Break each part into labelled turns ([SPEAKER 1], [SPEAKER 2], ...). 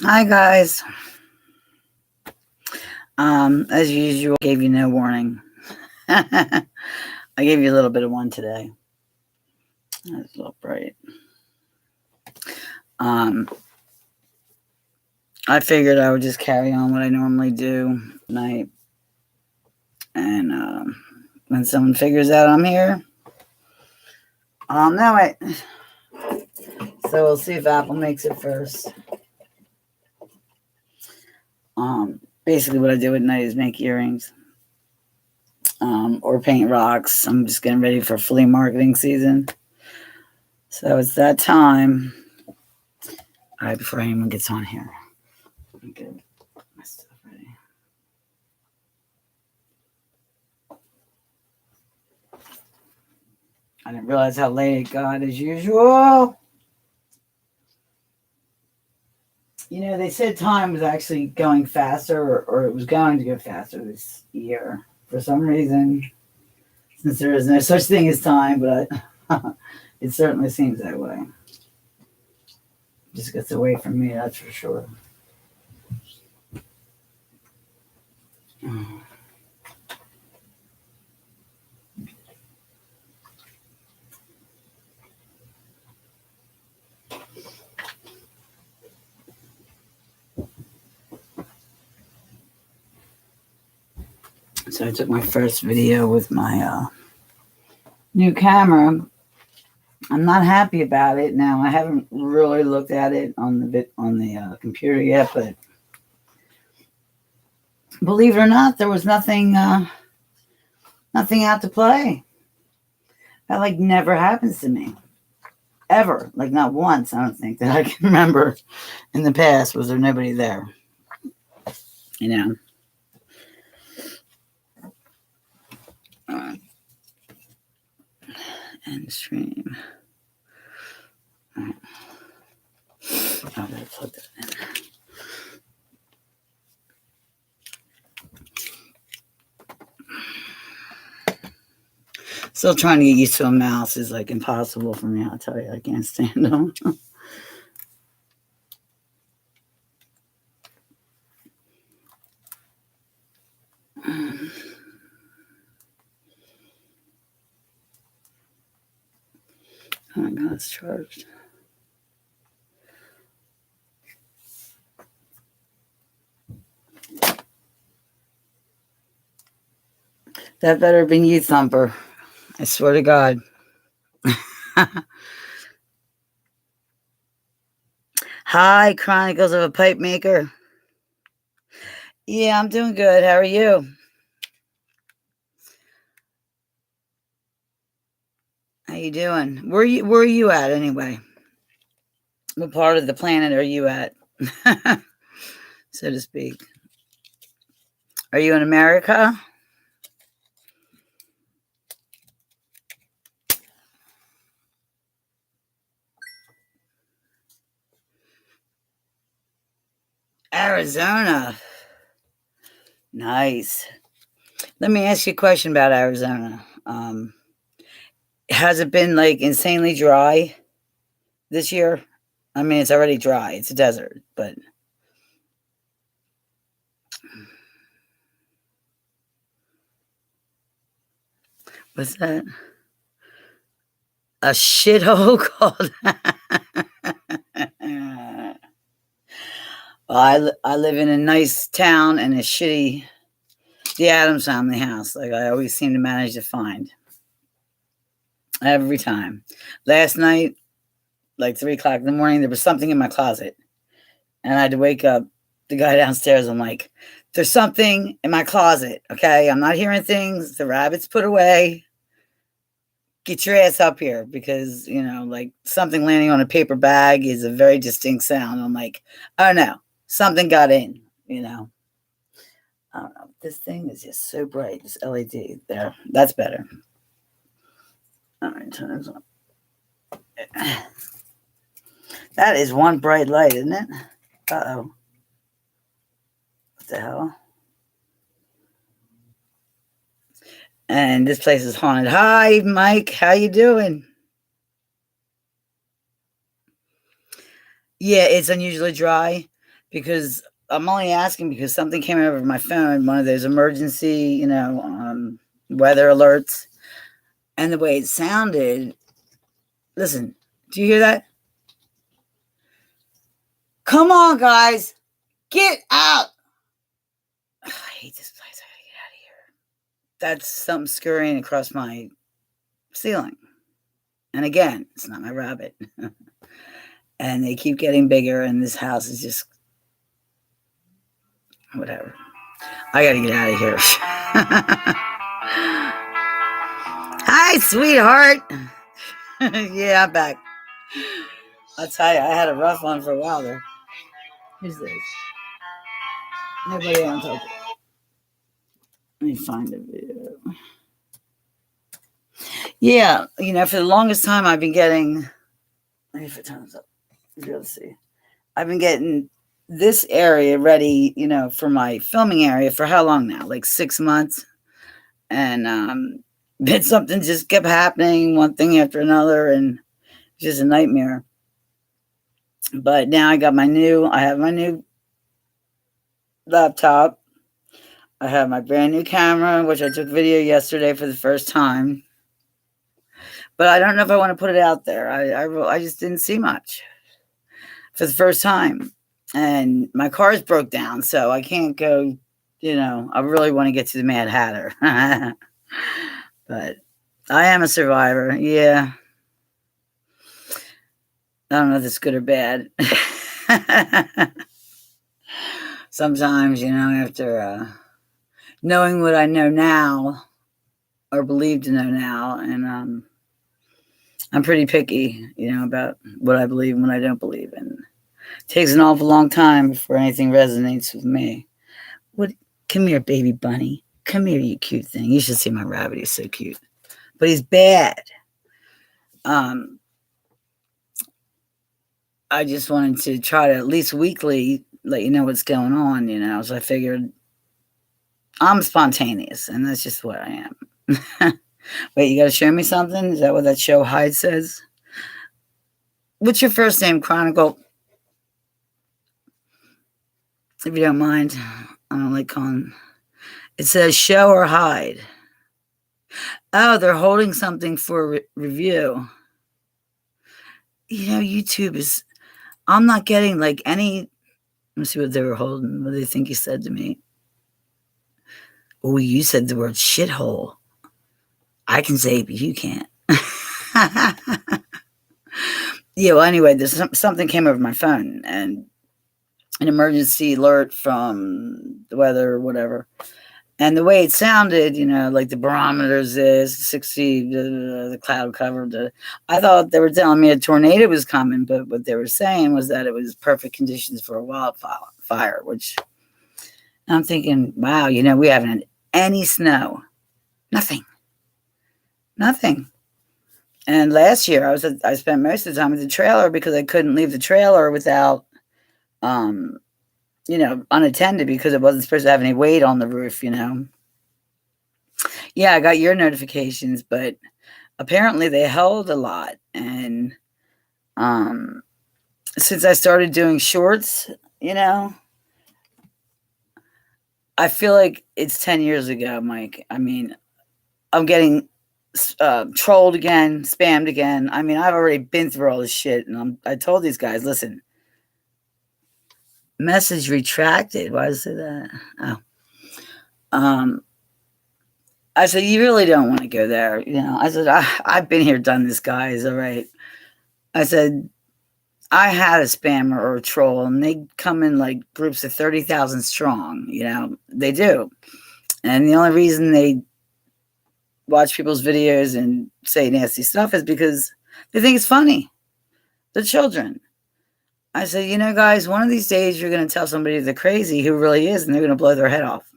[SPEAKER 1] Hi guys. As usual, I gave you no warning. I gave you a little bit of one today. That's a little bright. I figured I would just carry on what I normally do tonight. And when someone figures out I'm here, I'll know it. So we'll see if Apple makes it first. Basically what I do at night is make earrings. Or paint rocks. I'm just getting ready for flea marketing season. So it's that time. All right, before anyone gets on here, let me get my stuff ready. I didn't realize how late it got as usual. You know, they said time was actually going faster, or it was going to go faster this year for some reason, since there is no such thing as time, but it certainly seems that way. Just gets away from me, that's for sure. So I took my first video with my new camera. I'm not happy about it now. I haven't really looked at it on the computer yet, but believe it or not, there was nothing out to play. That like never happens to me, ever. Like not once. I don't think that I can remember in the past. Was there nobody there? You know. End stream. All right. I gotta plug that in. Still trying to get used to a mouse is like impossible for me. I'll tell you, I can't stand them. Oh my God, it's charged. That better have been you, Thumper. I swear to God. Hi, Chronicles of a Pipe Maker. Yeah, I'm doing good. How are you? How you doing? Where are you at anyway? What part of the planet are you at? So to speak. Are you in America? Arizona. Nice. Let me ask you a question about Arizona. Has it been like insanely dry this year? I mean, it's already dry. It's a desert, but what's that? A shithole called. Well, I live in a nice town and a shitty, the Addams Family house. Like I always seem to manage to find every time. Last night, like 3:00 in the morning, there was something in my closet, and I had to wake up the guy downstairs. I'm like, "There's something in my closet. Okay, I'm not hearing things. The rabbit's put away. Get your ass up here," because like something landing on a paper bag is a very distinct sound. I'm like, "Oh no, something got in." I don't know. This thing is just so bright. This LED there. That's better. All right, turn this on. That is one bright light, isn't it? Uh-oh. What the hell? And this place is haunted. Hi, Mike. How you doing? Yeah, it's unusually dry because I'm only asking because something came over my phone, one of those emergency, weather alerts, and the way it sounded. Listen, do you hear that? Come on, guys, get out! I hate this place. I gotta get out of here. That's something scurrying across my ceiling. And again, it's not my rabbit. And they keep getting bigger, and this house is just whatever. I gotta get out of here. Hi, sweetheart. Yeah, I'm back. I'll tell you, I had a rough one for a while there. Who's this? Nobody on top. Let me find a video. Yeah, for the longest time I've been getting. Let me put times up. You'll be able to see. I've been getting this area ready, for my filming area for how long now? Like 6 months. And then something just kept happening, one thing after another, and it's just a nightmare. But now I have my new laptop. I have my brand new camera, which I took video yesterday for the first time. But I don't know if I want to put it out there. I just didn't see much for the first time. And my car's broke down, so I can't go, I really want to get to the Mad Hatter. But I am a survivor. Yeah. I don't know if it's good or bad. Sometimes, after knowing what I know now, or believe to know now, and I'm pretty picky, about what I believe and what I don't believe. And it takes an awful long time before anything resonates with me. Come here, baby bunny. Come here, you cute thing. You should see my rabbit. He's so cute. But he's bad. I just wanted to try to at least weekly let you know what's going on, So I figured I'm spontaneous, and that's just what I am. Wait, you got to show me something? Is that what that show Hyde says? What's your first name, Chronicle? If you don't mind. I don't like calling. It says show or hide. Oh, they're holding something for review. YouTube is... I'm not getting like any... Let's see what they were holding. What do they think he said to me? Oh, you said the word shithole. I can say it, but you can't. Yeah, well, anyway, there's something came over my phone, and an emergency alert from the weather or whatever. And the way it sounded, like the barometers is 60, the cloud cover. I thought they were telling me a tornado was coming, but what they were saying was that it was perfect conditions for a wildfire, which I'm thinking, wow, we haven't had any snow. Nothing. And last year I spent most of the time at the trailer because I couldn't leave the trailer without, unattended because it wasn't supposed to have any weight on the roof, Yeah, I got your notifications, but apparently they held a lot. And since I started doing shorts, I feel like it's 10 years ago, Mike. I mean, I'm getting trolled again, spammed again. I mean, I've already been through all this shit, and I told these guys, listen, message retracted. Why does it say that? Oh. I said, you really don't want to go there. I said, I've been here, done this, guys. All right. I said, I had a spammer or a troll, and they come in like groups of 30,000 strong. They do. And the only reason they watch people's videos and say nasty stuff is because they think it's funny. The children. I said, guys, one of these days you're going to tell somebody they're crazy who really is, and they're going to blow their head off.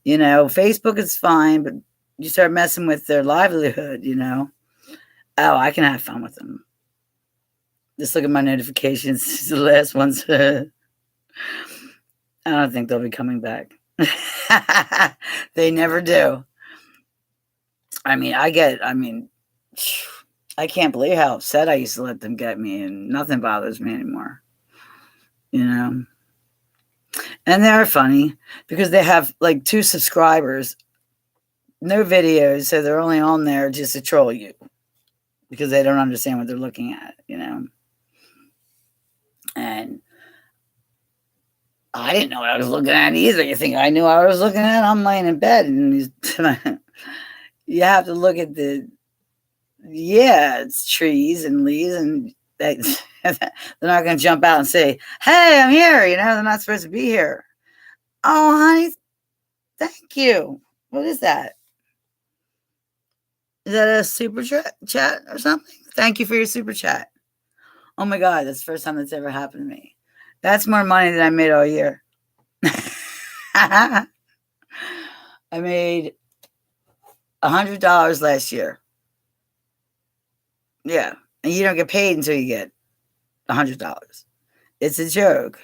[SPEAKER 1] Facebook is fine, but you start messing with their livelihood, Oh, I can have fun with them. Just look at my notifications. The last ones. I don't think they'll be coming back. They never do. I can't believe how upset I used to let them get me, and nothing bothers me anymore. you know. And they're funny because they have like 2 subscribers, no videos, so they're only on there just to troll you because they don't understand what they're looking at, you know. And I didn't know what I was looking at either. You think I knew what I was looking at? I'm laying in bed and you have to look at it's trees and leaves, and they're not going to jump out and say, "Hey, I'm here." You know, they're not supposed to be here. Oh, honey, thank you. What is that? Is that a super chat or something? Thank you for your super chat. Oh my God, that's the first time that's ever happened to me. That's more money than I made all year. I made $100 last year. Yeah. And you don't get paid until you get $100. It's a joke.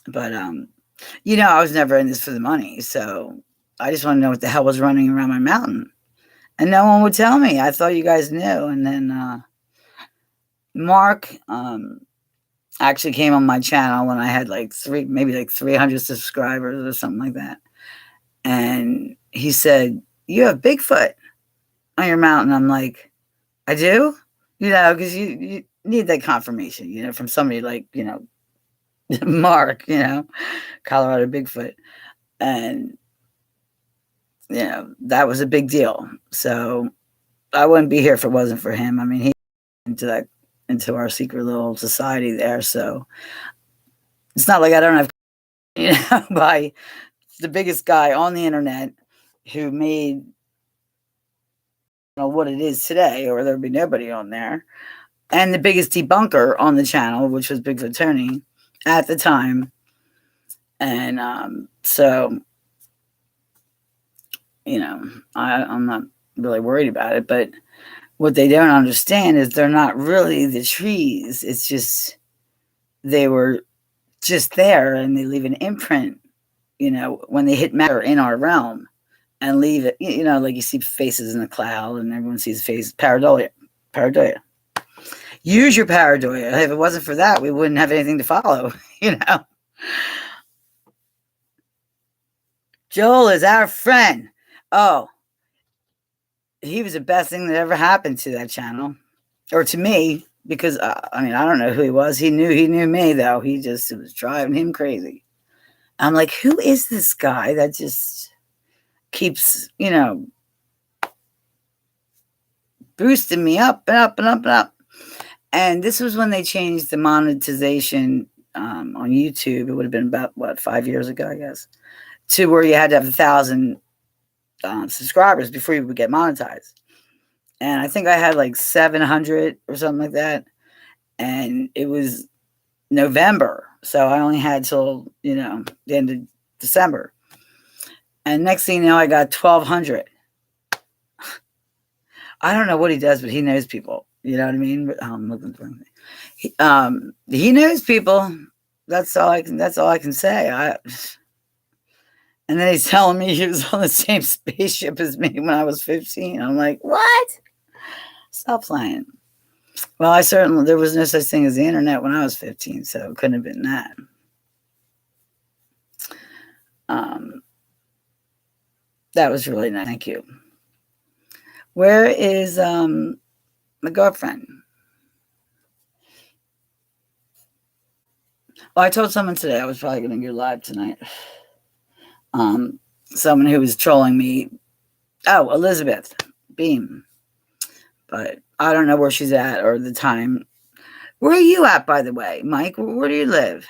[SPEAKER 1] But, you know, I was never in this for the money. So I just want to know what the hell was running around my mountain. And no one would tell me. I thought you guys knew. And then Mark actually came on my channel when I had like maybe like 300 subscribers or something like that. And he said, "You have Bigfoot on your mountain." I'm like, "I do?" You know, because you need that confirmation, you know, from somebody like, you know, Mark, you know, Colorado Bigfoot. And, you know, that was a big deal. So I wouldn't be here if it wasn't for him. I mean, he into our secret little society there. So it's not like I don't have, you know, by the biggest guy on the internet who made, you know, what it is today, or there'd be nobody on there. And the biggest debunker on the channel, which was Bigfoot Tony at the time. And so, you know, I'm not really worried about it. But what they don't understand is they're not really the trees. It's just they were just there, and they leave an imprint, you know, when they hit matter in our realm and leave it, you know, like you see faces in the cloud and everyone sees faces. Pareidolia. Use your pareidolia. If it wasn't for that, we wouldn't have anything to follow, you know. Joel is our friend. Oh, he was the best thing that ever happened to that channel, or to me, because I mean, I don't know who he was. He knew me though. It was driving him crazy. I'm like, who is this guy that just keeps, you know, boosting me up and up and up and up? And this was when they changed the monetization on YouTube. It would have been about 5 years ago, I guess, to where you had to have 1,000 subscribers before you would get monetized. And I think I had like 700 or something like that. And it was November. So I only had till, you know, the end of December. And next thing you know, I got 1,200. I don't know what he does, but he knows people. You know what I mean? But I'm looking for him. He knows people. That's all I can say. And then he's telling me he was on the same spaceship as me when I was 15. I'm like, what? Stop playing. Well, there was no such thing as the internet when I was 15, so it couldn't have been that. That was really nice. Thank you. Where is my girlfriend? Well, I told someone today I was probably going to go live tonight. Someone who was trolling me. Oh, Elizabeth Beam. But I don't know where she's at or the time. Where are you at, by the way, Mike? Where do you live?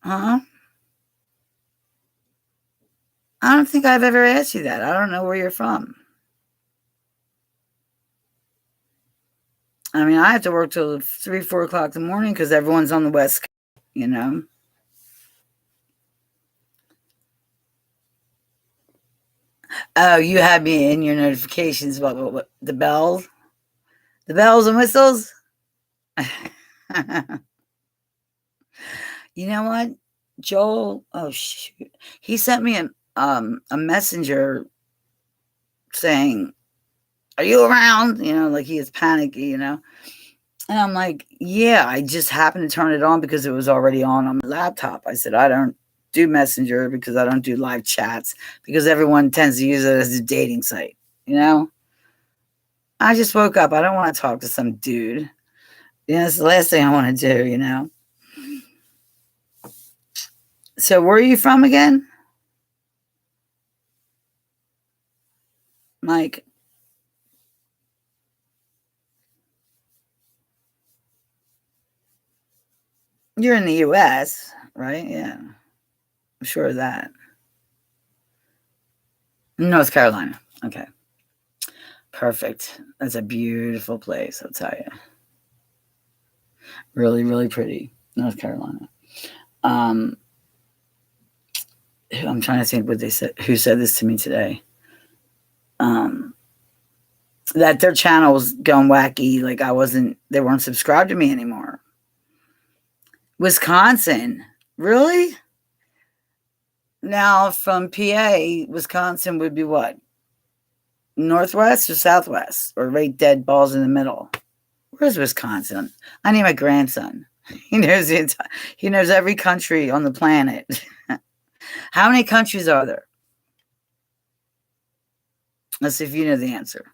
[SPEAKER 1] Huh? I don't think I've ever asked you that. I don't know where you're from. I mean, I have to work till 3, 4 o'clock in the morning because everyone's on the West Coast, you know. Oh, you have me in your notifications. What the bells and whistles? You know what, Joel? Oh shoot! He sent me a messenger saying, "Are you around?" You know, like he is panicky. You know, And I'm like, yeah, I just happened to turn it on because it was already on my laptop. I said, I don't do Messenger because I don't do live chats because everyone tends to use it as a dating site. You know, I just woke up. I don't want to talk to some dude. You know, it's the last thing I want to do, you know. So, where are you from again? Mike, you're in the US, right? Yeah, I'm sure of that. North Carolina. Okay. Perfect. That's a beautiful place, I'll tell you. Really, really pretty. North Carolina. Um, I'm trying to think what they said. Who said this to me today? Um, that their channel was going wacky. Like they weren't subscribed to me anymore. Wisconsin, really? Now from PA, Wisconsin would be what? Northwest or Southwest, or right dead balls in the middle? Where's Wisconsin? I need my grandson. He knows every country on the planet. How many countries are there? Let's see if you know the answer.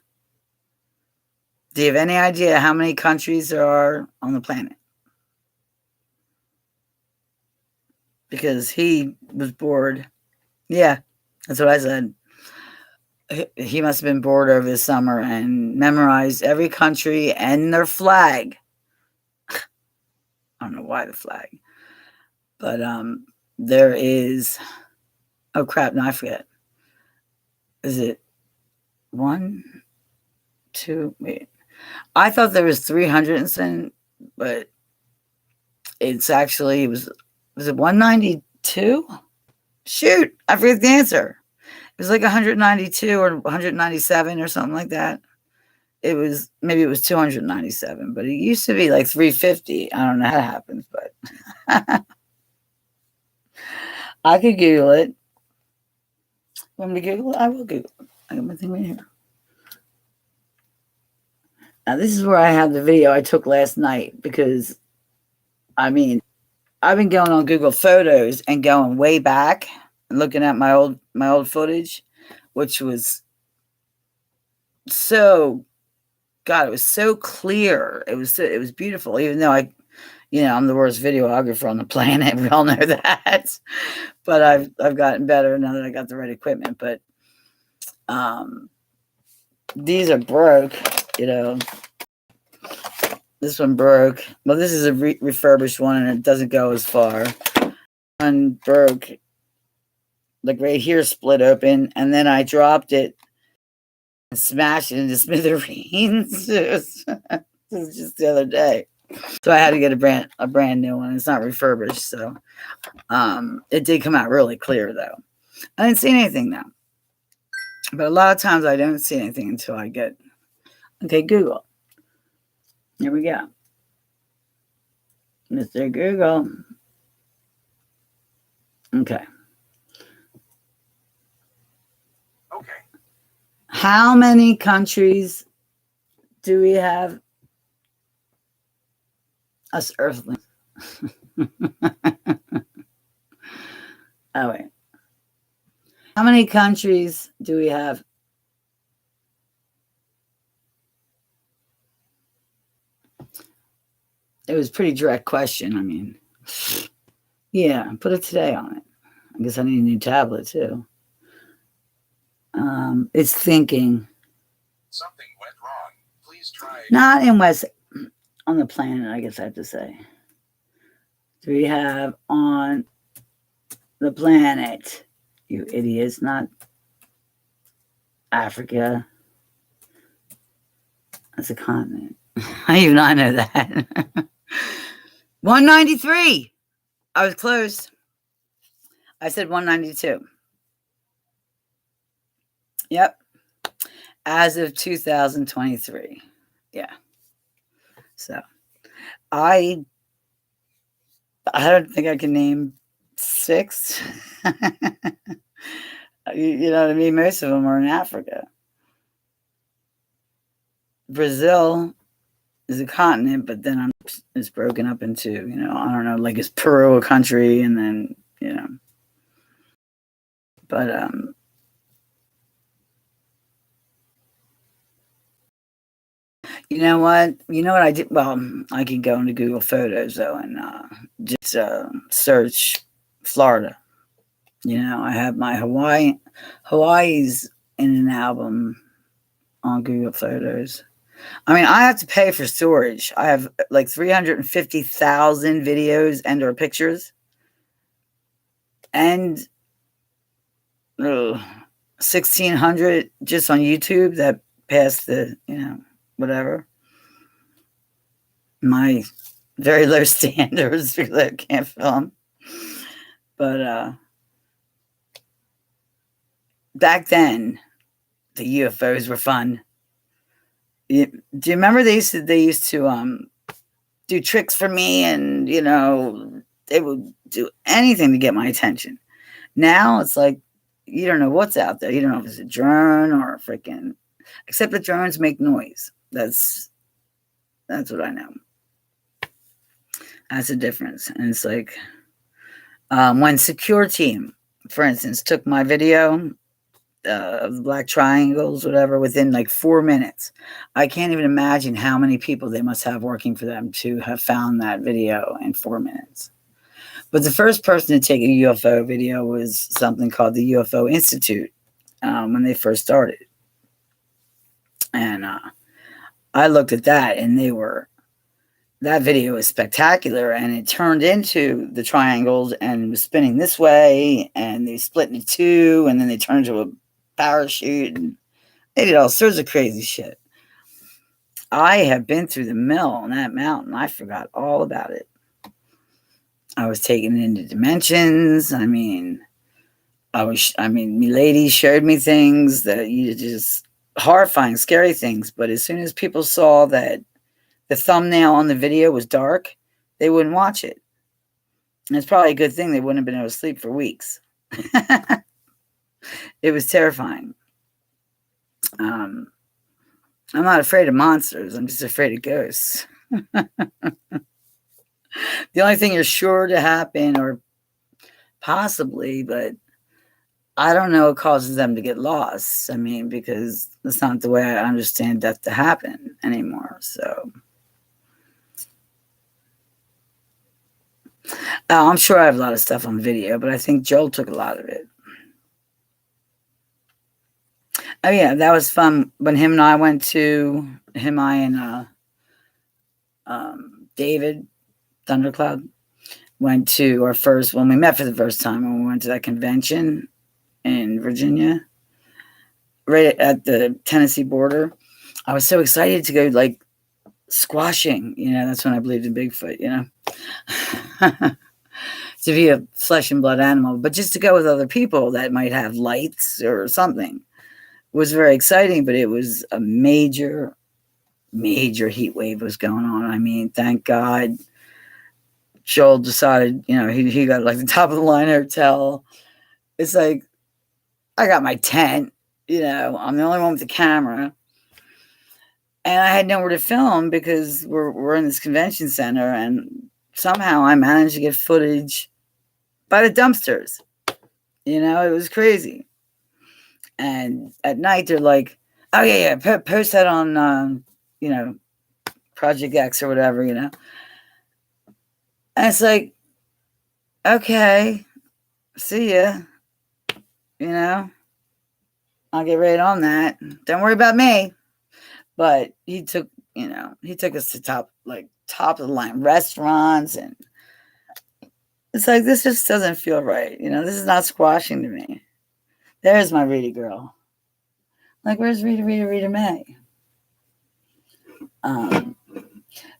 [SPEAKER 1] Do you have any idea how many countries there are on the planet? Because he was bored. Yeah, that's what I said. He must have been bored over the summer and memorized every country and their flag. I don't know why the flag, but there is. Oh crap! No, I forget. Is it one, two? Wait, I thought there was 300 and something, but it was it 192? Shoot, I forget the answer. It was like 192 or 197 or something like that. Maybe it was 297, but it used to be like 350. I don't know how that happens, but I could Google it. Want me to Google it? I will Google it. I got my thing right here. Now this is where I have the video I took last night because I mean I've been going on Google Photos and going way back and looking at my old footage, which was so God, it was so clear. It was beautiful, even though I'm the worst videographer on the planet. We all know that. But I've gotten better now that I got the right equipment. But these are broke, you know. This one broke. Well, this is a refurbished one, and it doesn't go as far. One broke, like right here, split open, and then I dropped it and smashed it into smithereens. This was just the other day. So I had to get a brand new one. It's not refurbished, so it did come out really clear though. I didn't see anything though. But a lot of times I don't see anything until I get okay, Google. Here we go. Mr. Google. Okay. Okay. How many countries do we have? Us earthlings. Oh, wait. How many countries do we have? It was a pretty direct question. I mean, yeah, put a today on it. I guess I need a new tablet too. It's thinking. Something went wrong. Please try. Not in West, on the planet, I guess I have to say. Do we have on the planet, you idiots, not Africa. That's a continent. I even I know that. 193. I was close. I said 192. Yep. As of 2023. Yeah. So I don't think I can name 6. You know what I mean? Most of them are in Africa. Brazil is a continent, but then it's broken up into, I don't know, like is Peru a country, and then, but you know what? You know what I did? Well, I can go into Google Photos though and just search Florida. I have my Hawaii's in an album on Google Photos. I mean, I have to pay for storage. I have like 350,000 videos and or pictures, and 1,600 just on YouTube that passed the, whatever. My very low standards because I can't film. But back then, the UFOs were fun. Do you remember they used to do tricks for me, and they would do anything to get my attention. Now it's like you don't know what's out there. You don't know if it's a drone or a freaking. Except the drones make noise. That's what I know. That's the difference. And it's like when Secure Team, for instance, took my video of the black triangles, whatever, within like 4 minutes. I can't even imagine how many people they must have working for them to have found that video in 4 minutes. But the first person to take a UFO video was something called the UFO Institute when they first started. And I looked at that, and that video was spectacular, and it turned into the triangles and was spinning this way, and they split into two, and then they turned into a parachute, and they did all sorts of crazy shit. I have been through the mill on that mountain. I forgot all about it. I was taken into dimensions. I mean, lady showed me things that you just horrifying, scary things. But as soon as people saw that the thumbnail on the video was dark, they wouldn't watch it. And it's probably a good thing they wouldn't have been able to sleep for weeks. It was terrifying. I'm not afraid of monsters. I'm just afraid of ghosts. The only thing you're sure to happen, or possibly, but I don't know, it causes them to get lost. I mean, because that's not the way I understand death to happen anymore. So I'm sure I have a lot of stuff on video, but I think Joel took a lot of it. Oh yeah, that was fun when him and David Thundercloud went to our first, when we met for the first time, when we went to that convention in Virginia, right at the Tennessee border. I was so excited to go like squashing, that's when I believed in Bigfoot, to be a flesh and blood animal, but just to go with other people that might have lights or something was very exciting. But it was a major heat wave was going on. I mean, thank God Joel decided, he got like the top of the line hotel. It's like, I got my tent, I'm the only one with the camera. And I had nowhere to film because we're in this convention center, and somehow I managed to get footage by the dumpsters. It was crazy. And at night they're like, oh yeah, post that on, Project X or whatever, And it's like, okay, see ya. I'll get right on that. Don't worry about me. But he took us to top of the line restaurants, and it's like, this just doesn't feel right. This is not squashing to me. There's my Rita girl. Like, where's Rita May?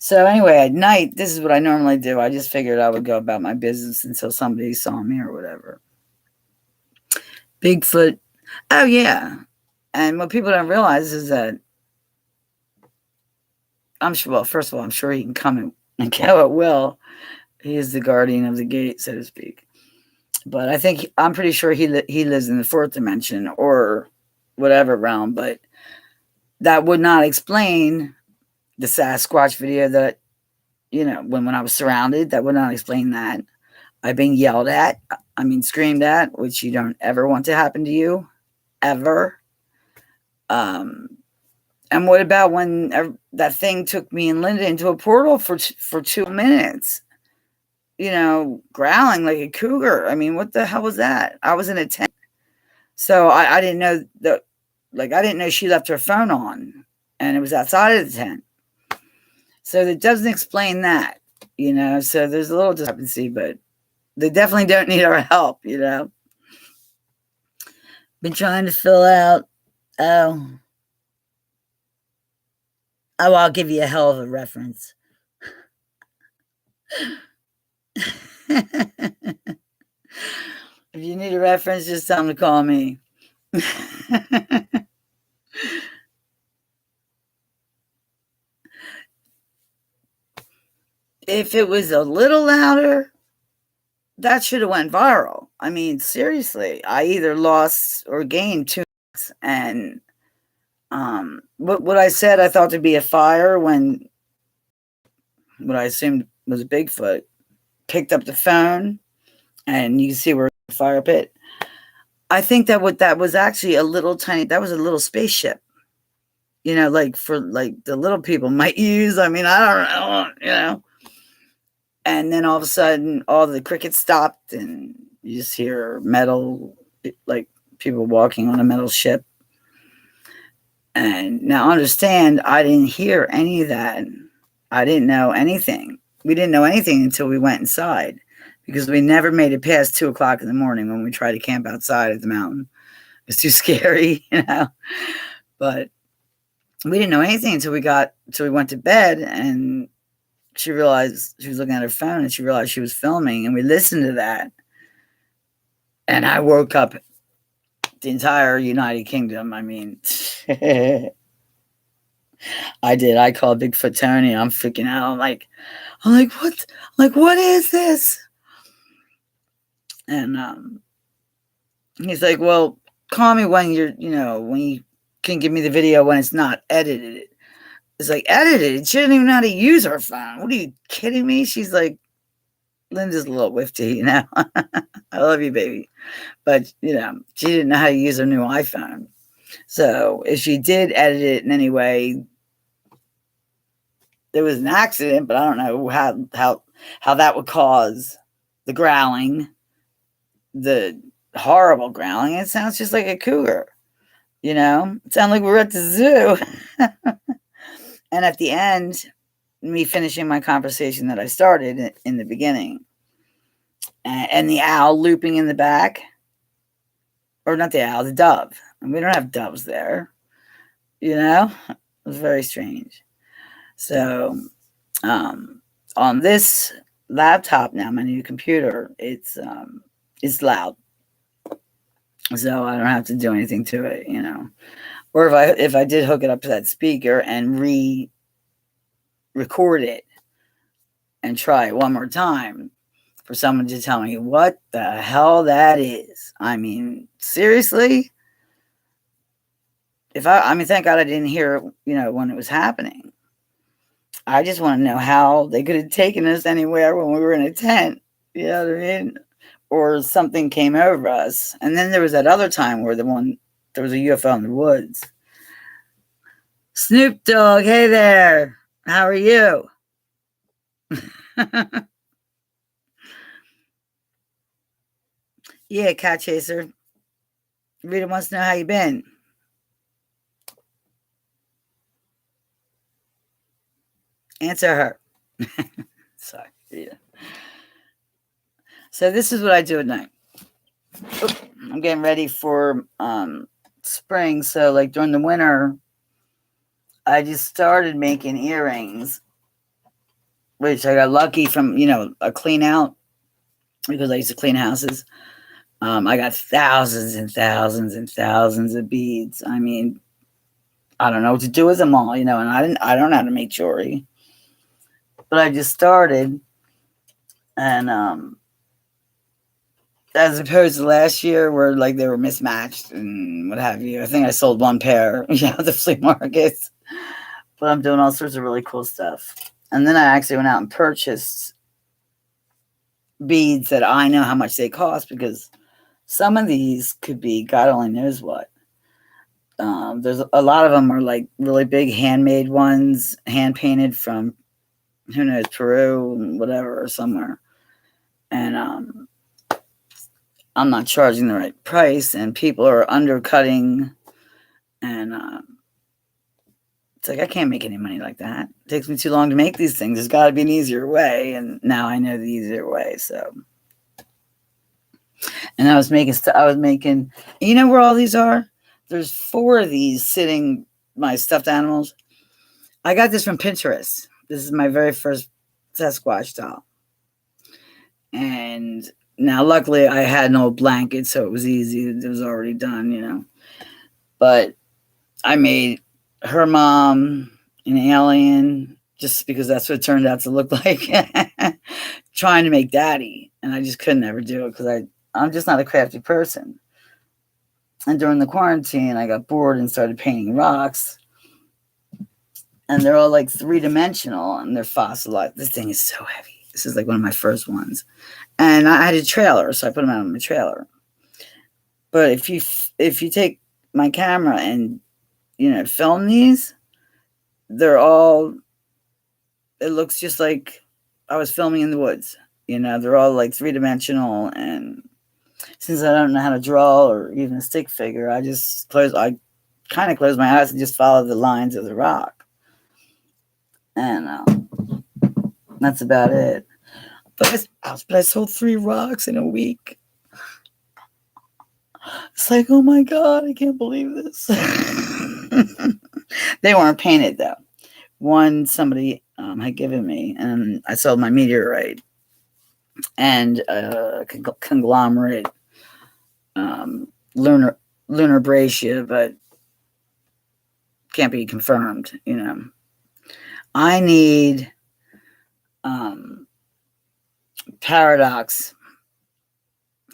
[SPEAKER 1] So anyway, at night, this is what I normally do. I just figured I would go about my business until somebody saw me or whatever. Bigfoot. Oh, yeah. And what people don't realize is that I'm sure, well, first of all, I'm sure he can come and go at will. He is the guardian of the gate, so to speak. But I'm pretty sure he lives in the fourth dimension or whatever realm. But that would not explain the Sasquatch video that, when I was surrounded, that would not explain that. I've been yelled at, screamed at, which you don't ever want to happen to you, ever. And what about when that thing took me and Linda into a portal for 2 minutes? Growling like a cougar. What the hell was that? I was in a tent. So I didn't know that, I didn't know she left her phone on and it was outside of the tent. So that doesn't explain that, so there's a little discrepancy, but they definitely don't need our help, Been trying to fill out, I'll give you a hell of a reference. If you need a reference, just tell them to call me. If it was a little louder, that should have went viral. Seriously, I either lost or gained 2 minutes. And what I said I thought to be a fire when what I assumed was a Bigfoot picked up the phone, and you can see where the fire pit. I think that what that was actually a little spaceship, for the little people might use. I don't know, And then all of a sudden, all the crickets stopped, and you just hear metal, like people walking on a metal ship. And now understand, I didn't hear any of that. I didn't know anything. We didn't know anything until we went inside, because we never made it past 2 o'clock in the morning when we tried to camp outside at the mountain. It was too scary, But we didn't know anything until we went to bed, and she realized she was looking at her phone, and she realized she was filming, and we listened to that. And I woke up the entire United Kingdom. I did. I called Bigfoot Tony. I'm freaking out. I'm like, what? What is this? And he's like, well, call me when when you can give me the video when it's not edited. It's like, edited? She didn't even know how to use her phone. What are you kidding me? She's like, Linda's a little whiffy, I love you, baby. But, she didn't know how to use her new iPhone. So if she did edit it in any way, there was an accident, but I don't know how that would cause the growling, the horrible growling. It sounds just like a cougar, It sounds like we're at the zoo. And at the end, me finishing my conversation that I started in the beginning, and the owl looping in the back, or not the owl, the dove. And we don't have doves there, It was very strange. So, on this laptop now, my new computer, it's loud, so I don't have to do anything to it, Or if I did hook it up to that speaker and record it and try it one more time for someone to tell me what the hell that is. Seriously? Thank God I didn't hear it, when it was happening. I just want to know how they could have taken us anywhere when we were in a tent. You know what I mean? Or something came over us. And then there was that other time where there was a UFO in the woods. Snoop Dogg, hey there. How are you? Yeah, Cat Chaser. Rita wants to know how you been. Answer her. Sorry, Rita. So this is what I do at night. I'm getting ready for spring. So during the winter, I just started making earrings, which I got lucky from, a clean out, because I used to clean houses. I got thousands and thousands and thousands of beads. I don't know what to do with them all, and I don't know how to make jewelry. But I just started, and as opposed to last year where they were mismatched and what have you. I think I sold one pair, at the flea markets. But I'm doing all sorts of really cool stuff. And then I actually went out and purchased beads that I know how much they cost, because some of these could be God only knows what. There's a lot of them are like really big handmade ones, hand painted from who knows, Peru, whatever, or somewhere. And I'm not charging the right price, and people are undercutting, and it's like I can't make any money like that. It takes me too long to make these things. There's got to be an easier way, and now I know the easier way. So, and I was making. You know where all these are? There's 4 of these sitting. My stuffed animals. I got this from Pinterest. This is my very first Sasquatch doll, and now luckily I had an old blanket, so it was easy. It was already done, you know. But I made her mom an alien just because that's what it turned out to look like. Trying to make daddy, and I just couldn't ever do it because I'm just not a crafty person. And during the quarantine, I got bored and started painting rocks. And they're all like 3-dimensional, and they're fossilized. This thing is so heavy. This is like one of my first ones. And I had a trailer, so I put them out on my trailer. But if you take my camera and, you know, film these, they're all, it looks just like I was filming in the woods. You know, they're all like 3-dimensional, and since I don't know how to draw or even a stick figure, I kind of close my eyes and just follow the lines of the rock. And that's about it. But I sold 3 rocks in a week. It's like, oh my God, I can't believe this. They weren't painted though. One somebody had given me, and I sold my meteorite and conglomerate lunar breccia, but can't be confirmed, you know. I need Paradox.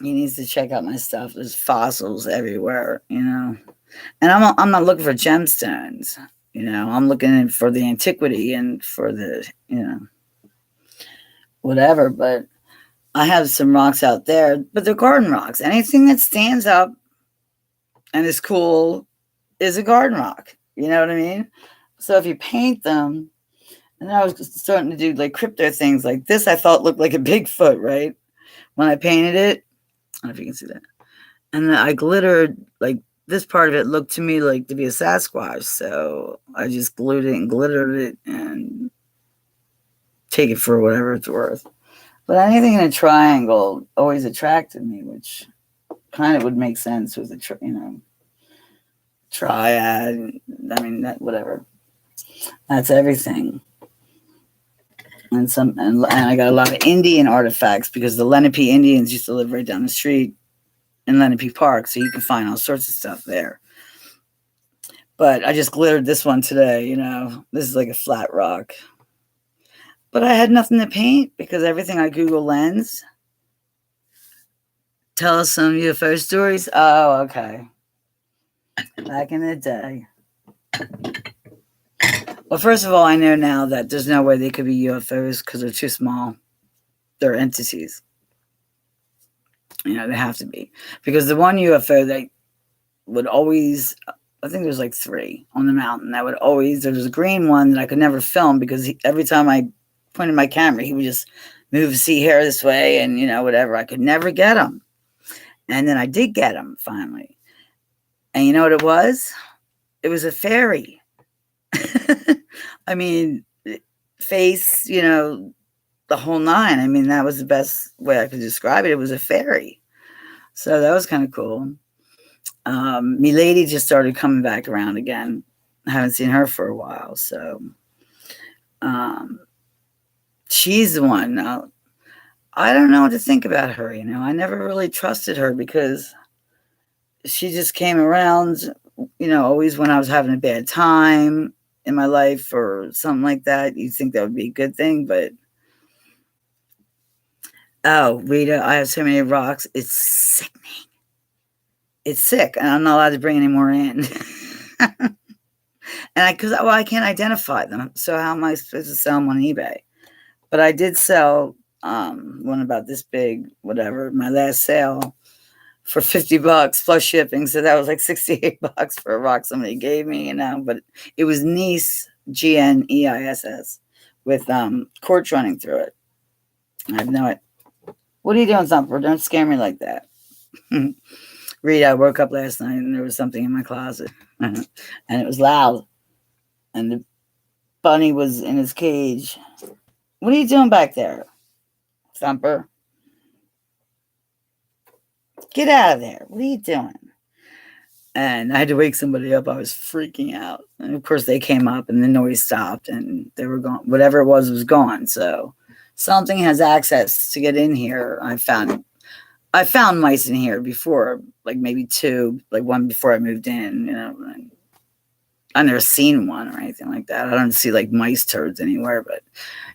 [SPEAKER 1] He needs to check out my stuff. There's fossils everywhere, you know. And I'm not looking for gemstones, you know. I'm looking for the antiquity and for the, you know, whatever. But I have some rocks out there, but they're garden rocks. Anything that stands up and is cool is a garden rock. You know what I mean? So if you paint them, and I was starting to do like crypto things like this, I thought looked like a Bigfoot, right? When I painted it, I don't know if you can see that. And then I glittered, like this part of it looked to me like to be a Sasquatch. So I just glued it and glittered it and take it for whatever it's worth. But anything in a triangle always attracted me, which kind of would make sense with a, you know, triad. I mean, that whatever. That's everything. And I got a lot of Indian artifacts because the Lenape Indians used to live right down the street in Lenape Park, so you can find all sorts of stuff there. But I just glittered this one today, you know. This is like a flat rock. But I had nothing to paint because everything I Google Lens. Tell us some UFO stories. Oh, okay. Back in the day. Well, first of all, I know now that there's no way they could be UFOs because they're too small. They're entities. You know, they have to be. Because the one UFO that would always, I think there's like 3 on the mountain. That would always, there was a green one that I could never film because every time I pointed my camera, he would just move a sea hair this way and, you know, whatever. I could never get him. And then I did get him finally. And you know what it was? It was a fairy. I mean, face, you know, the whole 9. I mean, that was the best way I could describe it. It was a fairy. So that was kind of cool. Me lady just started coming back around again. I haven't seen her for a while. So she's the one. I don't know what to think about her. You know, I never really trusted her because she just came around, you know, always when I was having a bad time in my life or something like that. You'd think that would be a good thing, but oh, Rita, I have so many rocks. It's sickening. It's sick, and I'm not allowed to bring any more in. And because I can't identify them, so how am I supposed to sell them on eBay? But I did sell one about this big, whatever, my last sale for $50 plus shipping. So that was like $68 for a rock somebody gave me, but it was Gneis, Gneiss, with quartz running through it. I have no idea. What are you doing, Thumper? Don't scare me like that. Reed, I woke up last night and there was something in my closet. And it was loud. And the bunny was in his cage. What are you doing back there, Thumper? Get out of there. What are you doing? And I had to wake somebody up. I was freaking out. And of course, they came up and the noise stopped and they were gone. Whatever it was gone. So something has access to get in here. I found mice in here before, like maybe two, like one before I moved in, I've never seen one or anything like that. I don't see like mice turds anywhere, but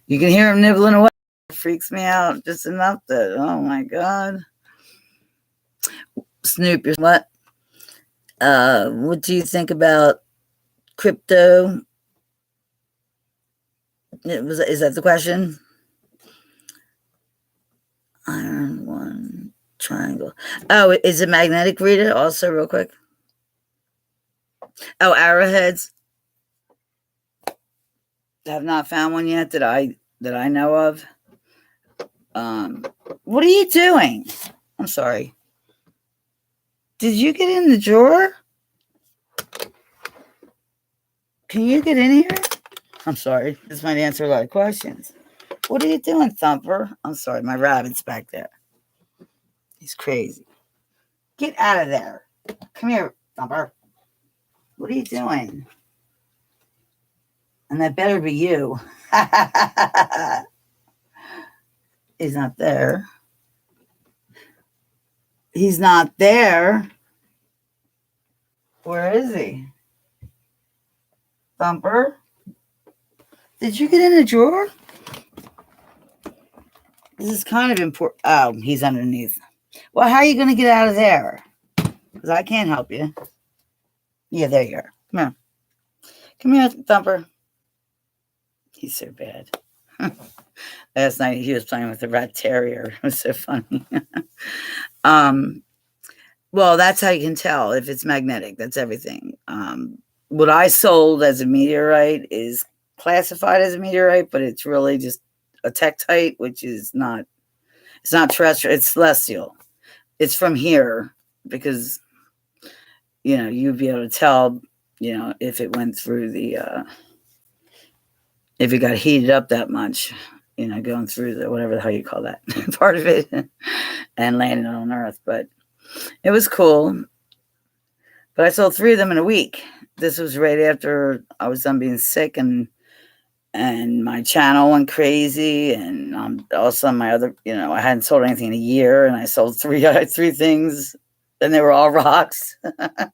[SPEAKER 1] you can hear them nibbling away. It freaks me out just enough that, oh my God. Snoop, what? What do you think about crypto? Is that the question? Iron one triangle. Oh, is it magnetic? Read it also real quick. Oh, arrowheads. Have not found one yet that I know of. What are you doing? I'm sorry. Did you get in the drawer? Can you get in here? I'm sorry. This might answer a lot of questions. What are you doing, Thumper? I'm sorry. My rabbit's back there. He's crazy. Get out of there. Come here, Thumper. What are you doing? And that better be you. He's not there. He's not there. Where is he? Thumper? Did you get in the drawer? This is kind of important. Oh, he's underneath. Well, how are you going to get out of there? Because I can't help you. Yeah, there you are. Come here. Come here, Thumper. He's so bad. Last night he was playing with a rat terrier. It was so funny. Well, that's how you can tell if it's magnetic. That's everything. What I sold as a meteorite is classified as a meteorite, but it's really just a tektite, which is not. It's not terrestrial. It's celestial. It's from here because you'd be able to tell if it went through the if it got heated up that much, going through the whatever the hell you call that part of it and landing on Earth. But it was cool. But I sold 3 of them in a week. This was right after I was done being sick and my channel went crazy, and also my other, I hadn't sold anything in a year, and I sold 3 things, and they were all rocks. And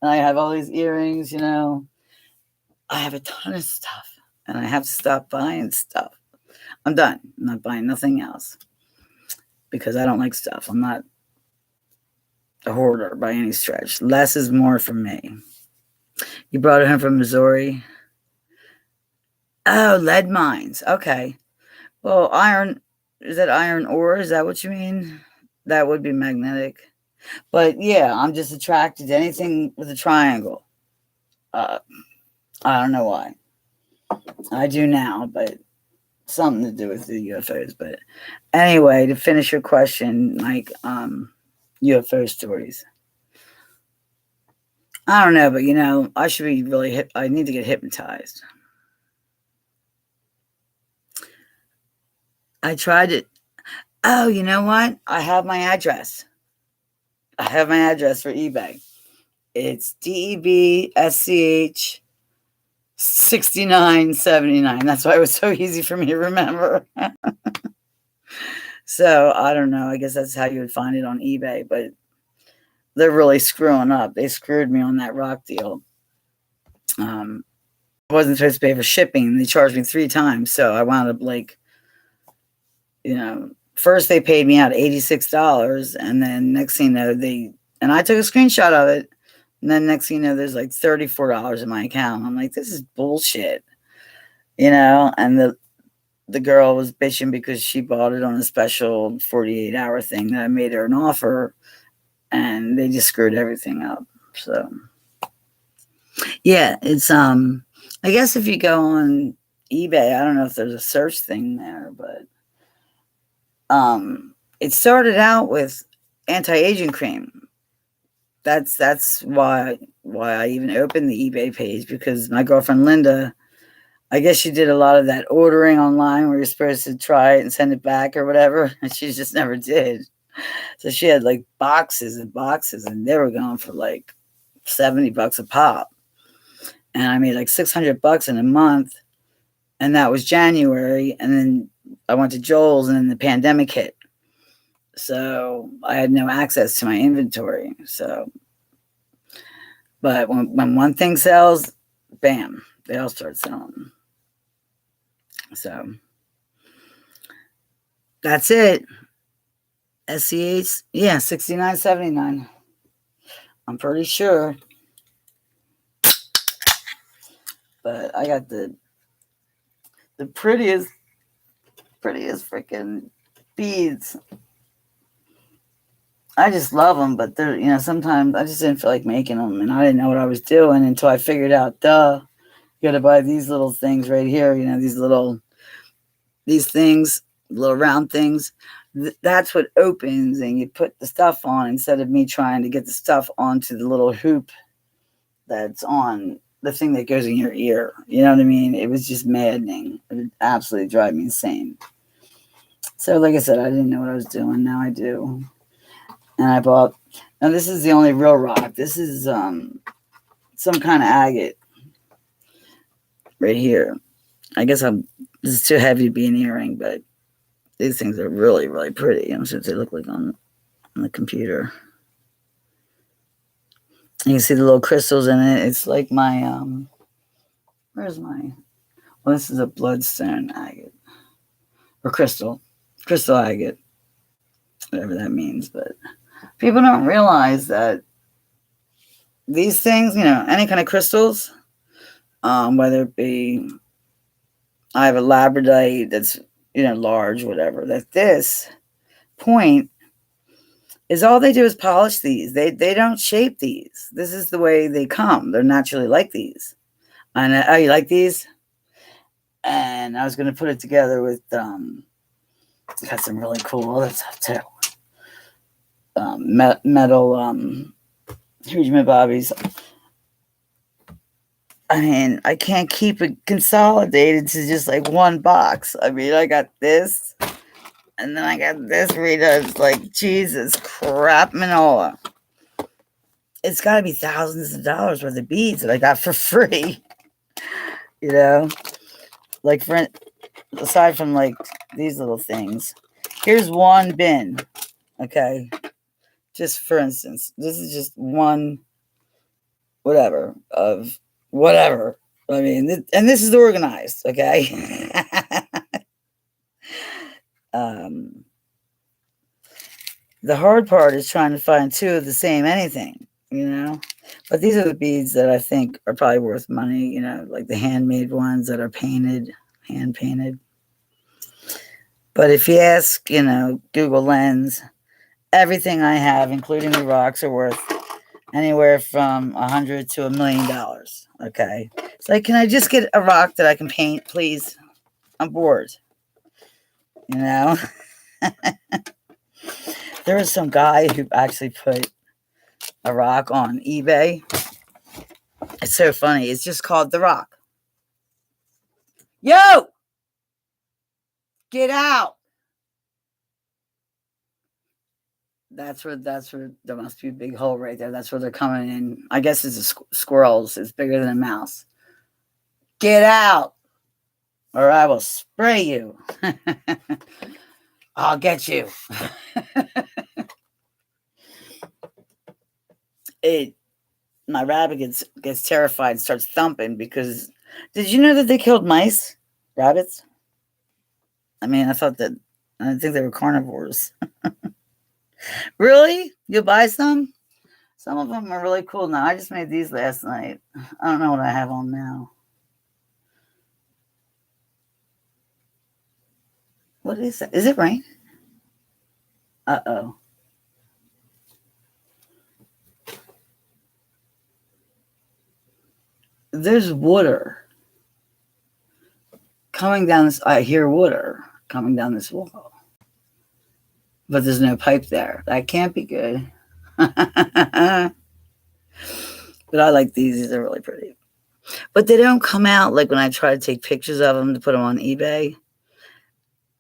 [SPEAKER 1] I have all these earrings, I have a ton of stuff, and I have to stop buying stuff. I'm done. I'm not buying nothing else because I don't like stuff. I'm not a hoarder by any stretch. Less is more for me. You brought it home from Missouri. Oh, lead mines. Okay. Well, iron, is that iron ore? Is that what you mean? That would be magnetic. But yeah, I'm just attracted to anything with a triangle. I don't know why. I do now, but something to do with the UFOs. But anyway, to finish your question, like UFO stories. I don't know, but I should be really I need to get hypnotized. I tried it. Oh, you know what? I have my address. I have my address for eBay. It's DEBSCH 6979. That's why it was so easy for me to remember. So I don't know. I guess that's how you would find it on eBay, but they're really screwing up. They screwed me on that rock deal. I wasn't supposed to pay for shipping. They charged me 3 times. So I wound up first they paid me out $86, and then next thing you know, and I took a screenshot of it. And then next thing you know, there's like $34 in my account. I'm like, this is bullshit, And the girl was bitching because she bought it on a special 48-hour thing that I made her an offer, and they just screwed everything up. So yeah, it's I guess if you go on eBay, I don't know if there's a search thing there, but it started out with anti-aging cream. That's why I even opened the eBay page, because my girlfriend Linda, I guess she did a lot of that ordering online where you're supposed to try it and send it back or whatever, and she just never did. So she had like boxes and boxes, and they were going for like $70 a pop. And I made like $600 in a month, and that was January. And then I went to Joel's, and then the pandemic hit, so I had no access to my inventory. So, but when one thing sells, bam, they all start selling. So that's it. SCH, yeah, $69.79. I'm pretty sure. But I got the prettiest freaking beads. I just love them, but they're, sometimes I just didn't feel like making them, and I didn't know what I was doing until I figured out, you got to buy these little things right here, these things, little round things. That's what opens, and you put the stuff on instead of me trying to get the stuff onto the little hoop that's on the thing that goes in your ear. You know what I mean? It was just maddening. It would absolutely drive me insane. So like I said, I didn't know what I was doing. Now I do. And I bought, now this is the only real rock. This is some kind of agate right here. I guess this is too heavy to be an earring, but these things are really, really pretty, since they look like on the computer. You can see the little crystals in it. It's like my, where's my, well, this is a bloodstone agate. Or crystal agate. Whatever that means, but people don't realize that these things, any kind of crystals, whether it be, I have a labradorite that's, large, whatever, that this point is all they do is polish these. They don't shape these. This is the way they come. They're naturally like these. And oh, you like these? And I was going to put it together with, got some really cool other stuff too. Metal, huge bobbies. I mean, I can't keep it consolidated to just like one box. I mean, I got this, and then I got this Rita. It's like, Jesus crap, Manola. It's got to be thousands of dollars worth of beads that I got for free. Like aside from like these little things. Here's one bin, okay? Just for instance, this is just one whatever of whatever. I mean, and this is organized, okay? The hard part is trying to find two of the same anything, But these are the beads that I think are probably worth money, like the handmade ones that are hand painted. But if you ask, Google Lens, everything I have, including the rocks, are worth anywhere from $100 to $1 million. Okay. It's like, can I just get a rock that I can paint, please? I'm bored. There was some guy who actually put a rock on eBay. It's so funny. It's just called The Rock. Yo! Get out! That's where there must be a big hole right there. That's where they're coming in. I guess it's squirrels. It's bigger than a mouse. Get out, or I will spray you. I'll get you. My rabbit gets terrified and starts thumping because, did you know that they killed mice? Rabbits? I mean, I think they were carnivores. Really? You'll buy some? Some of them are really cool now. I just made these last night. I don't know what I have on now. What is that? Is it rain? Uh-oh. There's water coming down this. I hear water coming down this wall, but there's no pipe there. That can't be good. But I like these. These are really pretty. But they don't come out like when I try to take pictures of them to put them on eBay.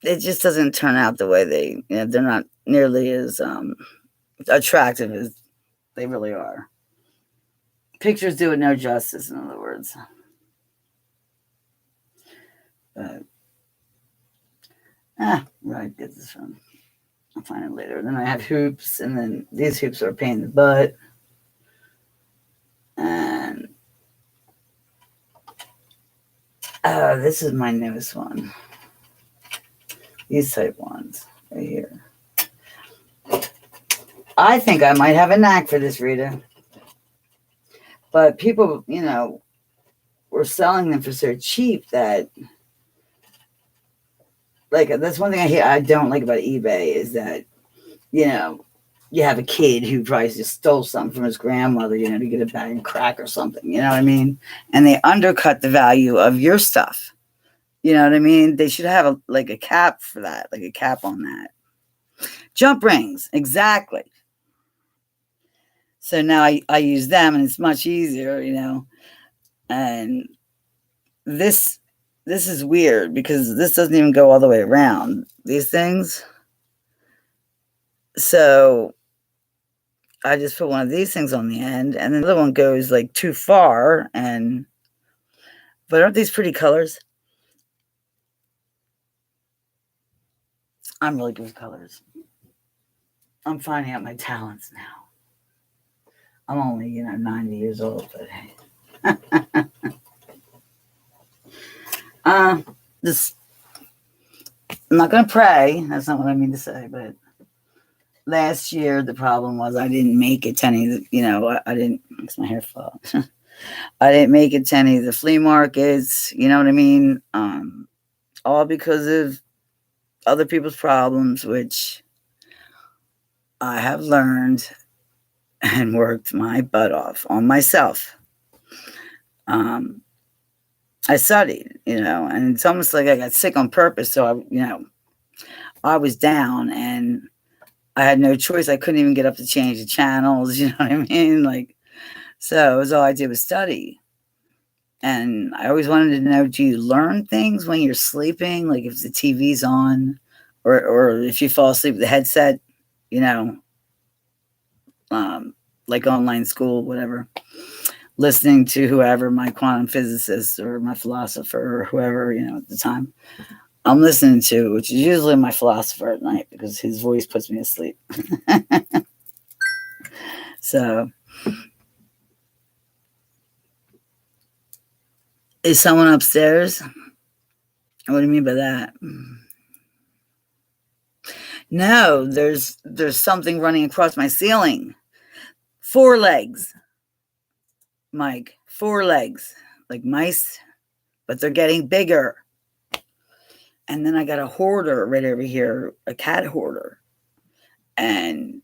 [SPEAKER 1] It just doesn't turn out the way they're not nearly as attractive as they really are. Pictures do it no justice, in other words. But, where I get this from? I'll find it later. Then I have hoops, and then these hoops are a pain in the butt. And this is my newest one. These type ones right here. I think I might have a knack for this, Rita. But people, were selling them for so cheap that, like, that's one thing I don't like about eBay is that, you have a kid who probably just stole something from his grandmother, to get a bag of crack or something, you know what I mean? And they undercut the value of your stuff. You know what I mean? They should have a cap for that, like a cap on that. Jump rings, exactly. So now I use them, and it's much easier, And this is weird because this doesn't even go all the way around these things. So I just put one of these things on the end, and then the other one goes like too far. But aren't these pretty colors? I'm really good with colors. I'm finding out my talents now. I'm only, 90 years old, but hey. I'm not going to pray. That's not what I mean to say, but last year the problem was I didn't make it to any, I didn't, it's my hair fall. I didn't make it to any of the flea markets, you know what I mean? All because of other people's problems, which I have learned and worked my butt off on myself. I studied, and it's almost like I got sick on purpose. So I was down and I had no choice. I couldn't even get up to change the channels. You know what I mean? So it was all I did was study. And I always wanted to know, do you learn things when you're sleeping? Like if the TV's on or if you fall asleep with the headset, like online school, whatever, listening to whoever, my quantum physicist or my philosopher or whoever, at the time I'm listening to, which is usually my philosopher at night because his voice puts me asleep. So is someone upstairs? What do you mean by that? No, there's something running across my ceiling. 4 legs, Mike. 4 legs, like mice, but they're getting bigger. And then I got a hoarder right over here, a cat hoarder. And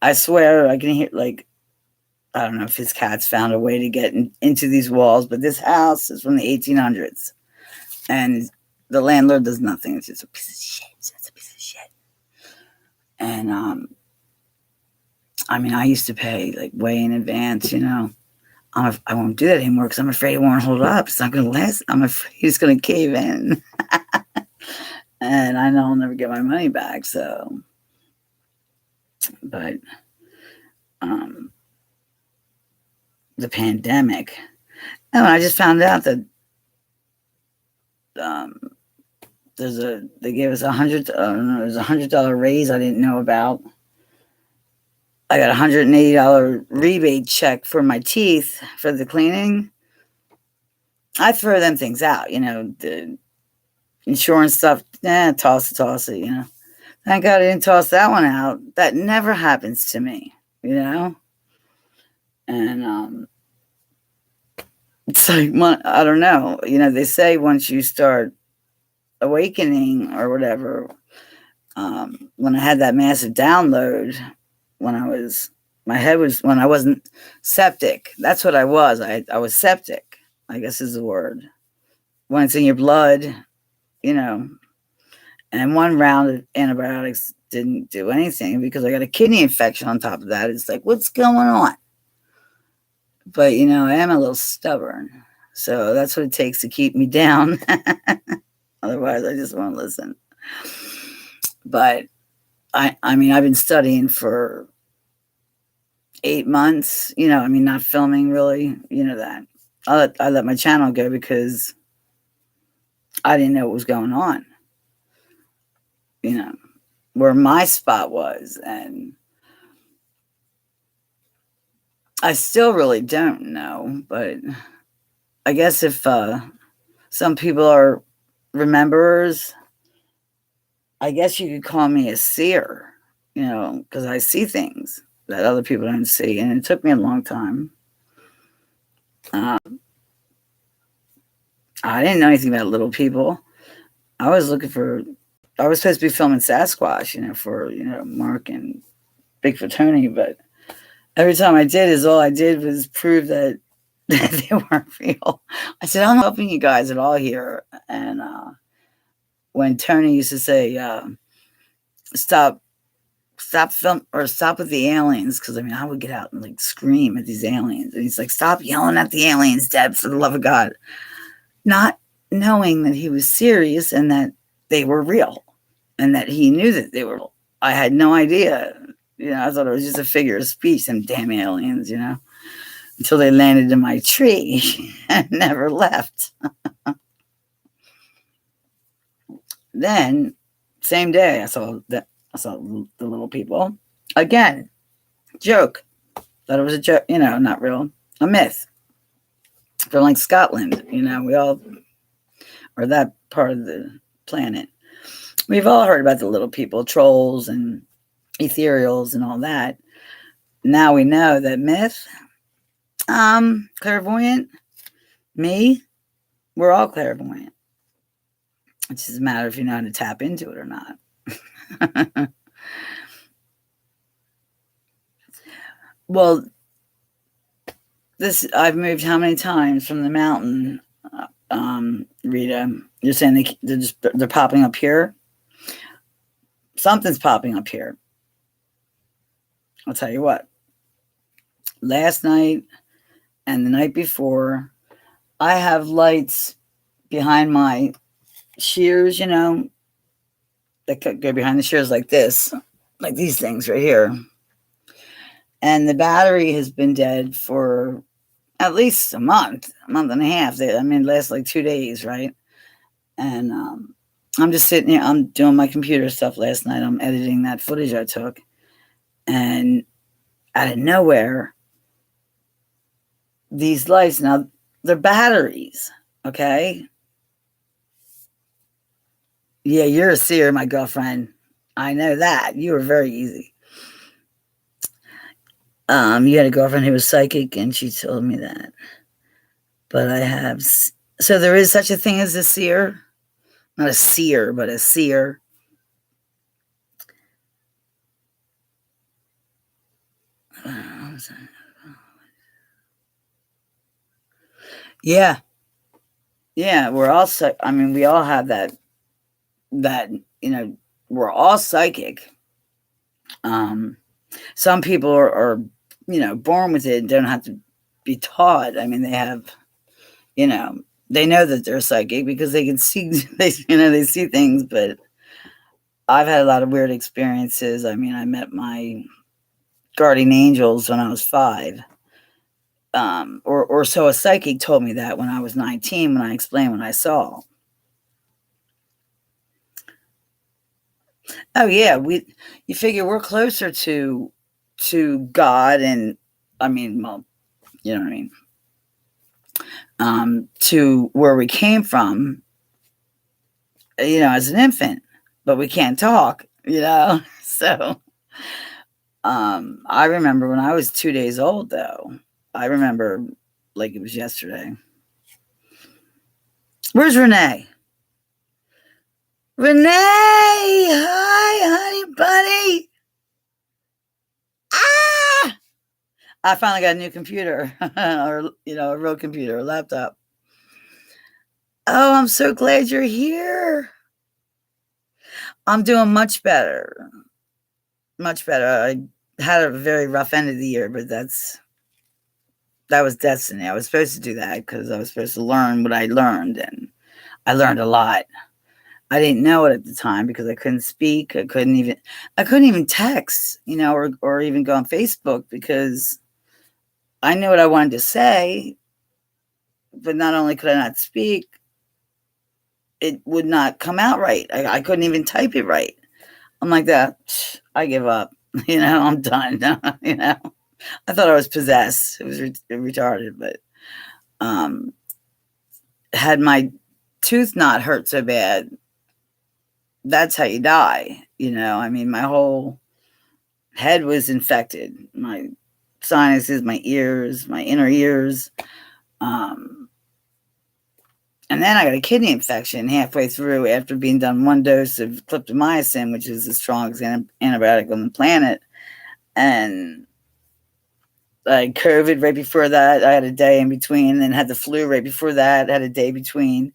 [SPEAKER 1] I swear I can hear, I don't know if his cat's found a way to get into these walls, but this house is from the 1800s. And the landlord does nothing. It's just a piece of shit. It's a piece of shit. And, I used to pay way in advance, I won't do that anymore because I'm afraid it won't hold up. It's not going to last. I'm afraid it's going to cave in. And I know I'll never get my money back. So, but, the pandemic. Oh, I just found out that, they gave us $100 raise I didn't know about. I got a $180 rebate check for my teeth for the cleaning. I throw them things out, the insurance stuff. Toss it, Thank God I didn't toss that one out. That never happens to me, And it's like, I don't know. They say once you start awakening or whatever, when I had that massive download, when I wasn't septic. That's what I was. I was septic, I guess is the word. When it's in your blood, and one round of antibiotics didn't do anything because I got a kidney infection on top of that. It's like, what's going on? But, I am a little stubborn. So that's what it takes to keep me down. Otherwise, I just won't listen. But, I mean, I've been studying for 8 months, not filming really, that. I let my channel go because I didn't know what was going on, where my spot was. And I still really don't know, but I guess if some people are rememberers, I guess you could call me a seer, because I see things that other people don't see. And it took me a long time. I didn't know anything about little people. I was supposed to be filming Sasquatch, for, Mark and Bigfoot Tony, but every time I did all I did was prove that they weren't real. I said, I'm not helping you guys at all here. And when Tony used to say, stop film or stop with the aliens, because I would get out and like scream at these aliens, and he's like, stop yelling at the aliens, Deb, for the love of God. Not knowing that he was serious and that they were real and that he knew that they were real. I had no idea. I thought it was just a figure of speech, them damn aliens, until they landed in my tree and never left. Then, same day, I saw the little people. Again, joke. Thought it was a joke, not real. A myth. From like Scotland, we all, or that part of the planet. We've all heard about the little people, trolls and ethereals and all that. Now we know that myth, clairvoyant, me, we're all clairvoyant. It just matters if you know how to tap into it or not. Well, I've moved how many times from the mountain, Rita? You're saying they're popping up here? Something's popping up here. I'll tell you what. Last night and the night before, I have lights behind my shears, that could go behind the shears like this, like these things right here. And the battery has been dead for at least a month and a half. It lasts like 2 days, right? And I'm just sitting here. I'm doing my computer stuff last night. I'm editing that footage I took. And out of nowhere, these lights, now they're batteries, okay? Yeah, you're a seer, my girlfriend. I know that. You were very easy. You had a girlfriend who was psychic, and she told me that. But I have... So there is such a thing as a seer? Not a seer, but a seer. Yeah. Yeah, we're all... we all have that, we're all psychic. Some people are born with it and don't have to be taught. They have, they know that they're psychic because they can see, they see things. But I've had a lot of weird experiences. I met my guardian angels when I was 5. Or so a psychic told me that when I was 19, when I explained what I saw. Oh yeah, you figure we're closer to God, and well, you know what I mean, to where we came from, as an infant, but we can't talk, So I remember when I was 2 days old, though, I remember like it was yesterday. Where's Renee? Renee! Hi, honey bunny! Ah! I finally got a new computer, or, a real computer, a laptop. Oh, I'm so glad you're here. I'm doing much better. Much better. I had a very rough end of the year, but that was destiny. I was supposed to do that because I was supposed to learn what I learned, and I learned a lot. I didn't know it at the time because I couldn't speak. I couldn't even text, or even go on Facebook because I knew what I wanted to say, but not only could I not speak, it would not come out right. I couldn't even type it right. I'm like that. I give up. I'm done. I thought I was possessed. It was retarded, but had my tooth not hurt so bad, that's how you die. My whole head was infected. My sinuses, my ears, my inner ears. And then I got a kidney infection halfway through after being done one dose of cliptomycin, which is the strongest antibiotic on the planet. And I had COVID right before that. I had a day in between, and then had the flu right before that. I had a day between.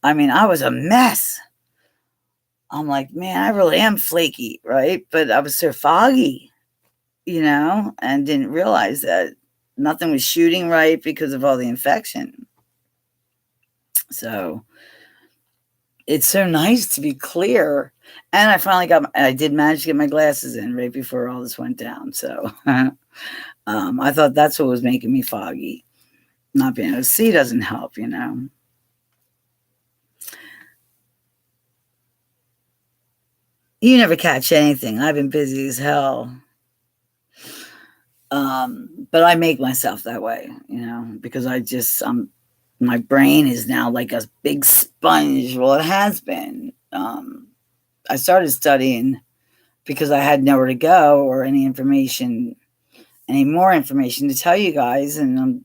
[SPEAKER 1] I was a mess. I'm like, man, I really am flaky, right? But I was so foggy, and didn't realize that nothing was shooting right because of all the infection. So it's so nice to be clear. And I did manage to get my glasses in right before all this went down. So I thought that's what was making me foggy. Not being able to see doesn't help, You never catch anything. I've been busy as hell. But I make myself that way, because my brain is now like a big sponge. Well, it has been. I started studying because I had nowhere to go or any more information to tell you guys. And I'm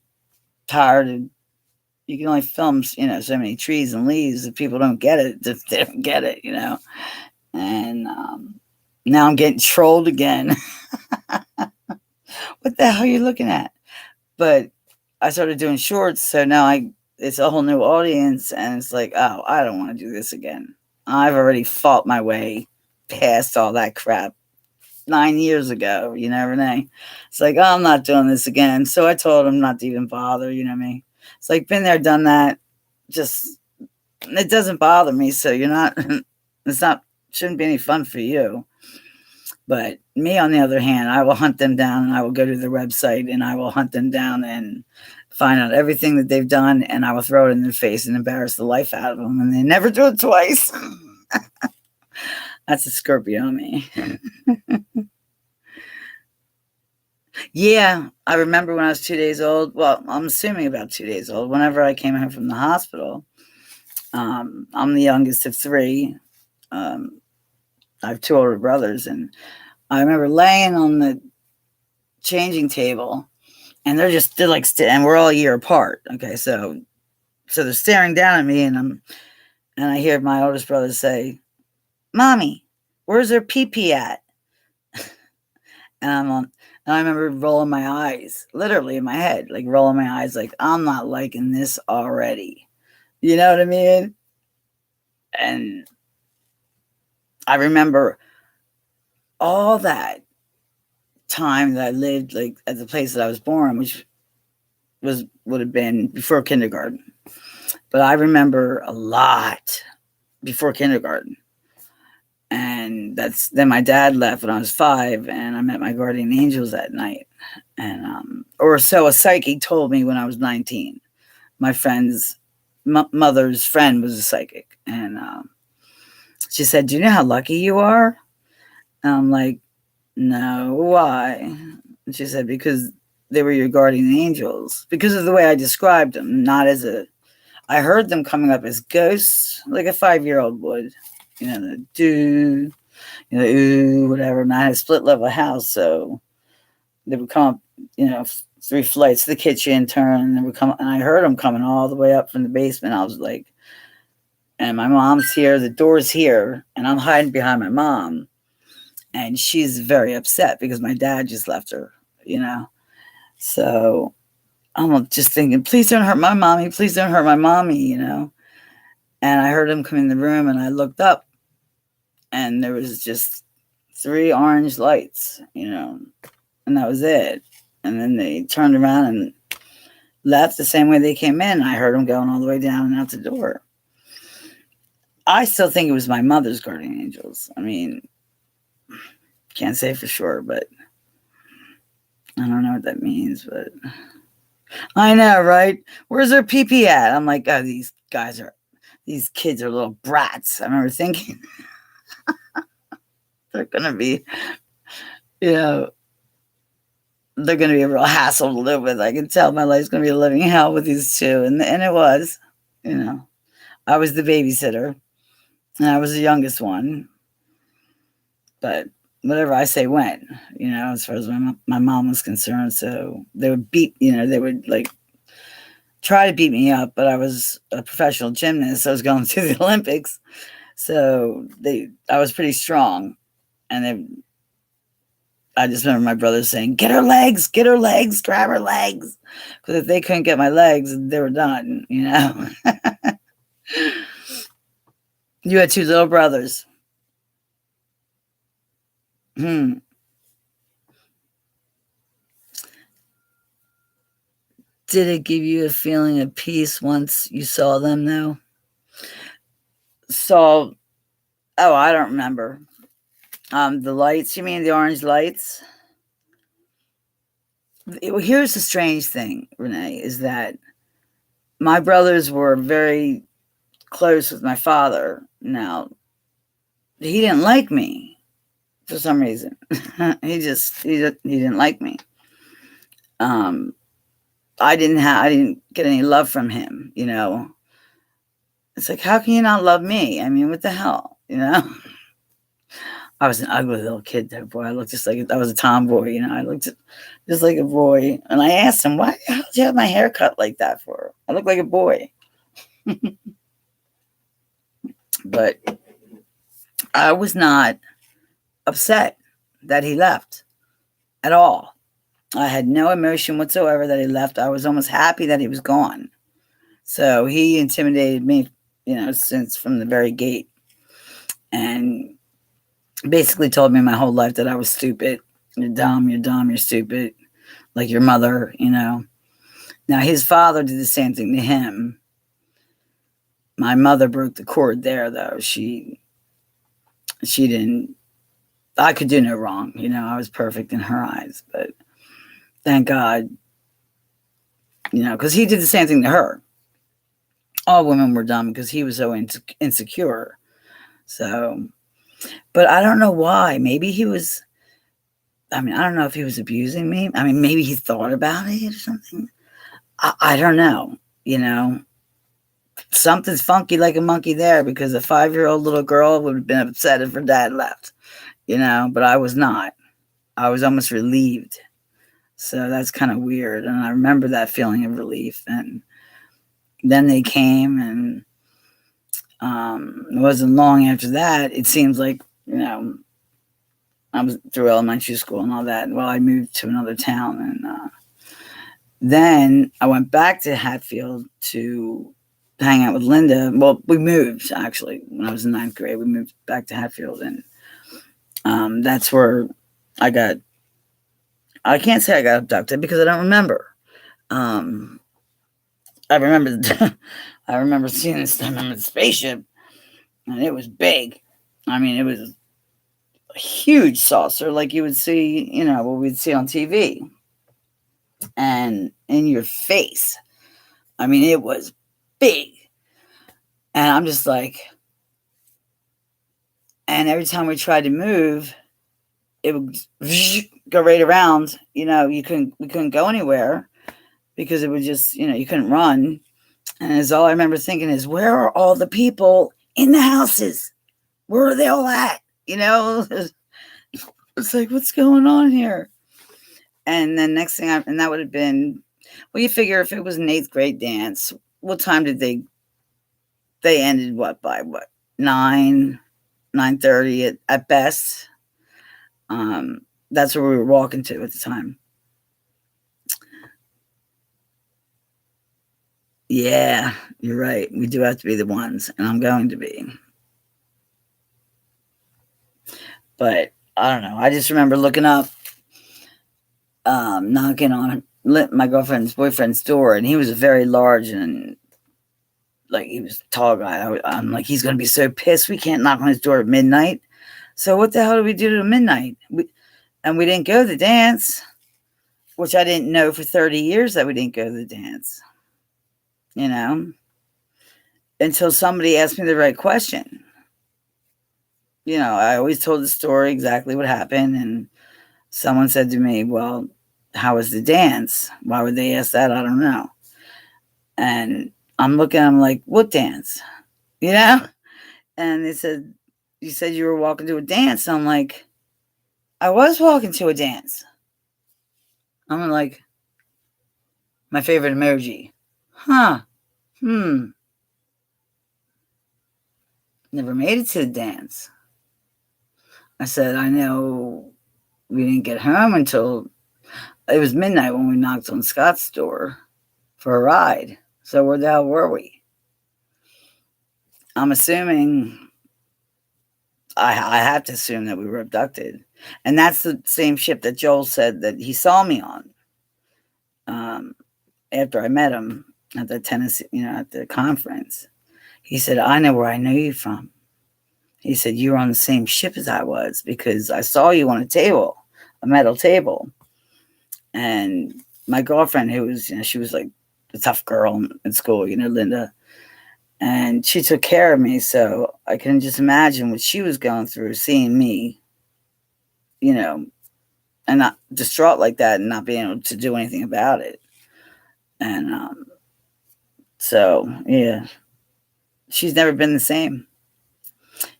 [SPEAKER 1] tired of, you can only film, so many trees and leaves. If people don't get it, if they don't get it, And now I'm getting trolled again. What the hell are you looking at? But I started doing shorts, so now it's a whole new audience, and it's like, oh, I don't want to do this again. I've already fought my way past all that crap 9 years ago, Renee. It's like, oh, I'm not doing this again. So I told him not to even bother, me. It's like, been there, done that. Just, it doesn't bother me, so shouldn't be any fun for you. But me, on the other hand, I will hunt them down, and I will go to their website, and I will hunt them down and find out everything that they've done, and I will throw it in their face and embarrass the life out of them, and they never do it twice. That's a Scorpio in me. Yeah, I remember when I was 2 days old. Well, I'm assuming about 2 days old. Whenever I came home from the hospital, I'm the youngest of three. I have two older brothers, and I remember laying on the changing table, and they're like, and we're all a year apart. Okay, so they're staring down at me, and I hear my oldest brother say, "Mommy, where's her pee-pee at?" And I remember rolling my eyes, literally in my head, like rolling my eyes, like, I'm not liking this already. You know what I mean? And I remember all that time that I lived, like, at the place that I was born, which would have been before kindergarten. But I remember a lot before kindergarten. And then my dad left when I was 5, and I met my guardian angels that night. And or so a psychic told me when I was 19. My friend's mother's friend was a psychic, and she said, "Do you know how lucky you are?" And I'm like, "No, why?" And she said, "Because they were your guardian angels, because of the way I described them, not as I heard them coming up as ghosts, like a 5-year-old would, the do, ooh, whatever." And I had a split level house, so they would come up, 3 flights to the kitchen, turn, and they would come, and I heard them coming all the way up from the basement. I was like, and my mom's here, the door's here, and I'm hiding behind my mom. And she's very upset because my dad just left her, So I'm just thinking, please don't hurt my mommy. Please don't hurt my mommy, And I heard him come in the room, and I looked up, and there was just 3 orange lights, and that was it. And then they turned around and left the same way they came in. I heard them going all the way down and out the door. I still think it was my mother's guardian angels. I mean, can't say for sure, but I don't know what that means, but I know, right? Where's their pee-pee at? I'm like, oh, these kids are little brats. I remember thinking they're going to be, they're going to be a real hassle to live with. I can tell my life's going to be a living hell with these 2. And it was, I was the babysitter and I was the youngest one, but whatever I say went, as far as my mom was concerned. So they would beat, they would like try to beat me up, but I was a professional gymnast. I was going to the Olympics. So I was pretty strong. And I just remember my brother saying, get her legs, grab her legs. Because if they couldn't get my legs, they were done, You had 2 little brothers. Did it give you a feeling of peace once you saw them, though? I don't remember. The lights, you mean the orange lights? Here's the strange thing, Renee, is that my brothers were very close with my father. Now, he didn't like me for some reason. he didn't like me. I didn't get any love from him, It's like, how can you not love me? I mean, what the hell, I was an ugly little kid though, boy. I looked I was a tomboy, I looked just like a boy. And I asked him, how did you have my hair cut like that for? I look like a boy. But I was not upset that he left at all. I had no emotion whatsoever that he left. I was almost happy that he was gone. So he intimidated me, since from the very gate. And basically told me my whole life that I was stupid. You're dumb, you're stupid. Like your mother, Now his father did the same thing to him. My mother broke the cord there, though. She didn't, I could do no wrong. I was perfect in her eyes. But thank God, because he did the same thing to her. All women were dumb because he was so insecure. So, but I don't know why. Maybe he was, I don't know if he was abusing me. Maybe he thought about it or something. I don't know, Something's funky like a monkey there, because a 5-year-old little girl would have been upset if her dad left, but I was not. I was almost relieved. So that's kind of weird. And I remember that feeling of relief. And then they came, and it wasn't long after that. It seems like, I was through elementary school and all that. Well, I moved to another town, and then I went back to Hatfield to hang out with Linda. Well, we moved, actually. When I was in 9th grade, we moved back to Hatfield, and that's where I can't say I got abducted because I don't remember. I remember seeing this. I remember the spaceship, and it was big. It was a huge saucer, like you would see, what we'd see on TV, and in your face. It was big, and I'm just like, and every time we tried to move, it would go right around. We couldn't go anywhere because it would just, you couldn't run. And it's all I remember thinking is, where are all the people in the houses? Where are they all at? It's like, what's going on here? And then next thing and that would have been, well, you figure if it was an 8th grade dance, what time did they ended what, by what, 9:30 at best. That's where we were walking to at the time. Yeah, you're right. We do have to be the ones, and I'm going to be. But I don't know. I just remember looking up, knocking on my girlfriend's boyfriend's door, and he was a very large and like he was a tall guy. I'm like, he's gonna be so pissed. We can't knock on his door at midnight. So what the hell do we do to midnight? And we didn't go to the dance, which I didn't know for 30 years that we didn't go to the dance. You know, until somebody asked me the right question. You know, I always told the story exactly what happened, and someone said to me, well, how was the dance? Why would they ask that? I don't know. And I'm looking, I'm like, what dance? You know? And they said, you said you were walking to a dance. I'm like, I was walking to a dance. I'm like, my favorite emoji. Huh. Never made it to the dance. I said, I know we didn't get home until it was midnight when we knocked on Scott's door for a ride. So where the hell were we? I'm assuming, I have to assume that we were abducted. And that's the same ship that Joel said that he saw me on. After I met him at the Tennessee, at the conference. He said, I know where I know you from. He said, you were on the same ship as I was because I saw you on a metal table. And my girlfriend, who was, she was like the tough girl in school, Linda. And she took care of me. So I can just imagine what she was going through, seeing me, and not distraught like that and not being able to do anything about it. And so, yeah, she's never been the same.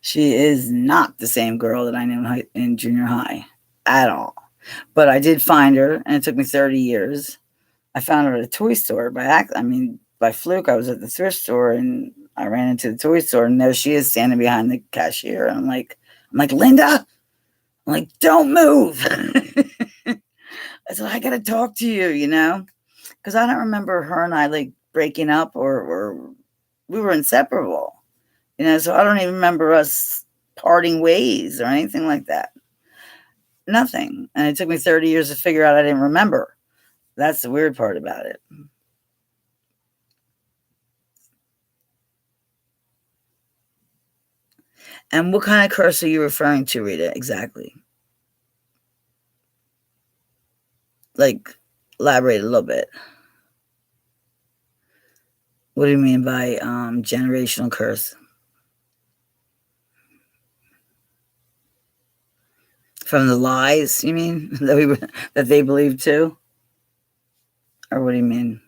[SPEAKER 1] She is not the same girl that I knew in junior high at all. But I did find her, and it took me 30 years. I found her at a toy store by fluke. I was at the thrift store, and I ran into the toy store, and there she is standing behind the cashier. And I'm like, Linda, I'm like, don't move. I said, I got to talk to you, because I don't remember her and I like breaking up or we were inseparable, so I don't even remember us parting ways or anything like that. Nothing. And it took me 30 years to figure out I didn't remember. That's the weird part about it. And what kind of curse are you referring to, Rita, exactly? Like, elaborate a little bit. What do you mean by generational curse? From the lies, you mean, that they believe too? Or what do you mean?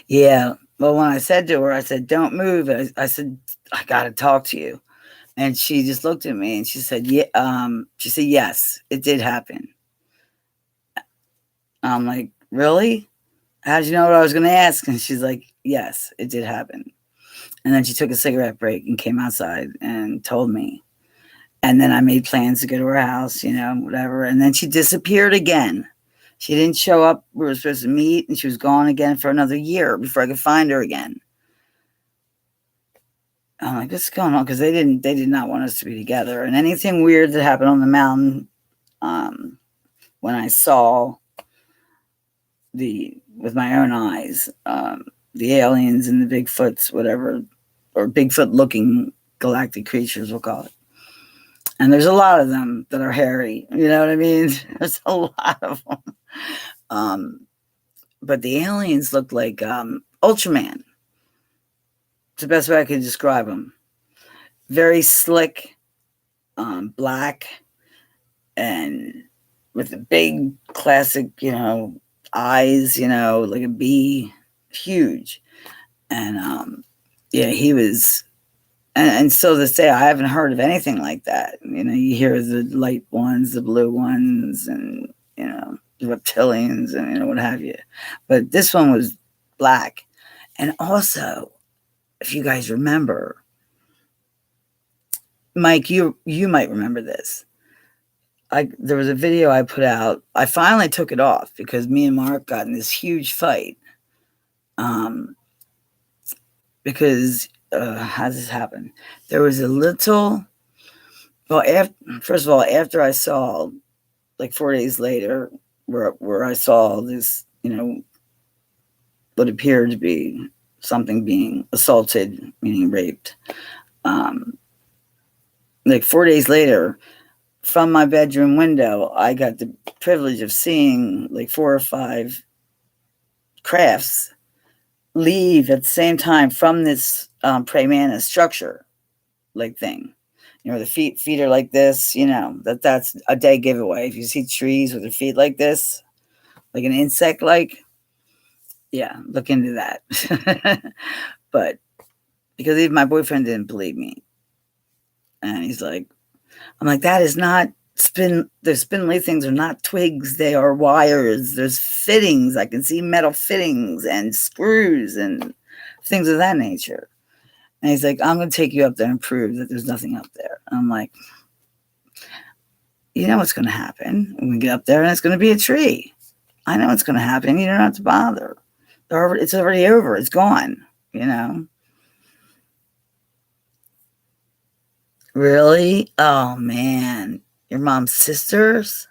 [SPEAKER 1] Yeah. Well, when I said to her, I said, don't move. I said, I got to talk to you. And she just looked at me and she said, yeah. She said, yes, it did happen. I'm like, really? How did you know what I was going to ask? And she's like, yes, it did happen. And then she took a cigarette break and came outside and told me. And then I made plans to go to her house, whatever. And then she disappeared again. She didn't show up. We were supposed to meet, and she was gone again for another year before I could find her again. I'm like, what's going on? Because they did not want us to be together. And anything weird that happened on the mountain, when I saw with my own eyes, the aliens and the Bigfoots, whatever, or Bigfoot-looking galactic creatures, we'll call it. And there's a lot of them that are hairy. You know what I mean? There's a lot of them. But the aliens looked like Ultraman. It's the best way I could describe them. Very slick, black, and with the big classic, eyes, like a bee, huge. And yeah, he was. And so this day, I haven't heard of anything like that. You hear the light ones, the blue ones, and the reptilians, and what have you. But this one was black. And also, if you guys remember, Mike, you might remember this. There was a video I put out. I finally took it off because me and Mark got in this huge fight. Because how does this happen? There was a little. Well, first of all, after I saw, like 4 days later, where I saw this, what appeared to be something being assaulted, meaning raped. Like 4 days later, from my bedroom window, I got the privilege of seeing like 4 or 5 crafts leave at the same time from this praying mantis structure, like thing. The feet are like this. That's a day giveaway. If you see trees with their feet like this, like an insect, yeah, look into that. But because even my boyfriend didn't believe me, and he's like, I'm like, that is not spin. The spindly things are not twigs. They are wires. There's fittings. I can see metal fittings and screws and things of that nature. And he's like, I'm going to take you up there and prove that there's nothing up there. And I'm like, you know what's going to happen when we get up there, and it's going to be a tree. I know what's going to happen. You don't have to bother. It's already over. It's gone, Really? Oh, man. Your mom's sisters?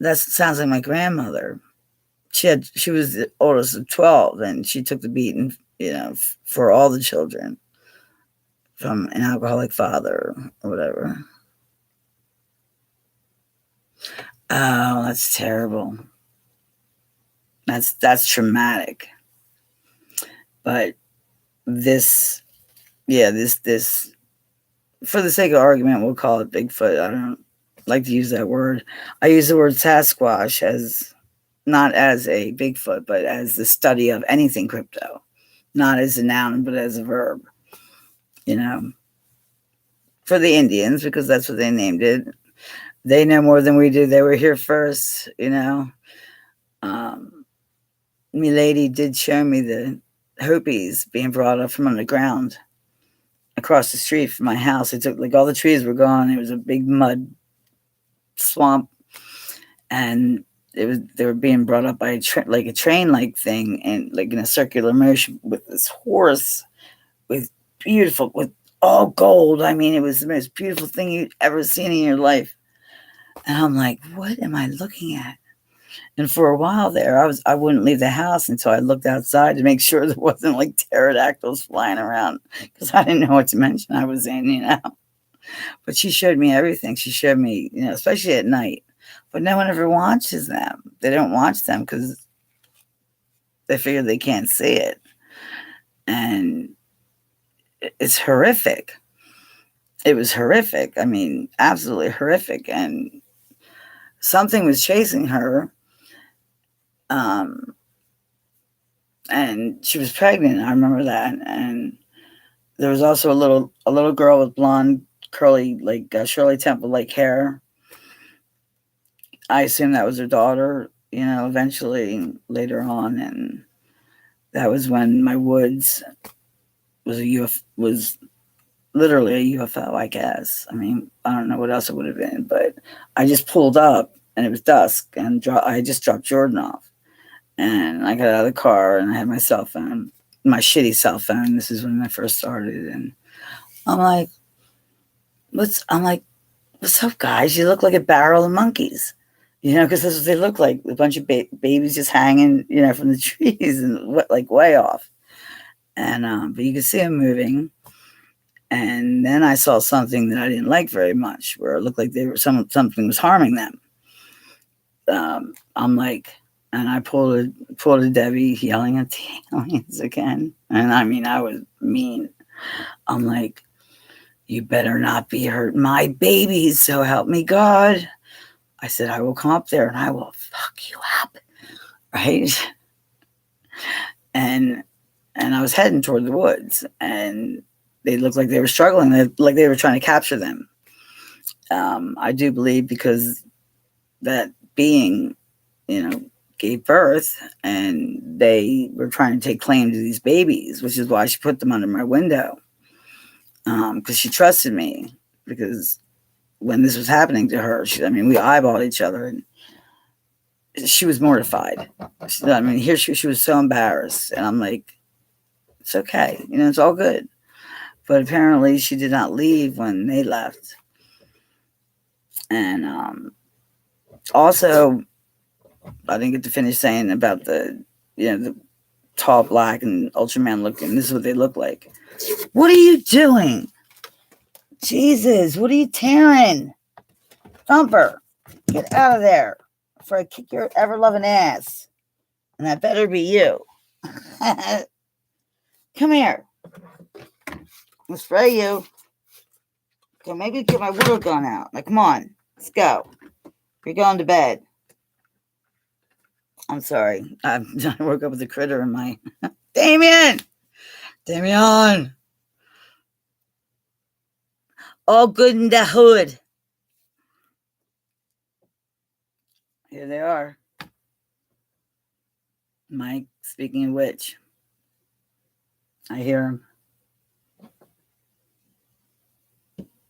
[SPEAKER 1] That sounds like my grandmother. She was the oldest of 12, and she took the beating, for all the children from an alcoholic father or whatever. Oh, that's terrible. That's traumatic. But this, for the sake of argument, we'll call it Bigfoot. I don't like to use that word. I use the word Sasquatch as not as a Bigfoot, but as the study of anything crypto, not as a noun, but as a verb. For the Indians, because that's what they named it. They know more than we do. They were here first. Milady did show me the Hopis being brought up from underground across the street from my house. It took, all the trees were gone. It was a big mud swamp, and they were being brought up by a train thing, and in a circular motion with this horse with all gold. I mean, it was the most beautiful thing you'd ever seen in your life. And I'm like, what am I looking at? And for a while there, I wouldn't leave the house until I looked outside to make sure there wasn't pterodactyls flying around, because I didn't know what dimension I was in, But she showed me everything. She showed me, especially at night. But no one ever watches them. They don't watch them because they figure they can't see it. And it's horrific. It was horrific. I mean, absolutely horrific. And something was chasing her. And she was pregnant. I remember that. And there was also a little girl with blonde, curly, Shirley Temple hair. I assume that was her daughter, eventually later on. And that was when my woods was literally a UFO, I guess. I mean, I don't know what else it would have been, but I just pulled up and it was dusk, and I just dropped Jordan off. And I got out of the car, and I had my cell phone, my shitty cell phone. This is when I first started. And I'm like, what's up, guys? You look like a barrel of monkeys, because that's what they look like. A bunch of babies just hanging, from the trees and way off. And, but you could see them moving. And then I saw something that I didn't like very much, where it looked like something was harming them. I'm like, and I pulled a Debbie, yelling at the aliens again. And I mean, I was mean. I'm like, you better not be hurting my babies, so help me God. I said, I will come up there and I will fuck you up. Right? And I was heading toward the woods, and they looked like they were struggling, like they were trying to capture them. I do believe because that being, gave birth, and they were trying to take claim to these babies, which is why she put them under my window. Because she trusted me. Because when this was happening to her, we eyeballed each other, and she was mortified. Here she was so embarrassed, and I'm like, it's okay, it's all good. But apparently, she did not leave when they left, and also, I didn't get to finish saying about the tall, black, and Ultraman looking. This is what they look like. What are you doing? Jesus, what are you tearing? Thumper, get out of there before I kick your ever-loving ass. And that better be you. Come here. I'll spray you. Okay, maybe get my water gun out. Now, come on. Let's go. You're going to bed. I'm sorry. I woke up with a critter in my... Damien! All good in the hood. Here they are. Mike, speaking of which, I hear him.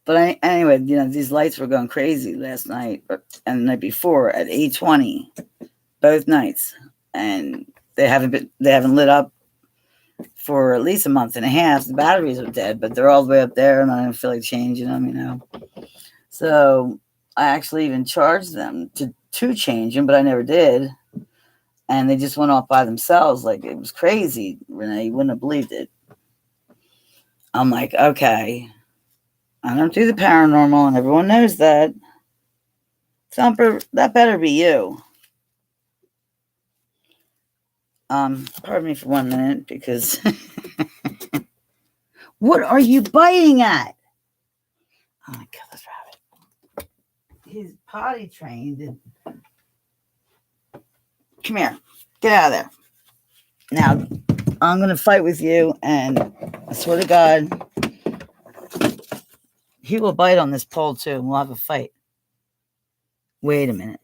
[SPEAKER 1] But anyway, these lights were going crazy last night and the night before at 8:20, both nights, and they haven't lit up for at least a month and a half. The batteries are dead, but they're all the way up there, and I don't feel like changing them, So I actually even charged them to change them, but I never did, and they just went off by themselves. Like, it was crazy, Renee. You wouldn't have believed it. I'm like, okay, I don't do the paranormal, and everyone knows that. Thumper, that better be you. Pardon me for 1 minute, because what are you biting at? Oh my God, this rabbit. He's potty trained. Come here. Get out of there. Now, I'm going to fight with you, and I swear to God, he will bite on this pole too, and we'll have a fight. Wait a minute.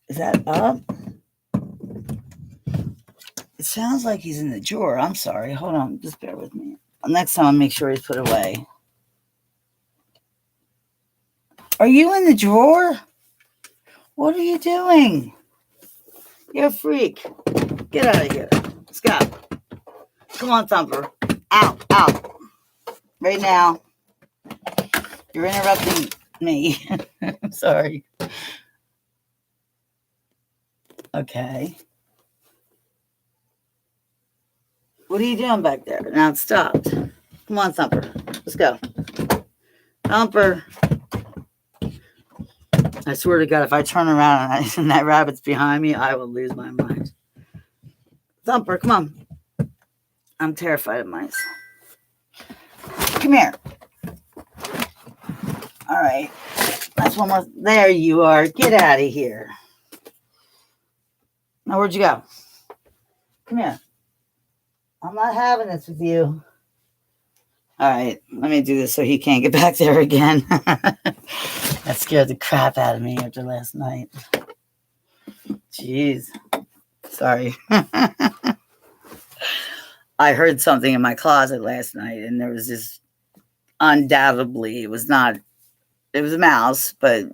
[SPEAKER 1] Is that up? It sounds like he's in the drawer. I'm sorry. Hold on. Just bear with me. Next time I'll make sure he's put away. Are you in the drawer? What are you doing? You're a freak. Get out of here. Let's go. Come on, Thumper. Out. Right now. You're interrupting me. I'm sorry. Okay. What are you doing back there? Now it's stopped. Come on, Thumper. Let's go. Thumper. I swear to God, if I turn around and that rabbit's behind me, I will lose my mind. Thumper, come on. I'm terrified of mice. Come here. All right. That's one more. There you are. Get out of here. Now, where'd you go? Come here. I'm not having this with you. All right. Let me do this so he can't get back there again. That scared the crap out of me after last night. Jeez. Sorry. I heard something in my closet last night, and there was this, undoubtedly, it was a mouse, but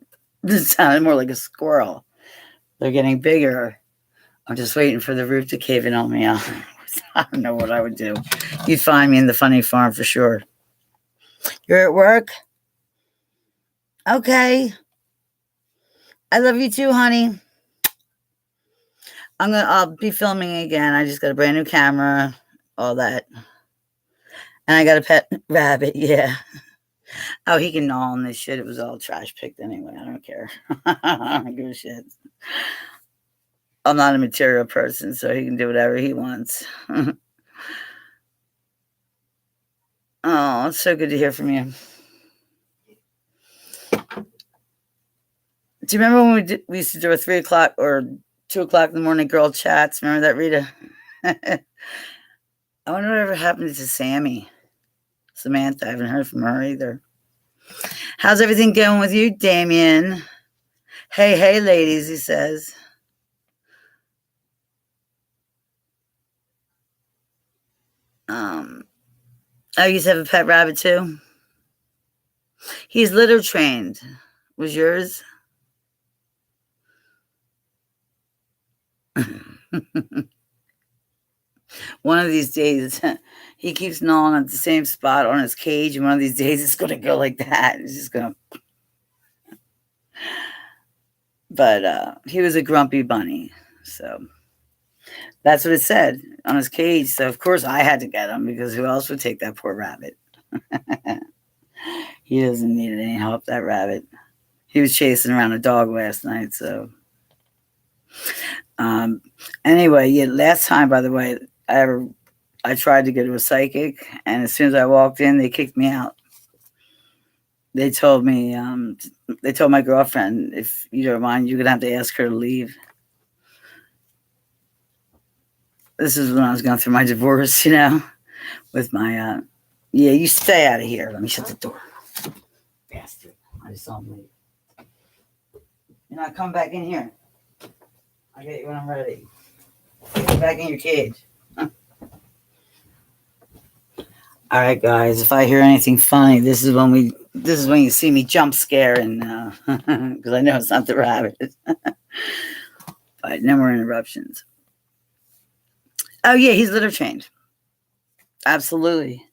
[SPEAKER 1] it sounded more like a squirrel. They're getting bigger. I'm just waiting for the roof to cave in on me. I don't know what I would do. You'd find me in the funny farm for sure. You're at work? Okay. I love you too, honey. I'll be filming again. I just got a brand new camera, all that. And I got a pet rabbit, yeah. Oh, he can gnaw on this shit. It was all trash picked anyway. I don't care. I don't give a shit. I'm not a material person, so he can do whatever he wants. Oh, it's so good to hear from you. Do you remember when we used to do a 3 o'clock or 2 o'clock in the morning girl chats? Remember that, Rita? I wonder whatever happened to Samantha. I haven't heard from her either. How's everything going with you, Damien? Hey, hey, ladies, he says. Oh, you used to have a pet rabbit too? He's litter trained. Was yours? One of these days, he keeps gnawing at the same spot on his cage, and one of these days it's going to go like that. It's just going to. But he was a grumpy bunny, so that's what it said on his cage. So of course I had to get him because who else would take that poor rabbit? He doesn't need any help, that rabbit. He was chasing around a dog last night, so. Anyway, yeah, last time, by the way, I tried to go to a psychic, and as soon as I walked in, they kicked me out. They told me, they told my girlfriend, if you don't mind, you're going to have to ask her to leave. This is when I was going through my divorce, with my, yeah, you stay out of here. Let me shut the door. Bastard. I just saw him leave. You're not coming back in here. I'll get you when I'm ready. Get back in your cage. All right, guys. If I hear anything funny, this is when you see me jump scare, and because I know it's not the rabbit. But no more interruptions. Oh yeah, he's litter trained. Absolutely.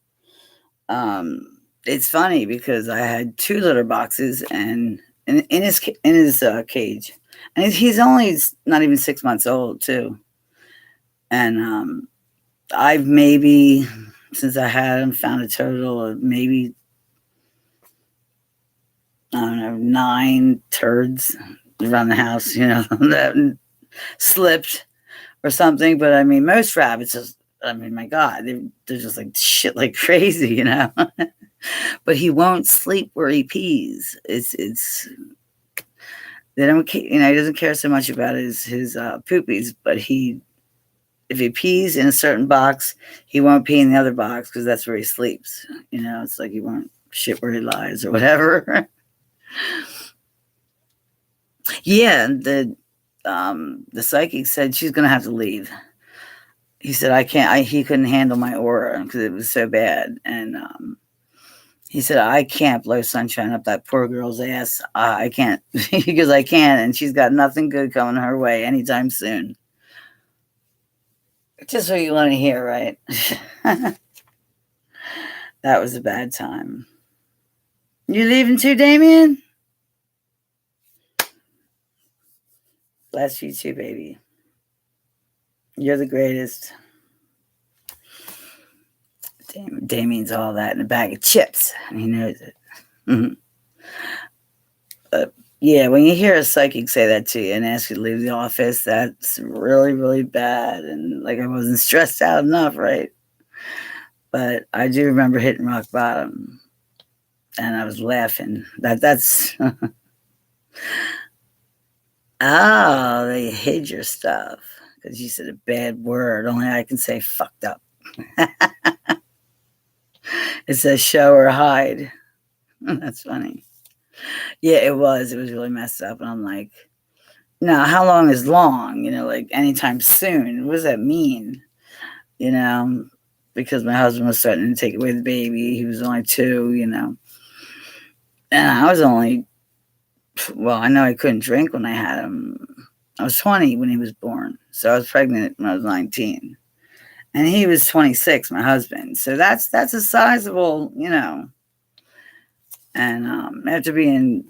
[SPEAKER 1] It's funny because I had 2 litter boxes, and in his cage, and he's only not even 6 months old too. And I've maybe, since I had him, found a total of maybe, I don't know, 9 turds around the house, that slipped or something. But I mean, most rabbits, my God, they're just like shit like crazy, But he won't sleep where he pees. It's they don't, he doesn't care so much about his poopies, but if he pees in a certain box, he won't pee in the other box because that's where he sleeps. It's like he won't shit where he lies or whatever. Yeah, the psychic said she's gonna have to leave. He said he couldn't handle my aura because it was so bad, and he said I can't blow sunshine up that poor girl's ass. I can't because I can't, and she's got nothing good coming her way anytime soon. Just what you want to hear, right? That was a bad time. You leaving too, Damien? Bless you too, baby. You're the greatest. Damien's all that in a bag of chips, and he knows it. Mm-hmm. But yeah, when you hear a psychic say that to you and ask you to leave the office, that's really, really bad. And like I wasn't stressed out enough, right? But I do remember hitting rock bottom, and I was laughing. That's oh, they hid your stuff because you said a bad word. Only I can say fucked up. It says show or hide. That's funny. Yeah, it was really messed up. And I'm like, now how long is long? Like anytime soon. What does that mean? Because my husband was starting to take away the baby. He was only 2, and I was only, well, I know I couldn't drink when I had him. I was 20 when he was born. So I was pregnant when I was 19. And he was 26, my husband. So that's a sizable, And after being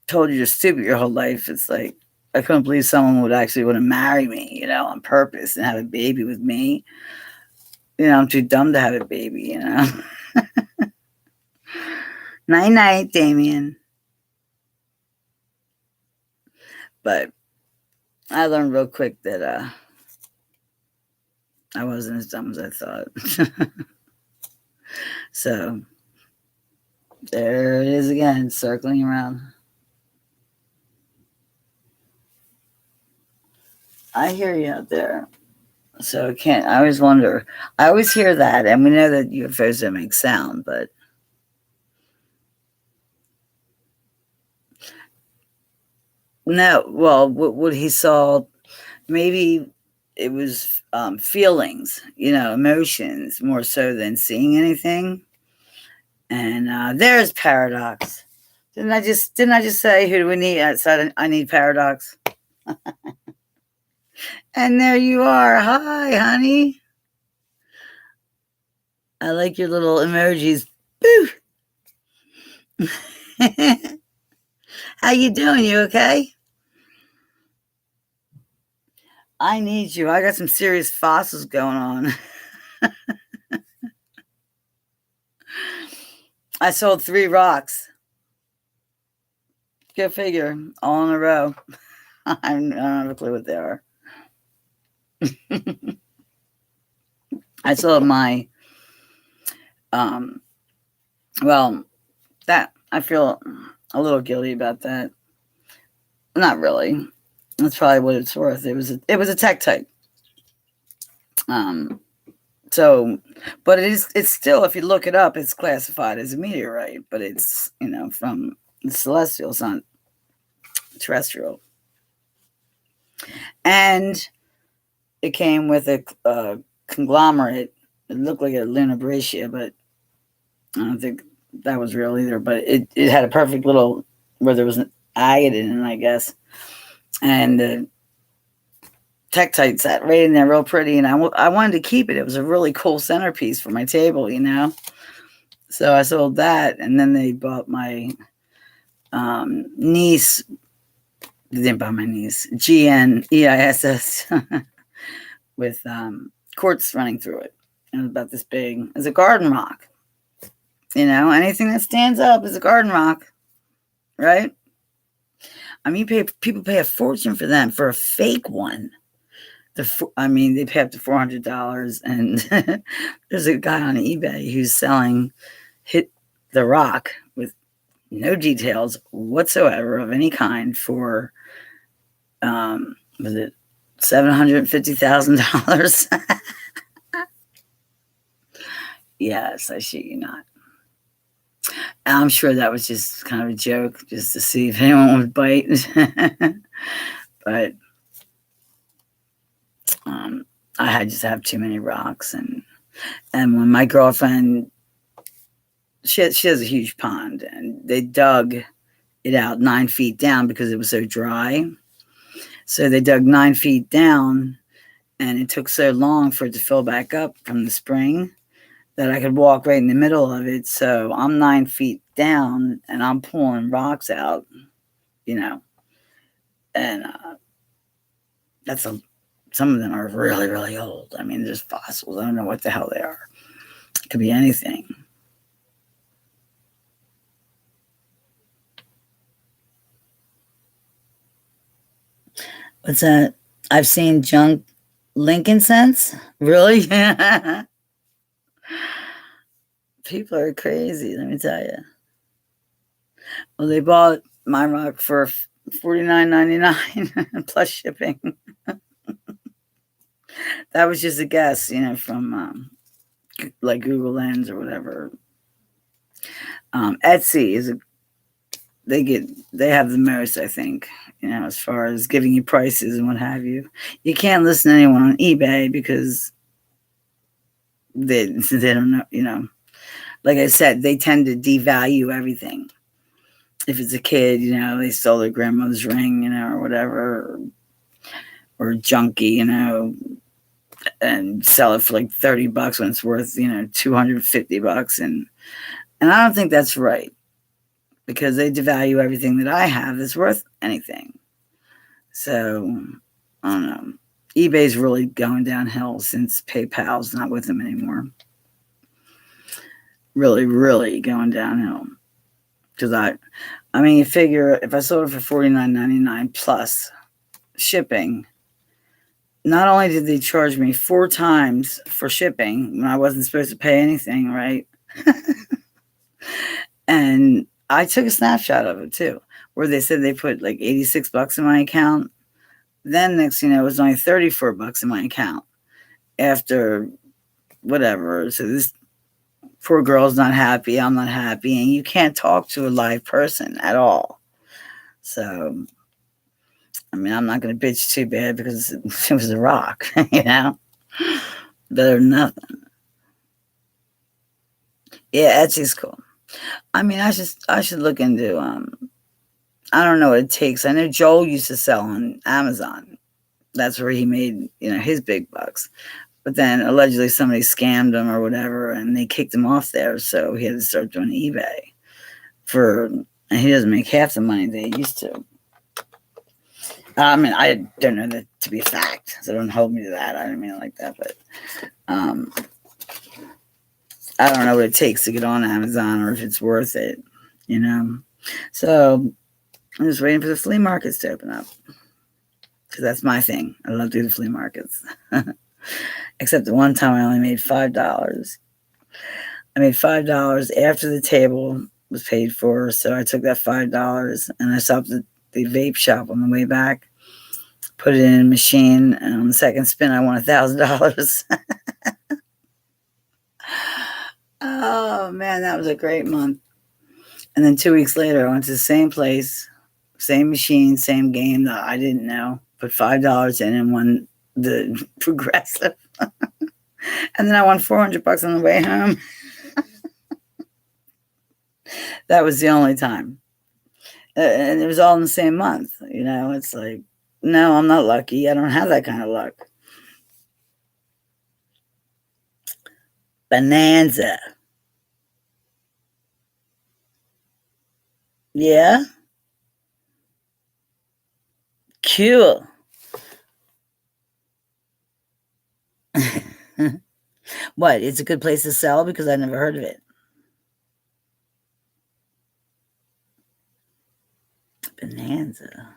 [SPEAKER 1] told you're stupid your whole life, it's like, I couldn't believe someone would actually want to marry me, on purpose and have a baby with me. I'm too dumb to have a baby, Night-night, Damien. But I learned real quick that I wasn't as dumb as I thought. So there it is again, circling around. I hear you out there. So I always wonder. I always hear that, and we know that UFOs don't make sound, but no. Well, what he saw, maybe it was feelings, emotions more so than seeing anything. And there's Paradox. Didn't I just say who do we need? I said I need Paradox. And there you are. Hi, honey. I like your little emojis. Boo. How you doing? You okay? I need you. I got some serious fossils going on. I sold 3 rocks. Go figure. All in a row. I don't have a clue what they are. I sold my well, that I feel a little guilty about that. Not really. That's probably what it's worth. It was a tektite. So, but it's still, if you look it up, it's classified as a meteorite, but it's from the celestial, it's not terrestrial. And it came with a conglomerate. It looked like a Luna Breccia, but I don't think that was real either. But it had a perfect little, where there was an agate in it, I guess. And the tektite sat right in there real pretty. And I wanted to keep it. It was a really cool centerpiece for my table, So I sold that. And then they bought my niece. They didn't buy my niece. GNEISS. With quartz running through it. It was about this big. It's a garden rock. Anything that stands up is a garden rock, right? I mean, people pay a fortune for them, for a fake one. They pay up to $400, and there's a guy on eBay who's selling the rock with no details whatsoever of any kind for, was it $750,000? Yes, I shit you not. I'm sure that was just kind of a joke, just to see if anyone would bite. But I just have too many rocks, and when my girlfriend, she has a huge pond, and they dug it out 9 feet down because it was so dry. So they dug 9 feet down, and it took so long for it to fill back up from the spring that I could walk right in the middle of it. So I'm 9 feet down, and I'm pulling rocks out, and some of them are really, really old. I mean, there's fossils. I don't know what the hell they are. It could be anything. What's that? I've seen junk Lincoln cents. Really? People are crazy, let me tell you. Well, they bought my rock for $49.99 plus shipping. That was just a guess, from like Google Lens or whatever. Etsy they have the most, I think, as far as giving you prices and what have you. You can't listen to anyone on eBay because they don't know, like I said, they tend to devalue everything. If it's a kid, they stole their grandmother's ring, or whatever, or junkie, and sell it for like $30 when it's worth, $250. And I don't think that's right, because they devalue everything that I have that's worth anything. So I don't know. eBay's really going downhill since PayPal's not with them anymore. Really, really going downhill. Because you figure if I sold it for $49.99 plus shipping, not only did they charge me 4 times for shipping when I wasn't supposed to pay anything, right? And I took a snapshot of it too, where they said they put like $86 in my account. Then next thing you know, it was only $34 in my account. after whatever. So this poor girl's not happy. I'm not happy. And you can't talk to a live person at all. So, I mean, I'm not going to bitch too bad because it was a rock, you know? Better than nothing. Yeah, Etsy's cool. I mean, I should look into, I don't know what it takes. I know Joel used to sell on Amazon. That's where he made, his big bucks. But then allegedly somebody scammed him or whatever, and they kicked him off there. So he had to start doing eBay and he doesn't make half the money they used to. I mean, I don't know that to be a fact, so don't hold me to that. I don't mean it like that, but I don't know what it takes to get on Amazon or if it's worth it, So I'm just waiting for the flea markets to open up because that's my thing. I love to do the flea markets. Except the one time I only made $5. I made $5 after the table was paid for, so I took that $5 and I stopped at the vape shop on the way back, put it in a machine, and on the second spin I won $1,000. Oh man, that was a great month. And then 2 weeks later I went to the same place, same machine, same game that I didn't know, put $5 in and won the progressive. And then I won $400 on the way home. That was the only time. And it was all in the same month. It's like, no, I'm not lucky. I don't have that kind of luck. Bonanza. Yeah? Cool. What? It's a good place to sell because I never heard of it. Bonanza.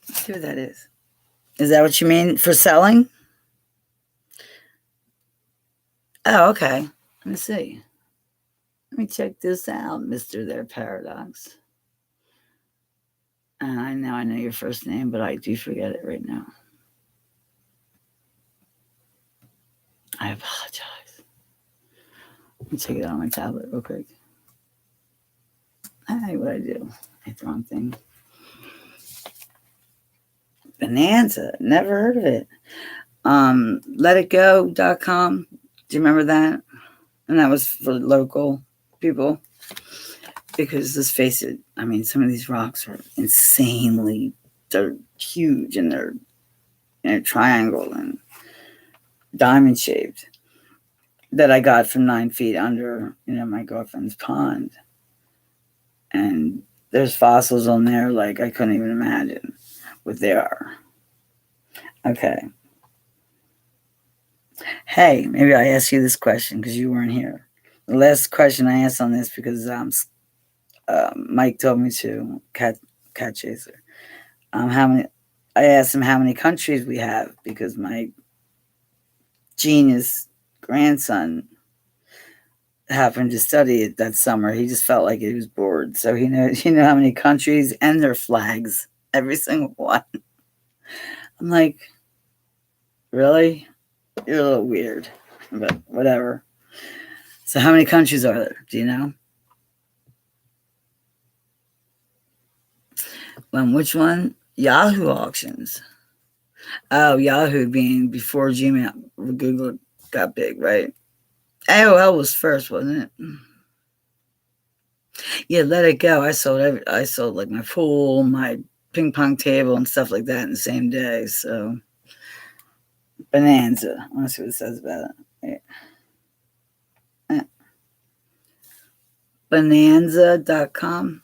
[SPEAKER 1] Let's see what that is. Is that what you mean for selling? Oh, okay. Let me see. Let me check this out, Mr. Their Paradox. I know your first name, but I do forget it right now. I apologize. Let me check it out on my tablet real quick. Hey, what I do? I hit the wrong thing. Bonanza. Never heard of it. Letitgo.com. Do you remember that? And that was for local people. Because let's face it, I mean, some of these rocks are they're huge and they're triangle and diamond shaped that I got from 9 feet under, my girlfriend's pond. And there's fossils on there like I couldn't even imagine what they are. Okay. Hey, maybe I asked you this question because you weren't here. The last question I asked on this because Mike told me to, cat chaser. I asked him how many countries we have because my genius grandson happened to study it that summer. He just felt like he was bored. So he knows, how many countries and their flags, every single one. I'm like, really? You're a little weird, but whatever. So how many countries are there? Do you know? Which one? Yahoo auctions. Oh, Yahoo being before Gmail, Google got big, right? AOL was first, wasn't it? Yeah, Let It Go. I sold like my pool, my ping pong table, and stuff like that in the same day. So Bonanza. Let's see what it says about it. Yeah. Bonanza.com.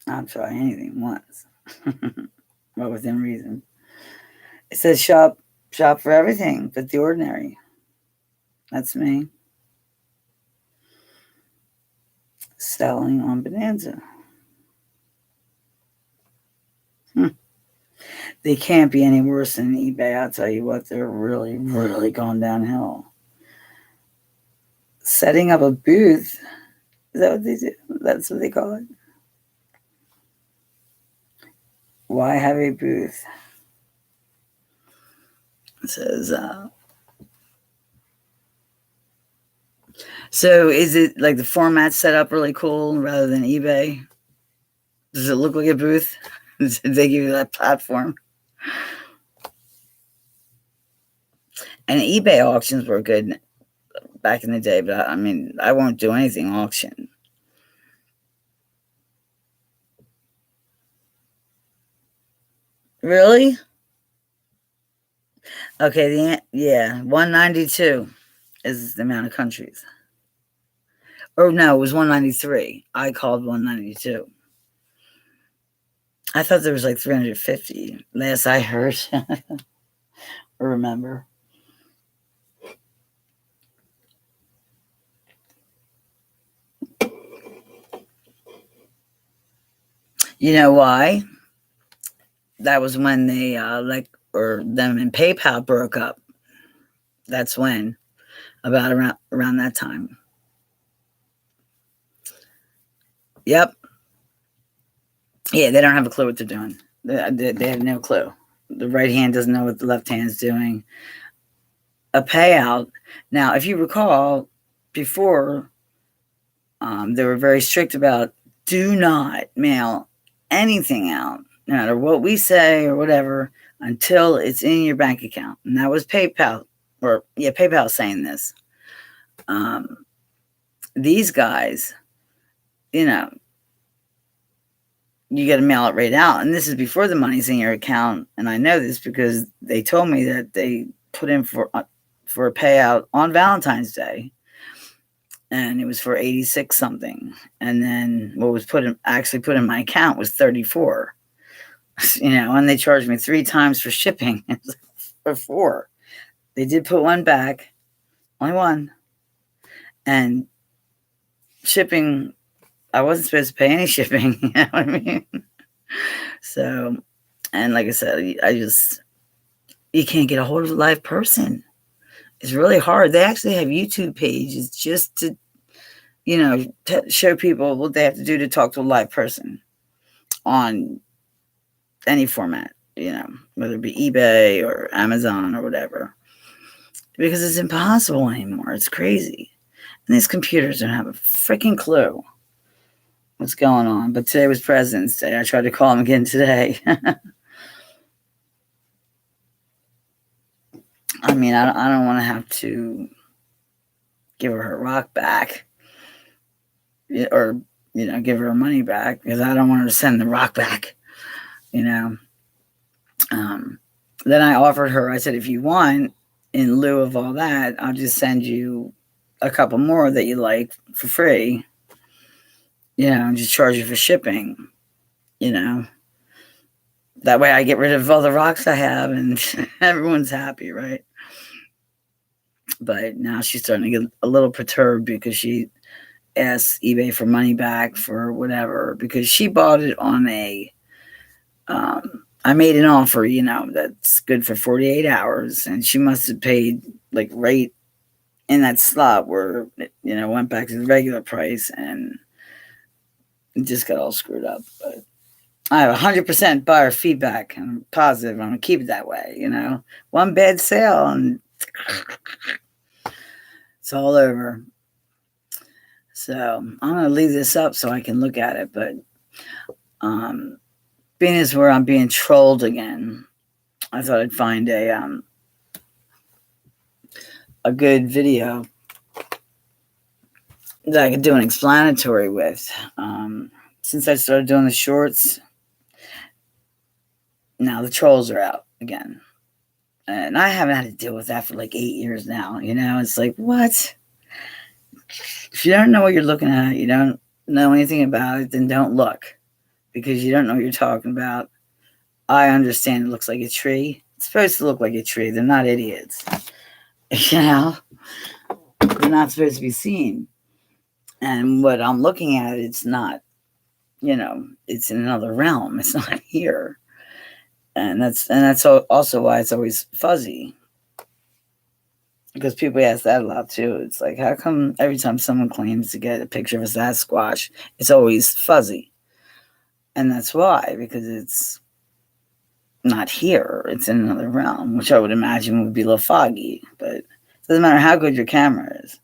[SPEAKER 1] I'll try anything once. But within reason. It says shop for everything but the ordinary. That's me. Selling on Bonanza. They can't be any worse than eBay. I'll tell you what, they're really, really going downhill. Setting up a booth. Is that what they do? That's what they call it. Why have a booth? It says, so is it like the format set up really cool rather than eBay? Does it look like a booth? Did they give you that platform? And eBay auctions were good back in the day, but I mean, I won't do anything auction. Really? Okay, yeah, 192 is the amount of countries. Or no, it was 193. I called 192. I thought there was like 350 last I heard or remember. You know why? That was when they or them and PayPal broke up. That's when, about around that time. Yep. Yeah, they don't have a clue what they're doing. They have no clue. The right hand doesn't know what the left hand's doing. A payout. Now, if you recall, before they were very strict about do not mail anything out, no matter what we say or whatever, until it's in your bank account. And that was PayPal, or yeah, PayPal saying this. These guys, you know, you got to mail it right out. And this is before the money's in your account. And I know this because they told me that they put in for a payout on Valentine's Day. And it was for 86 something. And then what was actually put in my account was 34. And they charged me 3 times for shipping or 4. They did put one back, only one. And shipping, I wasn't supposed to pay any shipping, you know what I mean? So, and like I said, you can't get a hold of a live person. It's really hard. They actually have YouTube pages just to, show people what they have to do to talk to a live person on any format, whether it be eBay or Amazon or whatever. Because it's impossible anymore. It's crazy. And these computers don't have a freaking clue what's going on. But today was President's Day. I tried to call him again today. I mean, I don't want to have to give her rock back or, give her money back because I don't want her to send the rock back, Then I offered her, I said, if you want, in lieu of all that, I'll just send you a couple more that you like for free, and just charge you for shipping, That way I get rid of all the rocks I have and everyone's happy, right? But now she's starting to get a little perturbed because she asks eBay for money back for whatever, because she bought it on I made an offer, that's good for 48 hours. And she must have paid like right in that slot where, went back to the regular price and it just got all screwed up. But I have 100% buyer feedback and I'm positive I'm going to keep it that way, One bad sale and it's all over. So I'm going to leave this up so I can look at it. But being as where I'm being trolled again, I thought I'd find a good video that I could do an explanatory with. Since I started doing the shorts, now the trolls are out again. And I haven't had to deal with that for like 8 years now. It's like, what? If you don't know what you're looking at, you don't know anything about it, then don't look. Because you don't know what you're talking about. I understand it looks like a tree. It's supposed to look like a tree. They're not idiots. They're not supposed to be seen. And what I'm looking at, it's not, it's in another realm. It's not here. And that's also why it's always fuzzy. Because people ask that a lot too. It's like, how come every time someone claims to get a picture of a Sasquatch, it's always fuzzy? And that's why, because it's not here. It's in another realm, which I would imagine would be a little foggy. But it doesn't matter how good your camera is.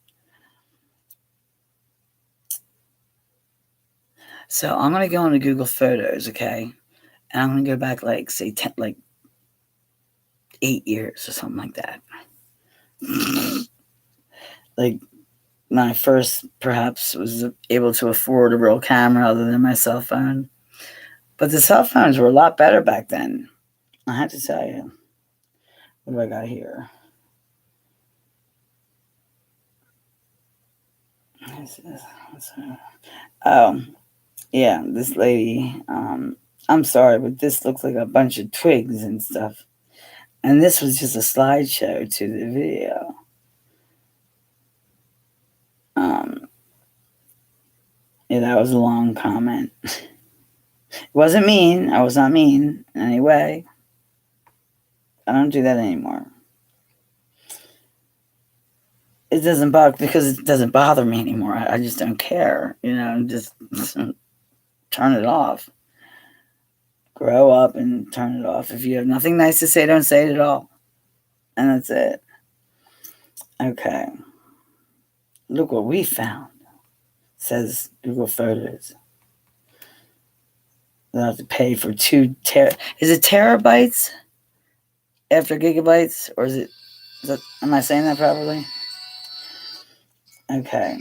[SPEAKER 1] So I'm gonna go into Google Photos, okay, and I'm gonna go back like say 10, like 8 years or something like that. Like when I first perhaps was able to afford a real camera other than my cell phone. But the cell phones were a lot better back then. I have to tell you. What do I got here? Oh, yeah, this lady. I'm sorry, but this looks like a bunch of twigs and stuff. And this was just a slideshow to the video. Yeah, that was a long comment. It wasn't mean. I was not mean in any way. I don't do that anymore. It doesn't bug because it doesn't bother me anymore. I just don't care. Just turn it off. Grow up and turn it off. If you have nothing nice to say, don't say it at all. And that's it. Okay. Look what we found, says Google Photos. They'll have to pay for is it terabytes after gigabytes? Or am I saying that properly? Okay.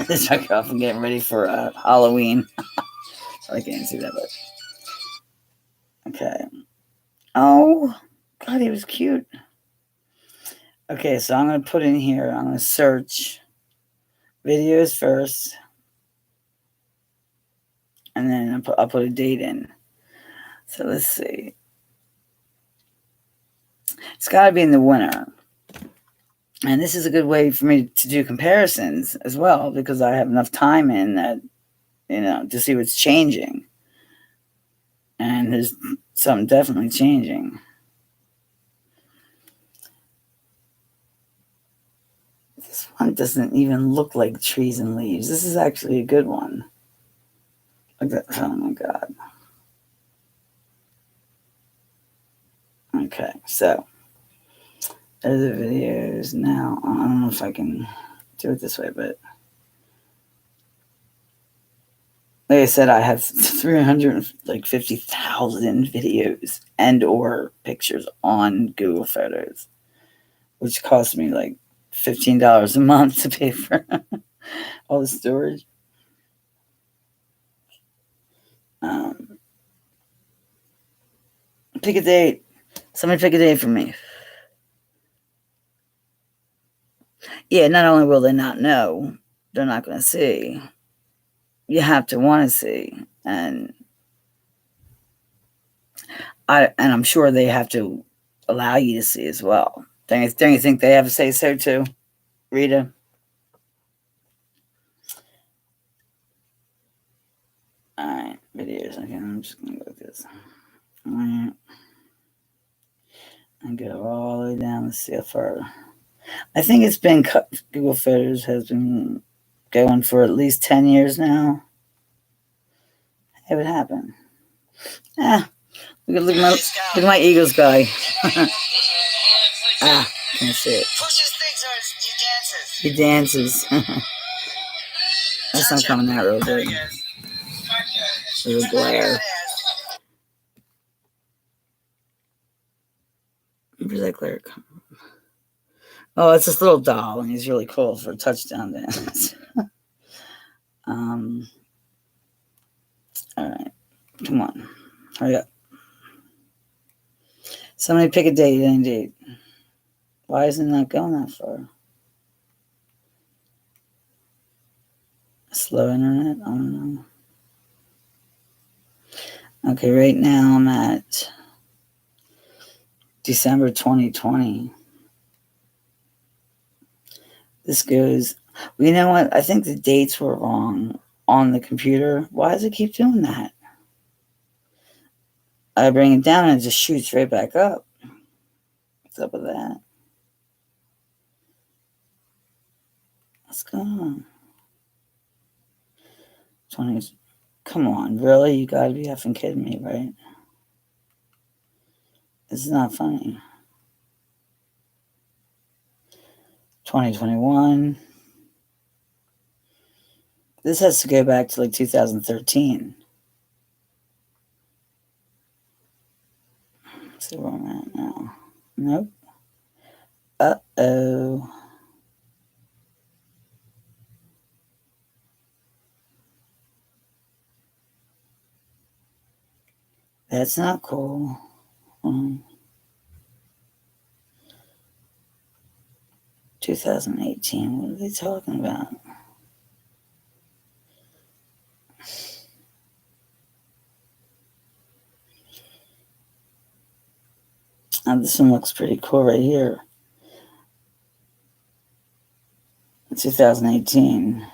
[SPEAKER 1] This took off and getting ready for Halloween. So I can't see that, but okay. Oh, God, he was cute. Okay, so I'm going to put in here, I'm going to search videos first, and then I'll put a date in. So let's see. It's got to be in the winter. And this is a good way for me to do comparisons as well, because I have enough time in that, to see what's changing. And there's something definitely changing. This one doesn't even look like trees and leaves. This is actually a good one. Look at that. Oh my God. Okay, so there's the videos now. I don't know if I can do it this way, but like I said, I have 350,000 videos and or pictures on Google Photos, which costs me like $15 a month to pay for all the storage. Pick a date. Somebody pick a date for me. Yeah, not only will they not know, they're not going to see. You have to want to see, and I'm sure they have to allow you to see as well. Don't you think they have to say so too, Rita? All right, videos. Okay, I'm just gonna go with this. All right, and go all the way down. Let's see how far. I think it's been cut. Google Photos has been going for at least 10 years now. It would happen. Look at my Eagles guy. Can't see it. He dances. That's not coming out real good. There's a glare. Where's that glare come from? Oh, it's this little doll, and he's really cool for a touchdown dance. All right. Come on. Hurry up. Somebody pick a date, indeed. Why isn't that going that far? Slow internet? I don't know. Okay, right now I'm at December 2020. This goes, well, you know what? I think the dates were wrong on the computer. Why does it keep doing that? I bring it down and it just shoots right back up. What's up with that? What's going on? 20. Come on, really? You gotta be effing kidding me, right? This is not funny. 2021. This has to go back to like 2013. Let's see where I'm at now. Nope. Uh-oh. That's not cool. 2018. What are they talking about? Oh, this one looks pretty cool right here. 2018.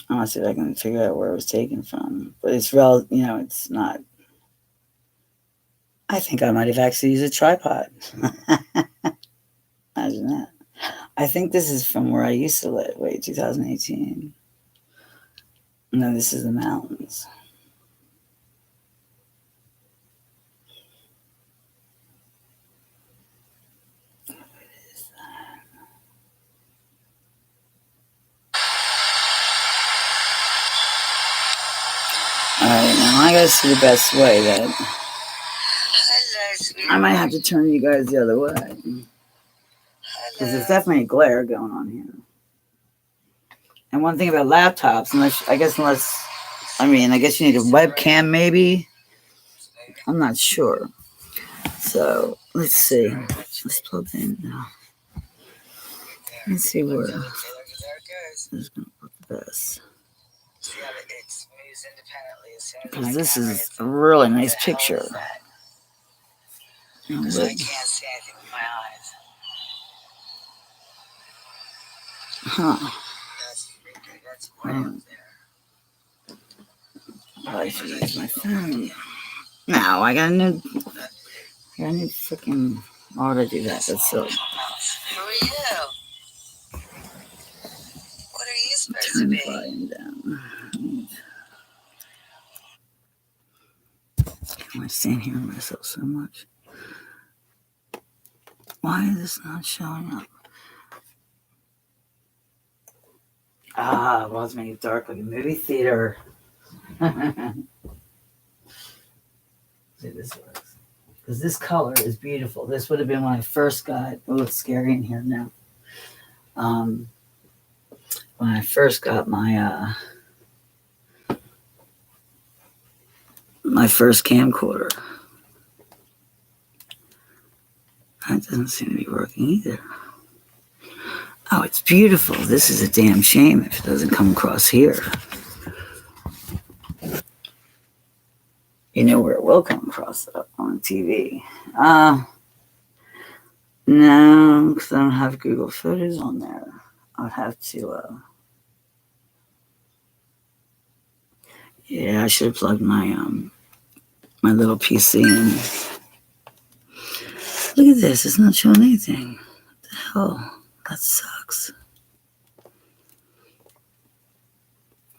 [SPEAKER 1] I want to see if I can figure out where it was taken from. But it's real, it's not. I think I might have actually used a tripod. Imagine that. I think this is from where I used to live. Wait, 2018. No, this is the mountains. What is that? Alright, now I gotta see the best way that I might have to turn you guys the other way. Because there's definitely a glare going on here. And one thing about laptops, I guess you need a webcam maybe. I'm not sure. So let's see. Let's plug in now. Let's see where this is going to look the best. Because this is a really nice picture. Because I can't see anything with my eyes. Huh. I should use my phone. No, I got a new freaking. Why would I do that? That's silly. Who are you? What are you supposed to be? Turn the volume down. Am I standing here myself so much? Why is this not showing up? Well, it's making it dark like a movie theater. See, this works. Because this color is beautiful. This would have been when I first got. Oh, it's scary in here now. When I first got my my first camcorder. That doesn't seem to be working either. Oh, it's beautiful. This is a damn shame if it doesn't come across here. You know where it will come across on TV. No, because I don't have Google Photos on there. I'll have to, yeah, I should have plugged my my little PC in. Look at this. It's not showing anything. What the hell? That sucks.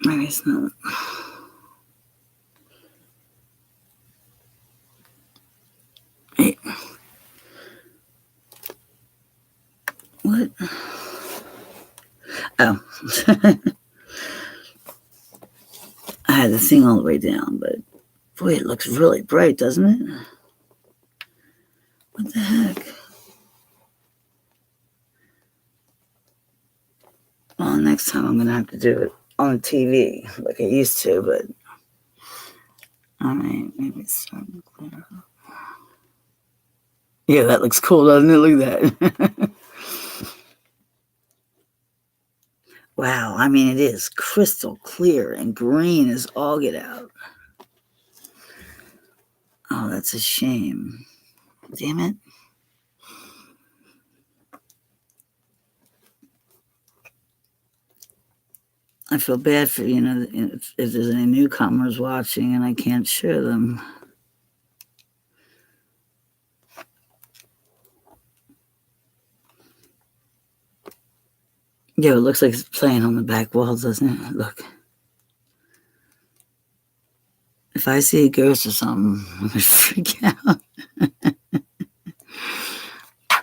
[SPEAKER 1] Maybe it's not. Hey. What? Oh. I had the thing all the way down, but boy, it looks really bright, doesn't it? What the heck? Well, next time I'm going to have to do it on TV like I used to, but all right, maybe it's starting to clear up. Yeah, that looks cool, doesn't it? Look at that. Wow, I mean, it is crystal clear and green as all get out. Oh, that's a shame. Damn it. I feel bad for, if there's any newcomers watching and I can't show them. Yeah, it looks like it's playing on the back wall, doesn't it? Look. If I see a ghost or something, I'm gonna freak out.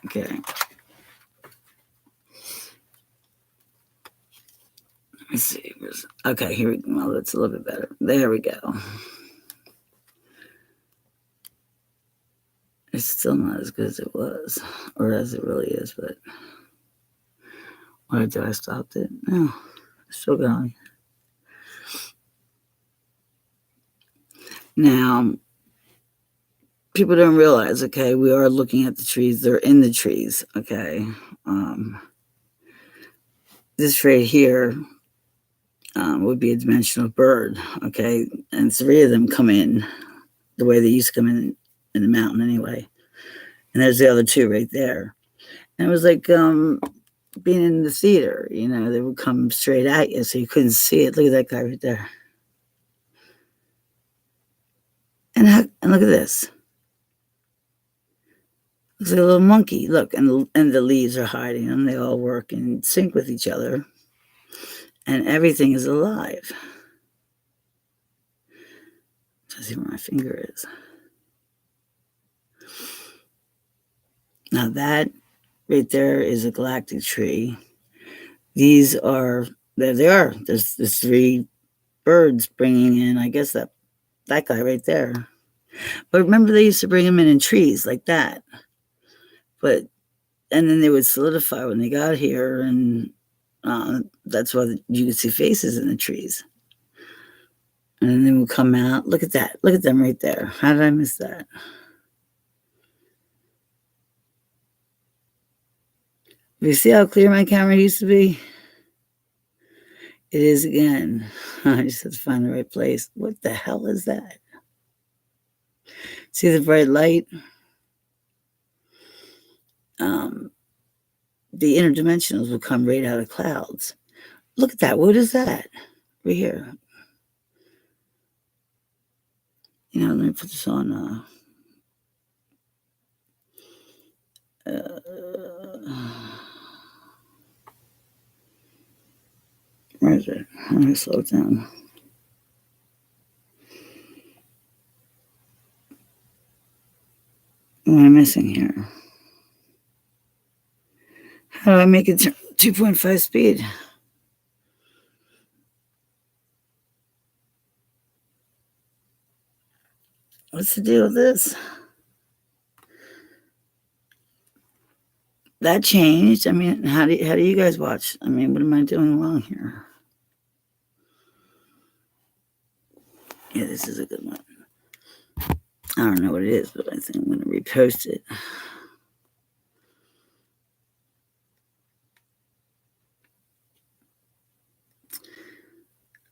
[SPEAKER 1] Okay. Let's see. Okay, here we go. Well, that's a little bit better. There we go. It's still not as good as it was, or as it really is, but what did I stop it? No, it's still going. Now, people don't realize, okay, we are looking at the trees. They're in the trees, okay? This right here would be a dimensional bird, okay? And 3 of them come in the way they used to come in the mountain anyway. And there's the other 2 right there. And it was like being in the theater, you know, they would come straight at you so you couldn't see it. Look at that guy right there. And look at this. Looks like a little monkey. Look, and the leaves are hiding them. They all work in sync with each other. And everything is alive. Let's see where my finger is. Now that right there is a galactic tree. These are, there they are. There's 3 birds bringing in, I guess, that guy right there. But remember, they used to bring them in trees like that. But, and then they would solidify when they got here, and that's why you could see faces in the trees. And then they would come out. Look at that. Look at them right there. How did I miss that? You see how clear my camera used to be? It is again. I just have to find the right place. What the hell is that? See the bright light? The interdimensionals will come right out of clouds. Look at that. What is that? Right here. You know, let me put this on. Where is it? Let me slow it down. What am I missing here? How do I make it 2.5 speed? What's the deal with this? That changed. I mean, how do you guys watch? I mean, what am I doing wrong here? Yeah, this is a good one. I don't know what it is, but I think I'm going to repost it.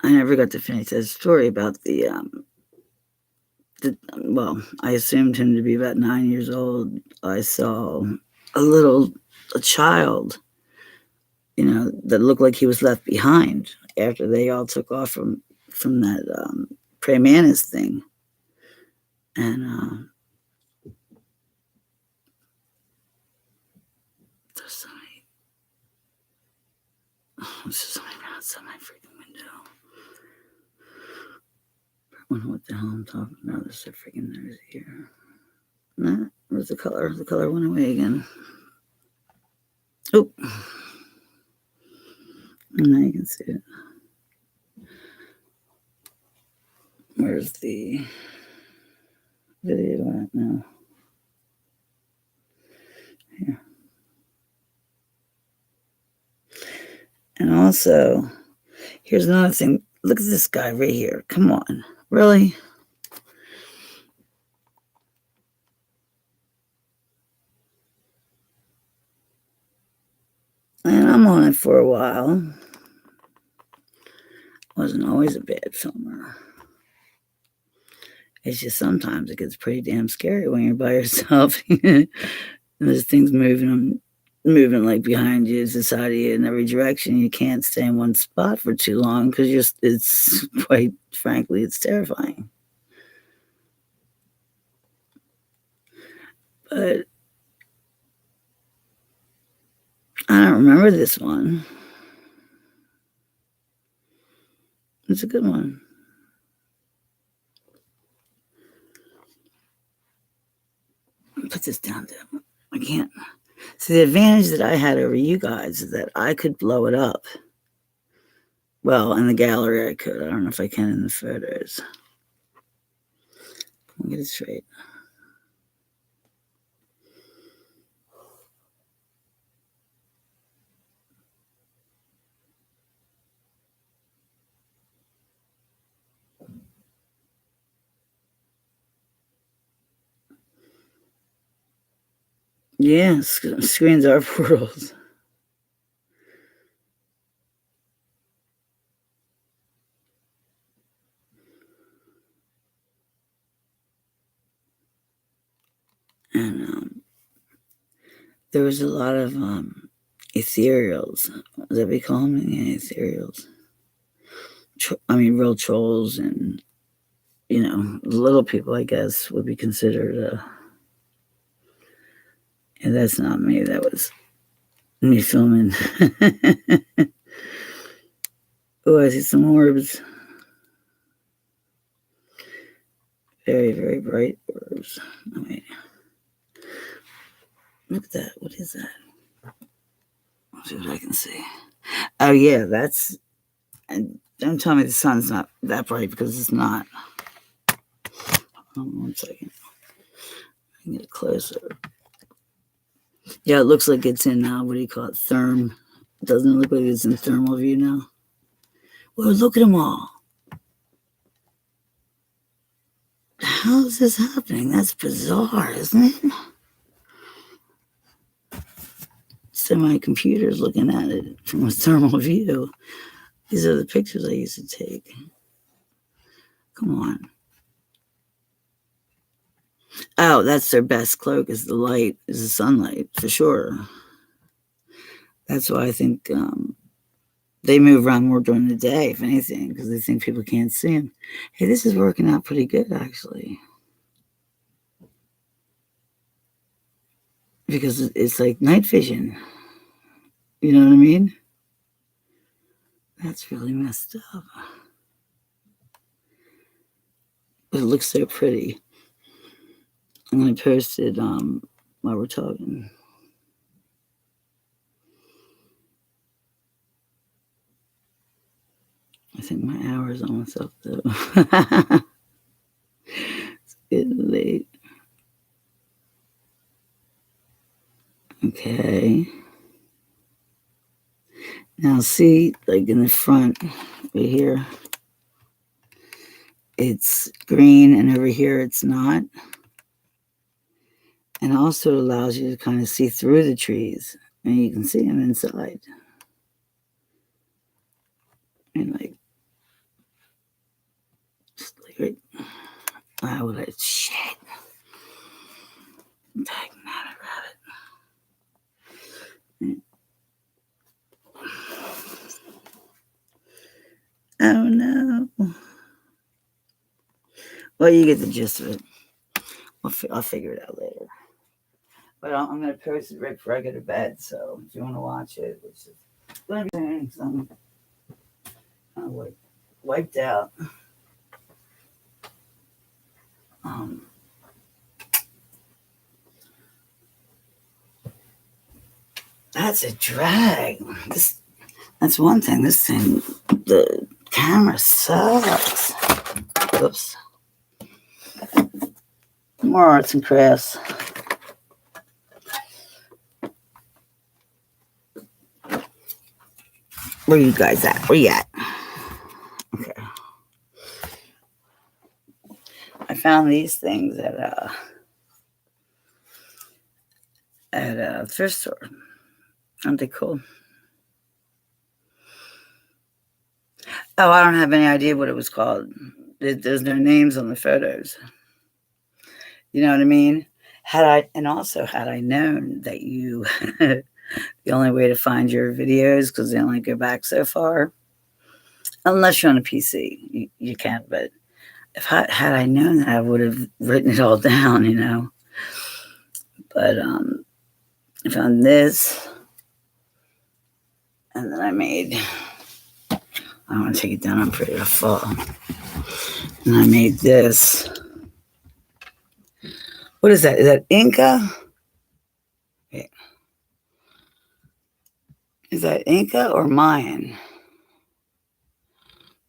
[SPEAKER 1] I never got to finish that story about well, I assumed him to be about 9 years old. I saw a child, you know, that looked like he was left behind after they all took off from that praying mantis thing. And there's somebody outside my freaking window. I wonder what the hell I'm talking about. There's a freaking nose here. Nah, where's the color? The color went away again. Oh. Now you can see it. Where's the video at now? Here. And also, here's another thing. Look at this guy right here. Come on. Really? And I'm on it for a while. Wasn't always a bad filmer. It's just sometimes it gets pretty damn scary when you're by yourself. And there's things moving like behind you, to the side of you, in every direction. You can't stay in one spot for too long because it's quite frankly, it's terrifying. But I don't remember this one. It's a good one. this down to, I can't. See, the advantage that I had over you guys is that I could blow it up. Well, in the gallery I could. I don't know if I can in the photos. I'll get it straight. Yeah, screens are portals. And there was a lot of ethereals. Is that what we call them? Yeah, ethereals. Real trolls and, little people, I guess, would be considered. And that's not me. That was me filming. Oh, I see some orbs. Very, very bright orbs. Wait. Look at that. What is that? Let's see what I can see. Oh, yeah, that's... And don't tell me the sun's not that bright, because it's not. Hold on 1 second. I can get it closer. Yeah, it looks like it's in, what do you call it, therm. Doesn't it look like it's in thermal view now? Well, look at them all. How is this happening? That's bizarre, isn't it? So my computer's looking at it from a thermal view. These are the pictures I used to take. Come on. Oh, that's their best cloak, is the light, is the sunlight, for sure. That's why I think they move around more during the day, if anything, because they think people can't see them. Hey, this is working out pretty good, actually. Because it's like night vision. You know what I mean? That's really messed up. But it looks so pretty. I'm going to post it while we're talking. I think my hour's almost up, though. It's getting late. Okay. Now see, like in the front, right here, it's green, and over here it's not. And also it allows you to kind of see through the trees, and you can see them inside. And like, right, what a shit. Dang rabbit. Oh no. Well, you get the gist of it. I'll figure it out later. But I'm going to post it right before I go to bed. So if you want to watch it, which is going to be I'm kind of wiped out. That's a drag. That's one thing. This thing, the camera sucks. Oops. More arts and crafts. Where you guys at? Where you at? Okay. I found these things at a thrift store. Aren't they cool? Oh, I don't have any idea what it was called. There's no names on the photos. You know what I mean? Had I known that you, the only way to find your videos, because they only go back so far, unless you're on a PC, you can't. But had I known that, I would have written it all down, But I found this, and then I don't want to take it down, I'm afraid it'll fall. And I made this. What is that? Is that Inca? Wait. Is that Inca or Mayan?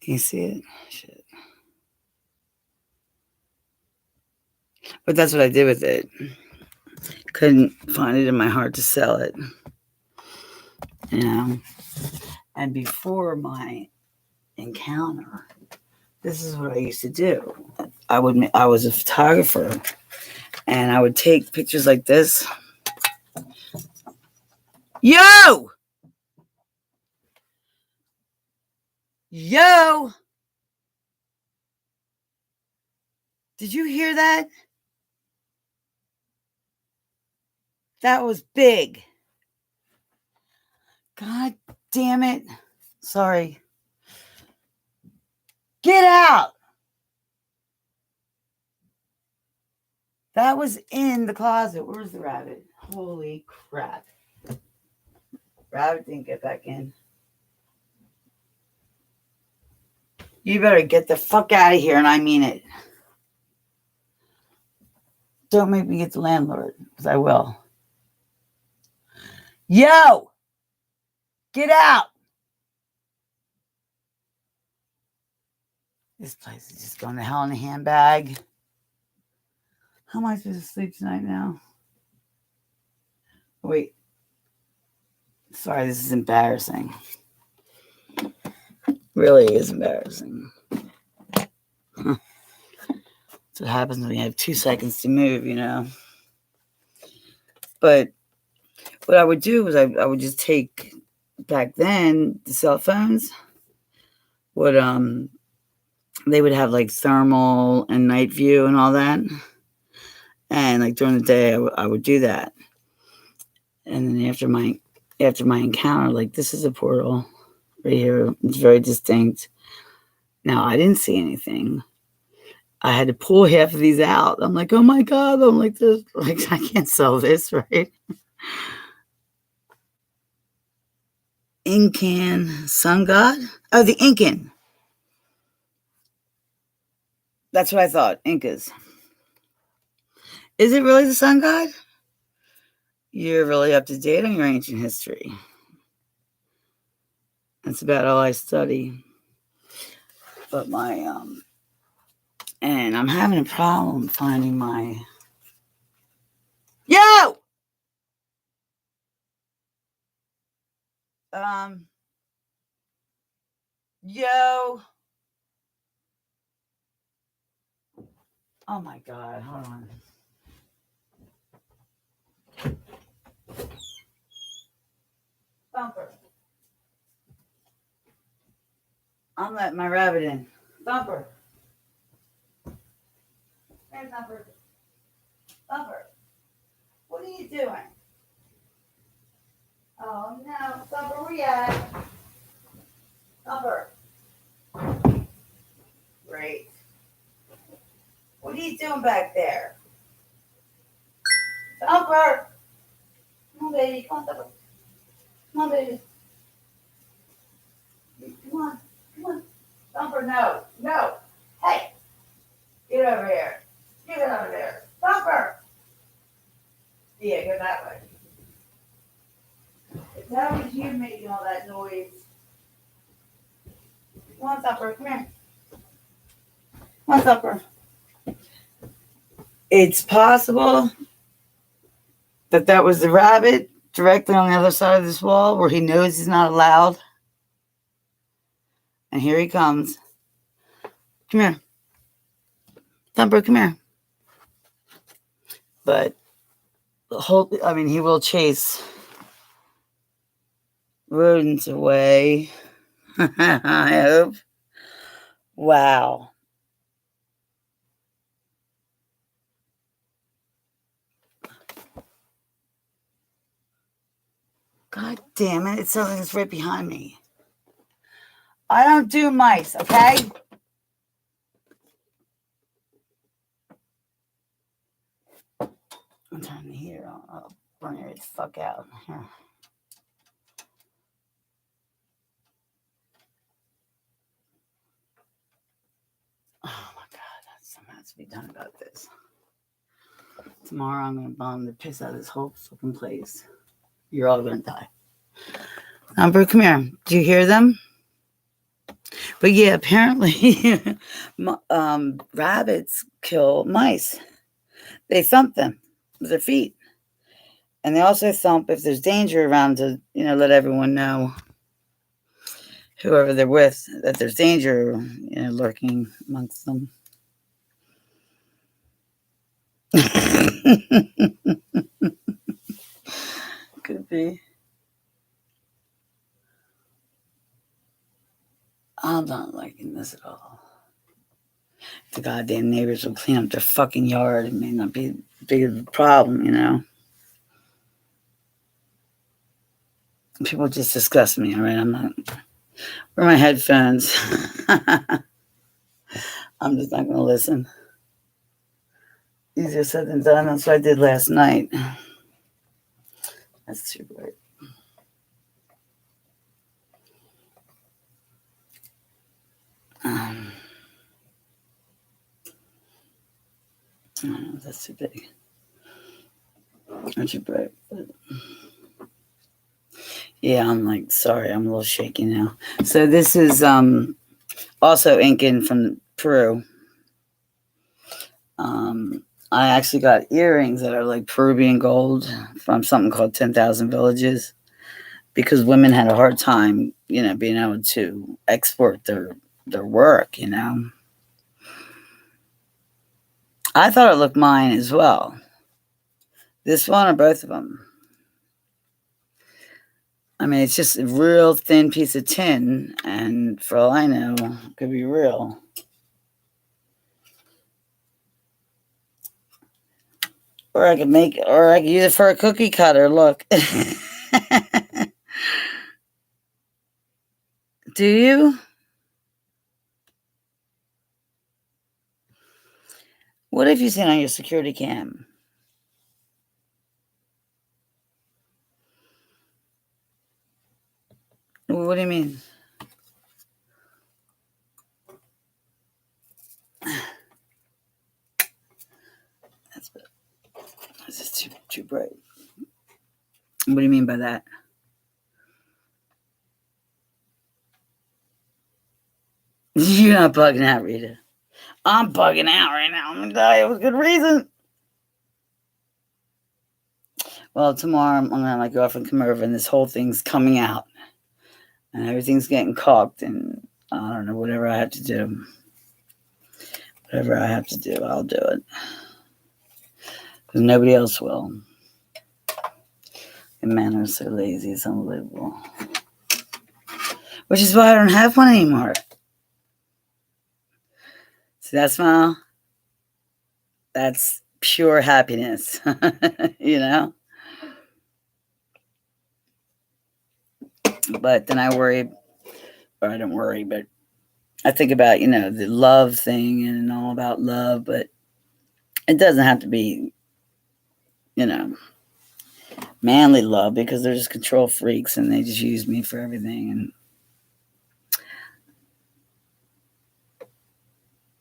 [SPEAKER 1] Can you see it? Shit. But that's what I did with it. Couldn't find it in my heart to sell it. You know? And before my encounter, this is what I used to do. I was a photographer, and I would take pictures like this. Yo! Yo! Did you hear that? That was big. God damn it. Sorry. Get out! That was in the closet. Where's the rabbit? Holy crap. Rabbit didn't get back in. You better get the fuck out of here, and I mean it. Don't make me get the landlord, because I will. Yo! Get out! This place is just going to hell in a handbag. How am I supposed to sleep tonight now? Wait. Sorry, this is embarrassing. Really is embarrassing. That's what happens when you have 2 seconds to move, you know. But what I would do was I would just take, back then, the cell phones would they would have like thermal and night view and all that. And like during the day I would do that. And then after my encounter, like, this is a portal right here. It's very distinct. Now I didn't see anything. I had to pull half of these out. I'm like, oh my God. I'm like, this, like, I can't sell this, right? Incan sun god? Oh, the Incan. That's what I thought. Incas. Is it really the sun god? You're really up to date on your ancient history. That's about all I study. But my and I'm having a problem finding my yo. Yo. Oh my God, hold on. Thumper. I'm letting my rabbit in. Thumper. Hey, Thumper. Thumper. What are you doing? Oh no, Thumper, where you at? Thumper. Great. What are you doing back there? Thumper. Come on, baby. Come on, Thumper. Come on, baby. Come on. Come on. Thumper, no. No. Hey. Get over here. Get over there. Thumper. Yeah, go that way. That was you making all that noise. Come on, Thumper. Come here. Come on, Thumper. It's possible that was the rabbit directly on the other side of this wall where he knows he's not allowed. And here he comes. Come here. Thumper, come here. But he will chase rodents away. I hope. Wow. God damn it. It's something that's right behind me. I don't do mice, okay? I'm turning the heater on. I'll burn it the fuck out. Here. Oh my God, something has to be done about this. Tomorrow I'm going to bomb the piss out of this whole fucking place. You're all going to die. Amber, come here. Do you hear them? But yeah, apparently rabbits kill mice. They thump them with their feet. And they also thump if there's danger around to, let everyone know, whoever they're with, that there's danger, lurking amongst them. Could be. I'm not liking this at all. If the goddamn neighbors will clean up their fucking yard, it may not be big of a problem, People just disgust me, all right? I'm not. Where are my headphones? I'm just not going to listen. Easier said than done. That's what I did last night. That's too bright. That's too big. Not too bright. But yeah, I'm like, sorry, I'm a little shaky now. So this is also Incan from Peru. I actually got earrings that are like Peruvian gold from something called 10,000 Villages, because women had a hard time, being able to export their work, I thought it looked mine as well. This one or both of them. I mean, it's just a real thin piece of tin, and for all I know, it could be real. Or I could use it for a cookie cutter. Look. Do you? What have you seen on your security cam? What do you mean? That's just too bright. What do you mean by that? You're not bugging out, Rita. I'm bugging out right now. I'm going to tell you with good reason. Well, tomorrow I'm going to have my girlfriend come over, and this whole thing's coming out. And everything's getting caulked, and I don't know, whatever I have to do. Whatever I have to do, I'll do it. Because nobody else will. The men are so lazy, it's unbelievable. Which is why I don't have one anymore. See that smile? That's pure happiness, But then I worry, or I don't worry, but I think about, the love thing and all about love, but it doesn't have to be, manly love, because they're just control freaks and they just use me for everything. And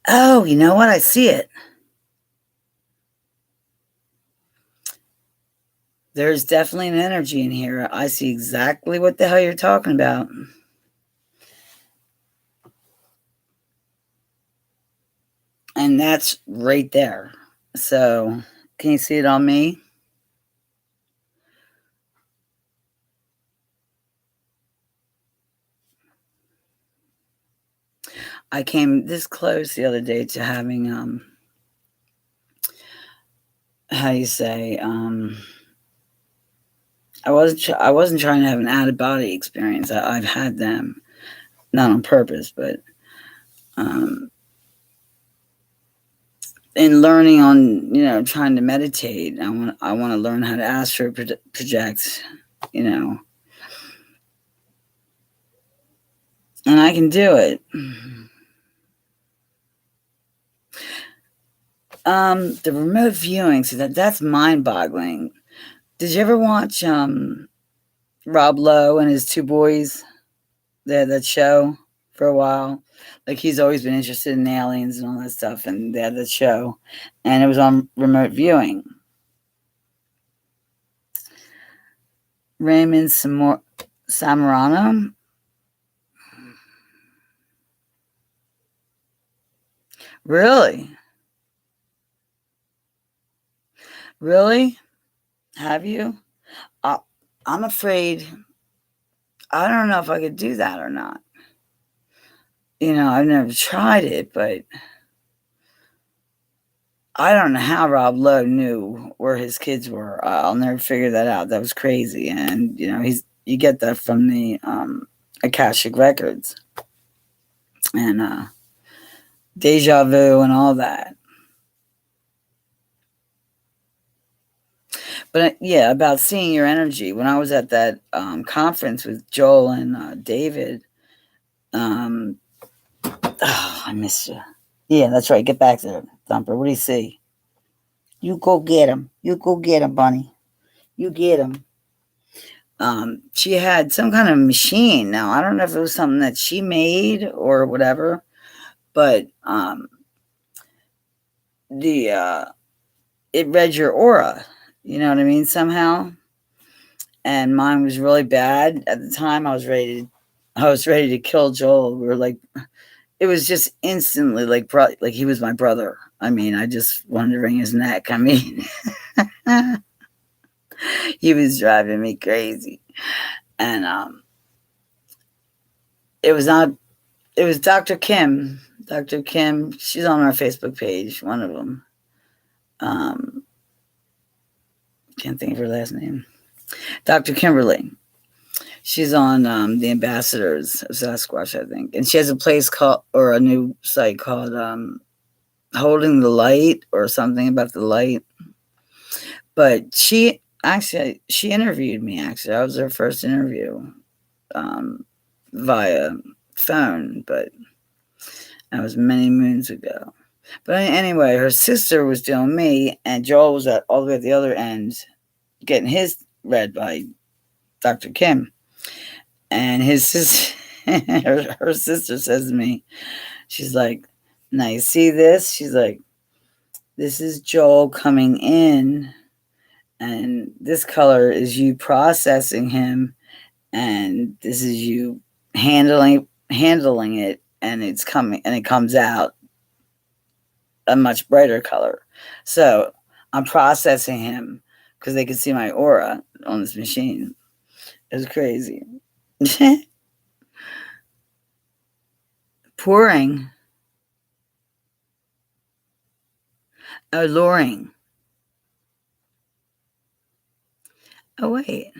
[SPEAKER 1] oh, you know what? I see it. There's definitely an energy in here. I see exactly what the hell you're talking about. And that's right there. So, can you see it on me? I came this close the other day to having, how do you say, I wasn't trying to have an out of body experience. I've had them, not on purpose, but in learning on, trying to meditate. I want to learn how to astral project, and I can do it. The remote viewing, so that's mind-boggling. Did you ever watch Rob Lowe and his two boys? That show for a while. Like, he's always been interested in aliens and all that stuff, and they had that show, and it was on remote viewing. Raymond Samorano. Really? Really? Have you? I, I'm afraid. I don't know if I could do that or not. I've never tried it, but I don't know how Rob Lowe knew where his kids were. I'll never figure that out. That was crazy. And you get that from the Akashic records and deja vu and all that. But yeah, about seeing your energy. When I was at that conference with Joel and David, oh, I missed you. Yeah, that's right. Get back there, Thumper. What do you see? You go get him. You go get him, Bunny. You get him. She had some kind of machine. Now, I don't know if it was something that she made or whatever, but it read your aura. You know what I mean? Somehow. And mine was really bad at the time. I was ready to kill Joel. We were like, it was just instantly like he was my brother. I mean, I just wanted to wring his neck. I mean, he was driving me crazy. And it was Dr. Kim. Dr. Kim, she's on our Facebook page, one of them. Can't think of her last name. Dr. Kimberly. She's on the Ambassadors of Sasquatch, I think. And she has a new site called Holding the Light or something about the light. But she interviewed me, actually. I was her first interview via phone, but that was many moons ago. But anyway, her sister was doing me, and Joel was all the way at the other end getting his read by Dr. Kim. And his sister, her sister says to me, she's like, now you see this? She's like, this is Joel coming in, and this color is you processing him, and this is you handling it, and it's coming, and it comes out a much brighter color. So I'm processing him because they could see my aura on this machine. It was crazy. Pouring. Oh, luring. Oh, wait.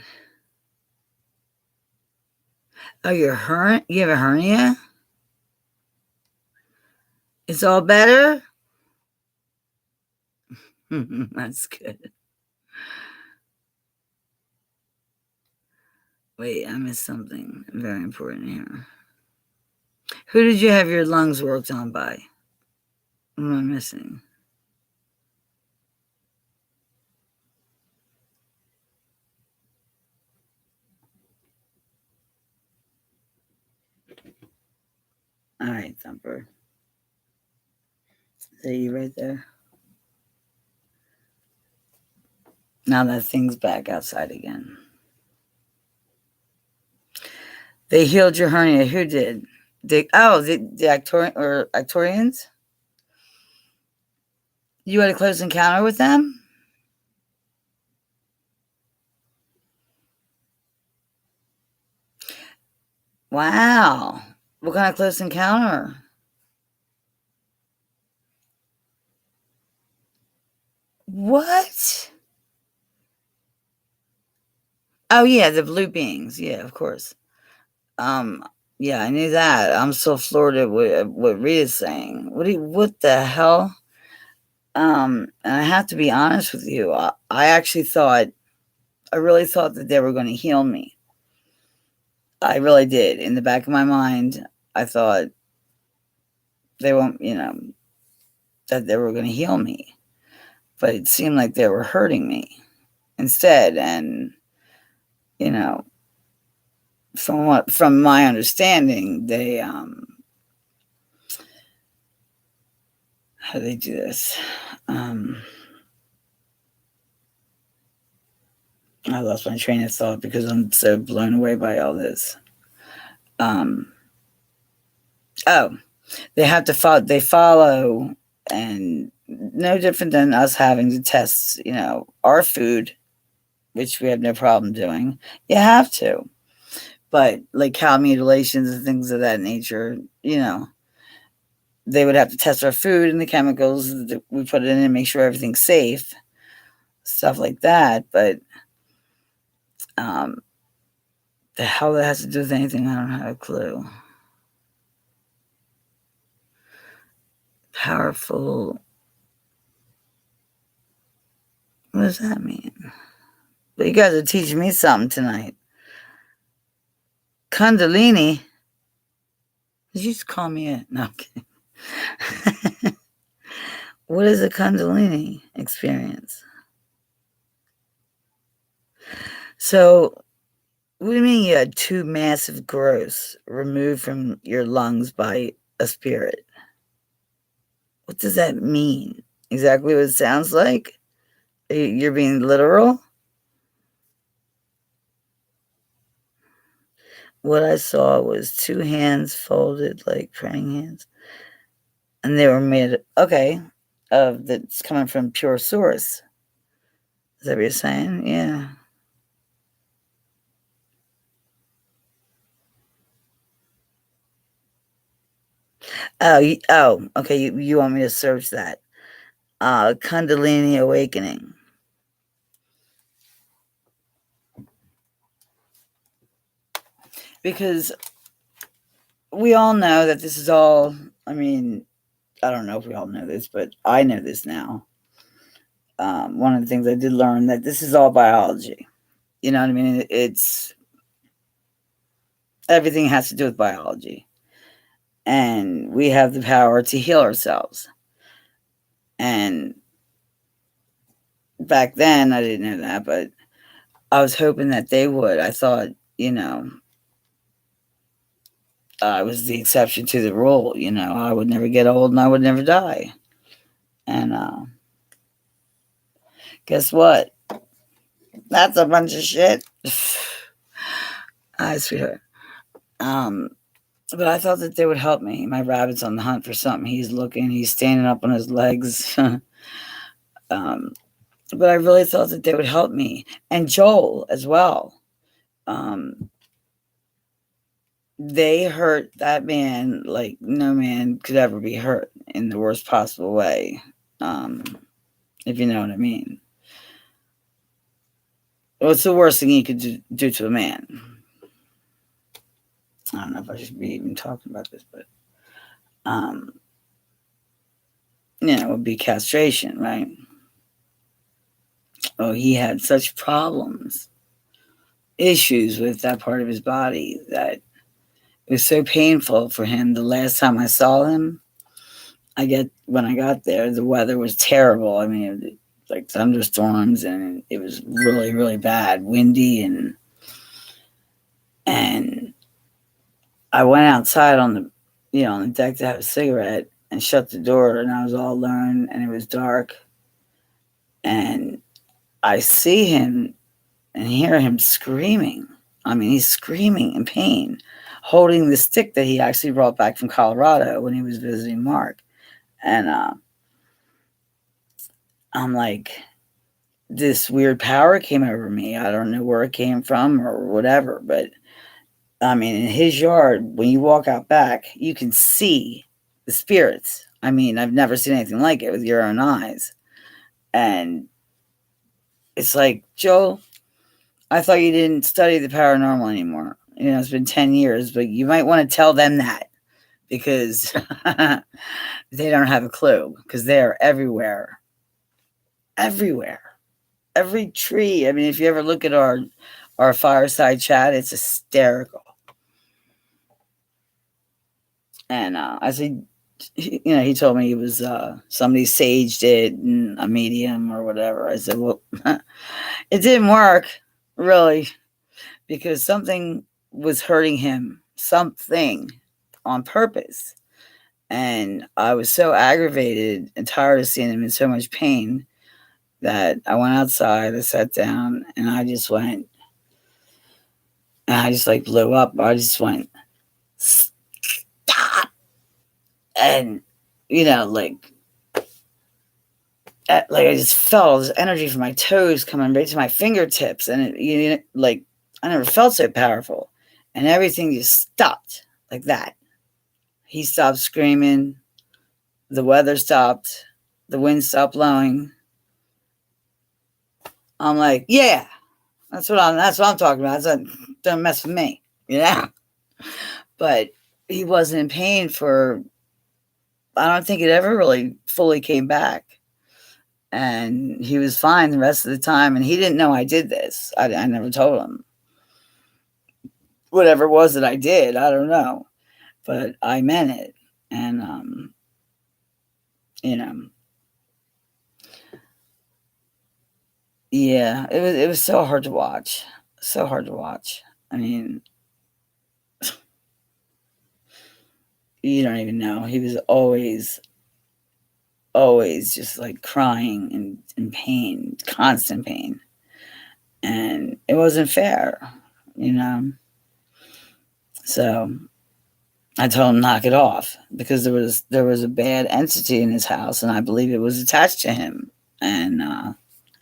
[SPEAKER 1] Oh, you have a hernia? It's all better? That's good. Wait, I missed something very important here. Who did you have your lungs worked on by? What am I missing? All right, Thumper. Is that you right there? Now that thing's back outside again. They healed your hernia. Who did? The Actorians? You had a close encounter with them? Wow. What kind of close encounter? What? Oh yeah, the blue beings. Yeah, of course. Um, yeah, I knew that. I'm so floored at what Rita's saying. What the hell? And I have to be honest with you. I really thought that they were going to heal me. I really did. In the back of my mind, I thought they won't, that they were going to heal me. But it seemed like they were hurting me instead. And, from my understanding, they, how do they do this? I lost my train of thought because I'm so blown away by all this. Um, oh, they have to follow. They follow, and no different than us having to test, our food, which we have no problem doing. You have to, but like cow mutilations and things of that nature, they would have to test our food and the chemicals that we put in and make sure everything's safe, stuff like that. But um, the hell that has to do with anything, I don't have a clue. Powerful. What does that mean? But you guys are teaching me something tonight. Kundalini. Did you just call me a... No, I'm kidding. What is a Kundalini experience? So, what do you mean you had 2 massive growths removed from your lungs by a spirit? What does that mean? Exactly what it sounds like? You're being literal? What I saw was 2 hands folded like praying hands. And they were made, that's coming from pure source. Is that what you're saying? Yeah. Okay. You want me to search that? Kundalini awakening. Because we all know that this is all, I don't know if we all know this, but I know this now. One of the things I did learn that this is all biology. You know what I mean? It's everything has to do with biology. And we have the power to heal ourselves. And back then, I didn't know that, but I was hoping that they would. I thought, I was the exception to the rule. I would never get old and I would never die. And guess what? That's a bunch of shit. Hi, sweetheart. But I thought that they would help me. My rabbit's on the hunt for something. He's looking. He's standing up on his legs. But I really thought that they would help me. And Joel as well. They hurt that man like no man could ever be hurt in the worst possible way. If you know what I mean. What's the worst thing you could do to a man? I don't know if I should be even talking about this, but it would be castration, right? Oh, he had such problems, issues with that part of his body that it was so painful for him. The last time I saw him, when I got there, the weather was terrible. I mean, it was like thunderstorms, and it was really, really bad, windy, and I went outside on the deck to have a cigarette and shut the door, and I was all alone, and it was dark, and I see him and hear him screaming. I mean, he's screaming in pain, holding the stick that he actually brought back from Colorado when he was visiting Mark. And I'm like, this weird power came over me. I don't know where it came from or whatever, but I mean, in his yard, when you walk out back, you can see the spirits. I mean, I've never seen anything like it with your own eyes. And it's like, Joe, I thought you didn't study the paranormal anymore. It's been 10 years, but you might want to tell them that because they don't have a clue because they're everywhere. Everywhere. Every tree. I mean, if you ever look at our fireside chat, it's hysterical. And I said, he told me he was somebody saged it and a medium or whatever. I said, well, it didn't work, really, because something was hurting him, something on purpose. And I was so aggravated and tired of seeing him in so much pain that I went outside, I sat down, and I just went, and I just like blew up. I just went, stop. And, like, I just felt all this energy from my toes coming right to my fingertips. And like, I never felt so powerful. And everything just stopped like that. He stopped screaming. The weather stopped. The wind stopped blowing. I'm like, yeah, that's what I'm talking about. Don't mess with me, But he wasn't in pain for, I don't think it ever really fully came back. And he was fine the rest of the time. And he didn't know I did this. I never told him. Whatever it was that I did, I don't know. But I meant it. And, yeah, it was so hard to watch. So hard to watch. I mean, you don't even know. He was always just like crying and in pain, constant pain. And it wasn't fair, So I told him knock it off because there was a bad entity in his house, and I believe it was attached to him. And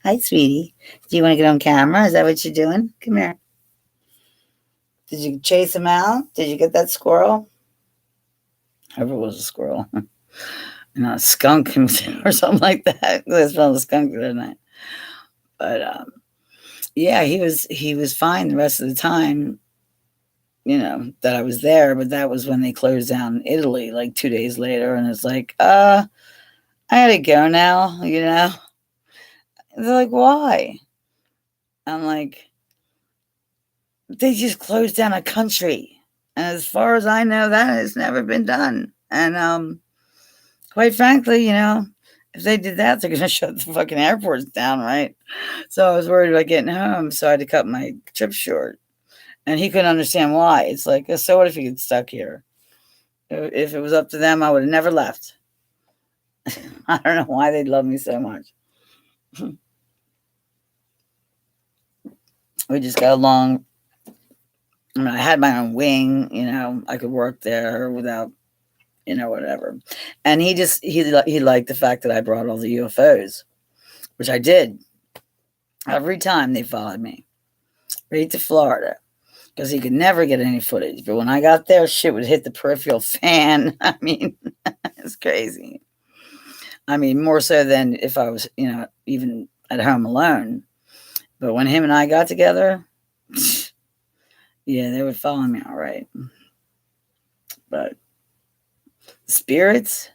[SPEAKER 1] hi, sweetie. Do you want to get on camera? Is that what you're doing? Come here. Did you chase him out? Did you get that squirrel? However, it was a squirrel. A skunk or something like that. I smelled a skunk the other night. But yeah, he was fine the rest of the time, that I was there. But that was when they closed down Italy like 2 days later. And it's like, I gotta go now, They're like, why? I'm like, they just closed down a country. And as far as I know, that has never been done. And quite frankly, if they did that, they're going to shut the fucking airports down, right? So I was worried about getting home, so I had to cut my trip short. And he couldn't understand why. It's like, so what if he gets stuck here? If it was up to them, I would have never left. I don't know why they love me so much. We just got along. I mean, I had my own wing, I could work there without, whatever. And he liked the fact that I brought all the UFOs, which I did. Every time they followed me, right to Florida, because he could never get any footage. But when I got there, shit would hit the peripheral fan. I mean, it's crazy. I mean, more so than if I was, even at home alone. But when him and I got together, yeah, they would follow me all right. But spirits,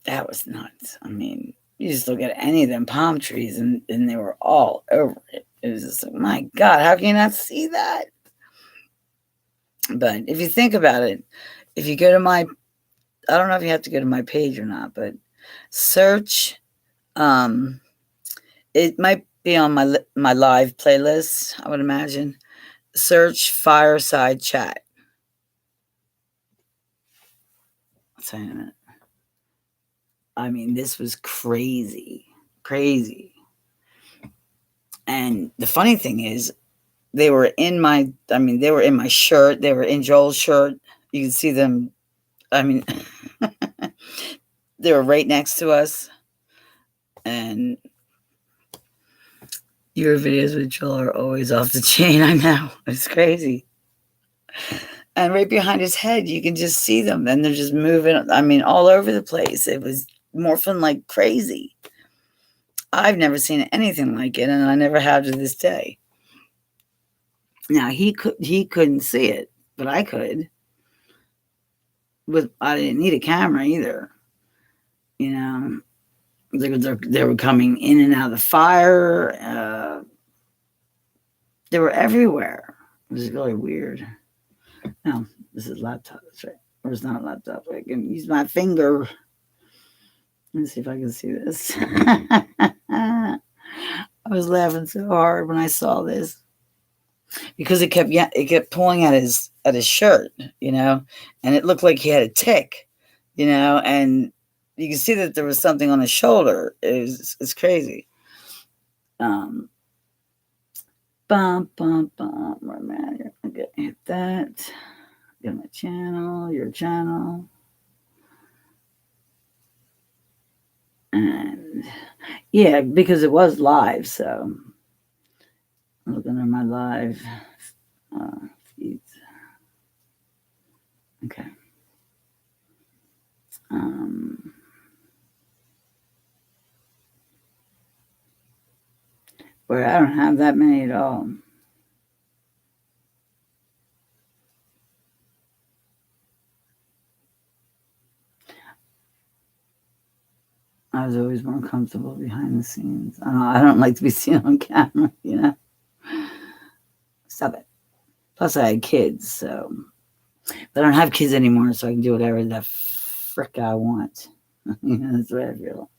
[SPEAKER 1] that was nuts. I mean, you just look at any of them palm trees and they were all over it. It was just like, my God, how can you not see that? But if you think about it, if you go to I don't know if you have to go to my page or not, but search, it might be on my live playlist, I would imagine. Search Fireside Chat. I'll tell you in a minute. I mean, this was crazy. And the funny thing is, they were in my shirt. They were in Joel's shirt. You can see them. I mean, they were right next to us. And your videos with Joel are always off the chain. I know. It's crazy. And right behind his head, you can just see them. And they're just moving, all over the place. It was morphing like crazy. I've never seen anything like it, and I never have to this day. Now, he couldn't see it, but I could. But I didn't need a camera either. They were coming in and out of the fire. They were everywhere. It was really weird. No, this is a laptop. That's right. Or it's not a laptop. I can use my finger. Let's see if I can see this. I was laughing so hard when I saw this because it kept pulling at his shirt, and it looked like he had a tick, and you can see that there was something on his shoulder. It's crazy. Bum bum bum. Where am I? Okay, hit that. Go to my channel, your channel, and yeah, because it was live. So I'm looking at my live feeds. Okay. Where I don't have that many at all. I was always more comfortable behind the scenes. I don't like to be seen on camera, you know. Stop it. Plus, I had kids, so but I don't have kids anymore, so I can do whatever the frick I want. You know, that's the way I feel.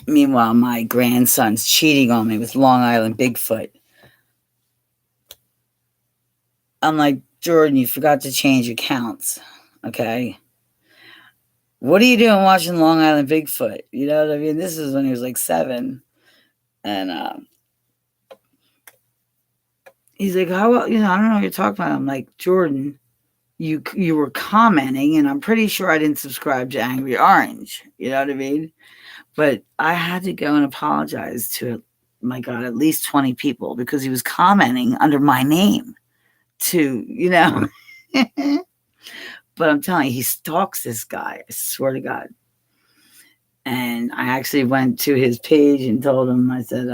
[SPEAKER 1] Meanwhile, my grandson's cheating on me with Long Island Bigfoot. I'm like, Jordan, you forgot to change accounts, okay? What are you doing watching Long Island Bigfoot? You know what I mean? This is when he was like 7. And he's like, how, you know, I don't know what you're talking about. I'm like, Jordan, you were commenting, and I'm pretty sure I didn't subscribe to Angry Orange. You know what I mean? But I had to go and apologize to, my God, at least 20 people because he was commenting under my name to, you know. But I'm telling you, he stalks this guy. I swear to God. And I actually went to his page and told him, I said,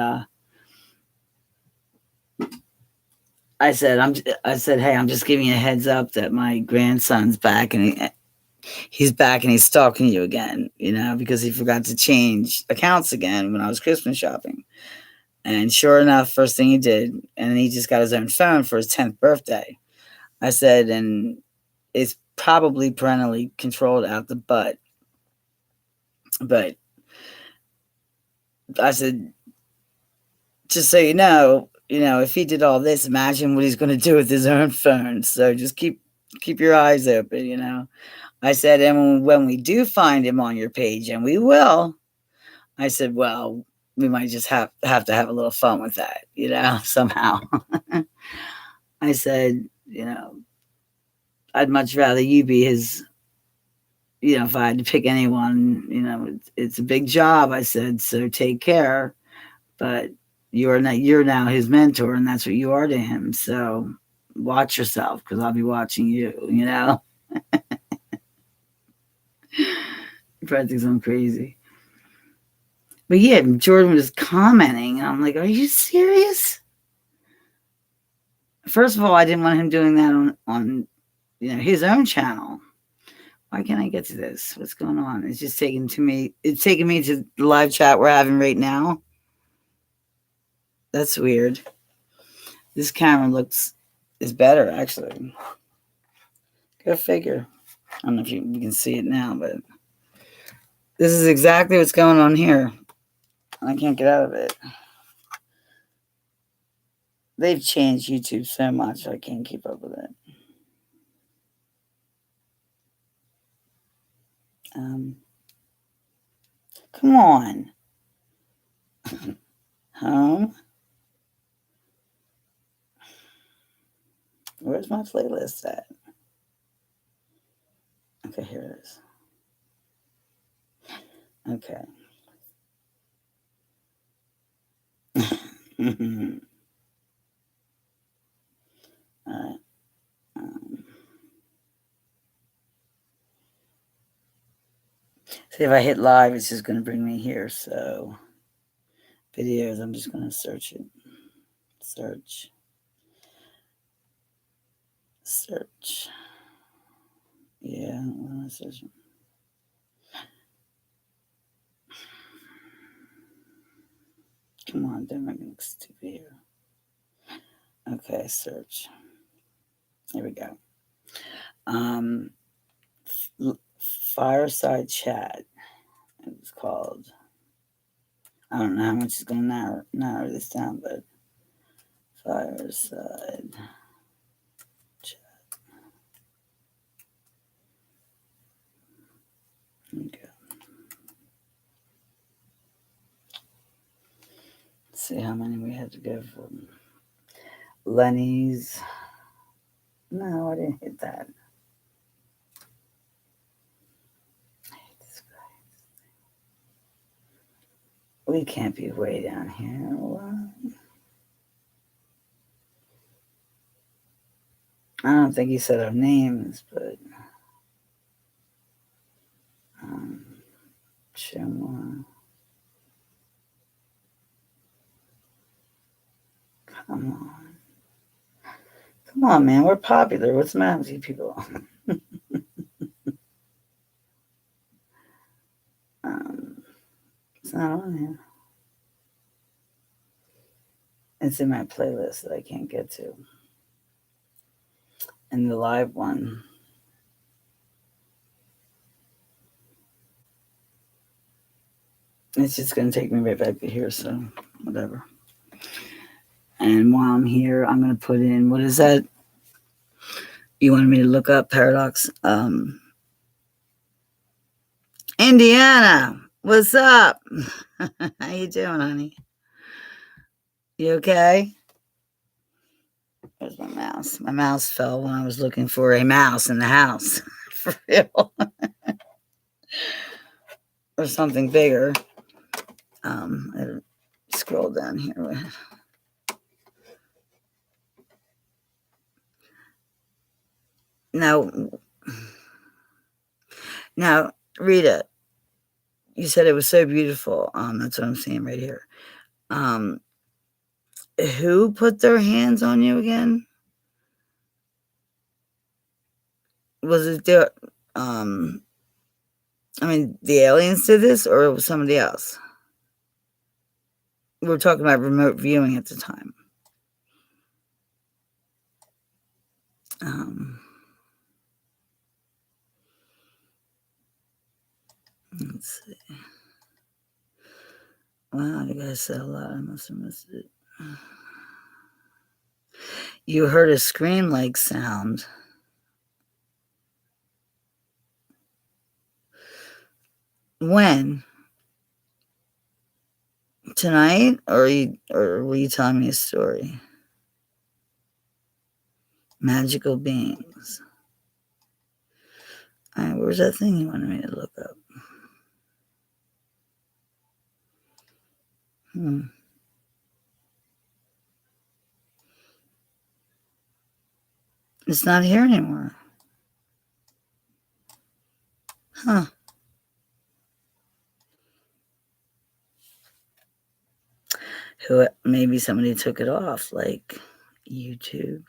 [SPEAKER 1] hey, I'm just giving you a heads up that my grandson's back, and he's back and he's stalking you again, you know, because he forgot to change accounts again when I was Christmas shopping. And sure enough, first thing he did, and then he just got his own phone for his 10th birthday. I said, and it's probably parentally controlled out the butt. But I said, just so you know, if he did all this, imagine what he's going to do with his own phone. So just keep your eyes open, you know. I said, and when we do find him on your page, and we will, I said, well, we might just have to have a little fun with that, you know, somehow. I said, you know, I'd much rather you be his, you know, if I had to pick anyone, you know, it's a big job. I said, so take care, but you're now his mentor, and that's what you are to him. So watch yourself, because I'll be watching you, you know. You probably think I'm crazy. But yeah, Jordan was commenting, and I'm like, are you serious? First of all, I didn't want him doing that on you know, his own channel. Why can't I get to this? What's going on? It's just taking me to the live chat we're having right now. That's weird. This camera is better, actually. Go figure. I don't know if you can see it now, but this is exactly what's going on here. I can't get out of it. They've changed YouTube so much, I can't keep up with it. Come on. Home. Where's my playlist at? Okay, here it is. Okay. All right. See, if I hit live, it's just going to bring me here. So, videos, I'm just going to search it. Search. Yeah, I'm going to search it. Come on, don't make me look stupid here. Okay, search. Here we go. Fireside chat. It's called. I don't know how much is going to narrow this down, but fireside chat. see how many we had to go for. Lenny's. No, I didn't hit that. We can't be way down here. What? I don't think he said our names, but Chimwa. Come on. Come on, man. We're popular. What's the matter with you people? It's not on here. It's in my playlist that I can't get to. And the live one. It's just going to take me right back to here, so whatever. And while I'm here, I'm going to put in, what is that? You wanted me to look up Paradox? Indiana, what's up? How you doing, honey? You okay? Where's my mouse? My mouse fell when I was looking for a mouse in the house. For real. Or something bigger. I scroll down here. Now, Rita, you said it was so beautiful. That's what I'm seeing right here. Who put their hands on you again? Was it the the aliens did this, or it was somebody else? We were talking about remote viewing at the time. Let's see. Wow, you guys said a lot. I must have missed it. You heard a scream-like sound. When? Tonight? Or were you telling me a story? Magical beings. All right, where's that thing you wanted me to look up? It's not here anymore. Huh. Maybe somebody took it off, like YouTube.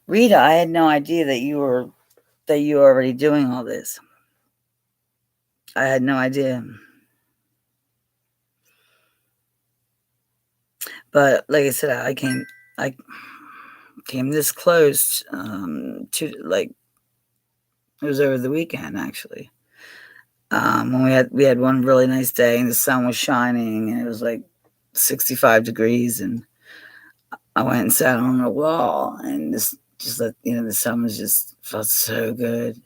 [SPEAKER 1] Rita, I had no idea that you were already doing all this. I had no idea. But like I said, I came this close to, like, it was over the weekend actually. When we had one really nice day and the sun was shining and it was like 65 degrees, and I went and sat on a wall and the sun was just felt so good.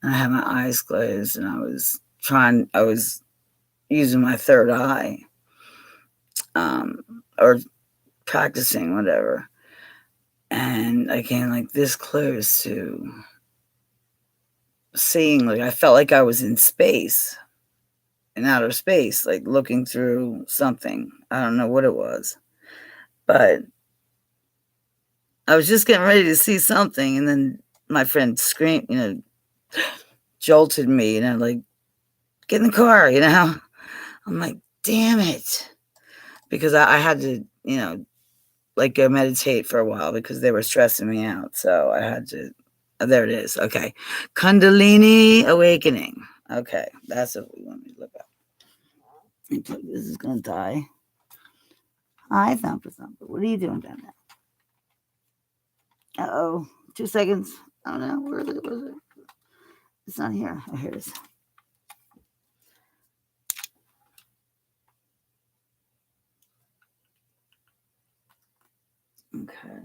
[SPEAKER 1] And I had my eyes closed and I was using my third eye, or practicing whatever. And I came like this close to seeing, like, I felt like I was in space, in outer space, like looking through something. I don't know what it was, but I was just getting ready to see something. And then my friend screamed, jolted me, like, get in the car, I'm like, damn it. Because I had to, like, go meditate for a while because they were stressing me out. So I had to, there it is. Okay. Kundalini awakening. Okay. That's what we want me to look up. This is going to die. Hi, Thumper Thumper. What are you doing down there? Uh-oh. 2 seconds. Oh, no. Where is it? It's not here. Oh, here it is. Okay.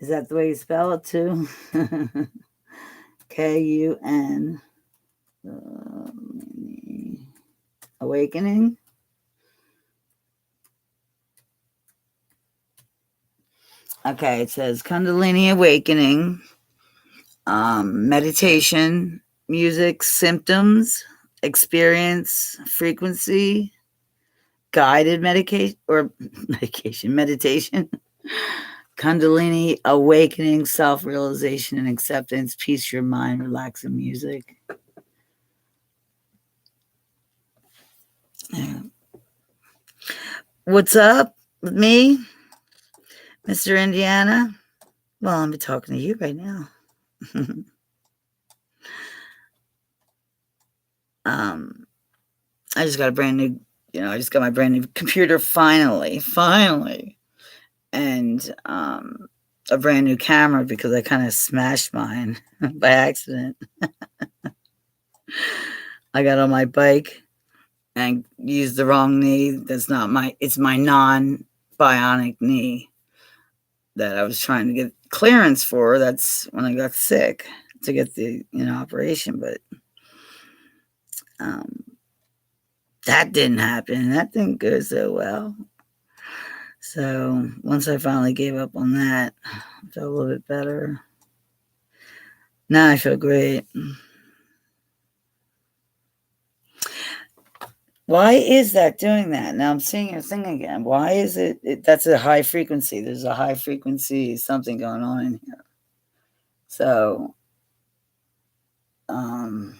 [SPEAKER 1] Is that the way you spell it too? Kun. Awakening. Okay, it says Kundalini Awakening, meditation, music, symptoms, experience, frequency, guided meditation, Kundalini Awakening, self-realization and acceptance, peace your mind, relaxing music. What's up with me, Mr. Indiana? Well, I'm talking to you right now. I just got a brand new, I just got my brand new computer finally, and a brand new camera because I kind of smashed mine by accident. I got on my bike and used the wrong knee. It's my non-bionic knee that I was trying to get clearance for. That's when I got sick to get the, operation, but that didn't happen. That didn't go so well. So once I finally gave up on that, I felt a little bit better. Now I feel great. Why is that doing that? Now I'm seeing your thing again. Why is it that's a high frequency. There's a high frequency something going on in here. So I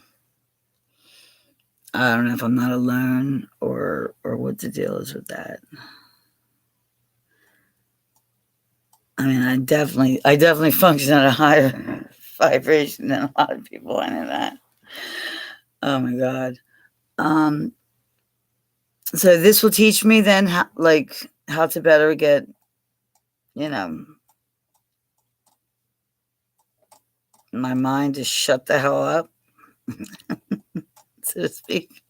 [SPEAKER 1] don't know if I'm not alone or what the deal is with that. I mean, I definitely function at a higher vibration than a lot of people. I know that. Oh my God. So this will teach me then how to better get, my mind to shut the hell up, so to speak.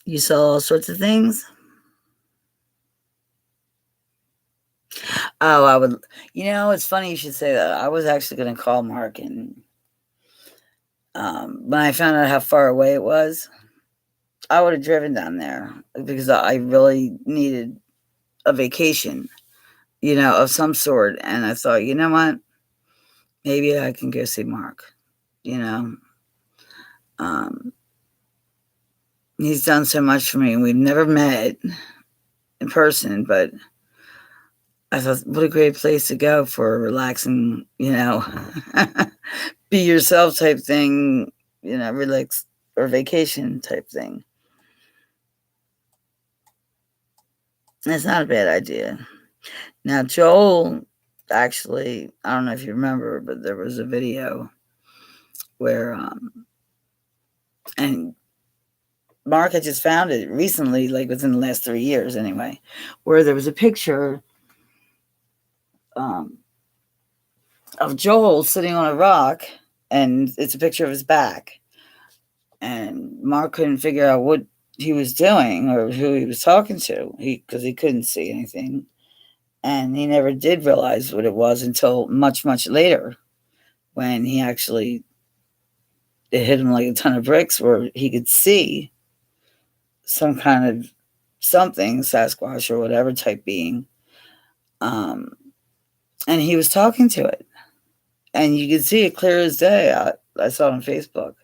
[SPEAKER 1] You saw all sorts of things. Oh, I would. It's funny you should say that. I was actually going to call Mark, and when I found out how far away it was, I would have driven down there because I really needed a vacation, of some sort. And I thought, you know what? Maybe I can go see Mark. He's done so much for me. We've never met in person, but I thought, what a great place to go for a relaxing, be yourself type thing, relax or vacation type thing. It's not a bad idea. Now, Joel, actually, I don't know if you remember, but there was a video where, and Mark had just found it recently, like within the last 3 years anyway, where there was a picture of Joel sitting on a rock, and it's a picture of his back. And Mark couldn't figure out what he was doing or who he was talking to, because he couldn't see anything. And he never did realize what it was until much, much later, when he actually, it hit him like a ton of bricks, where he could see some kind of something, Sasquatch or whatever type being. And he was talking to it. And you could see it clear as day. I saw it on Facebook.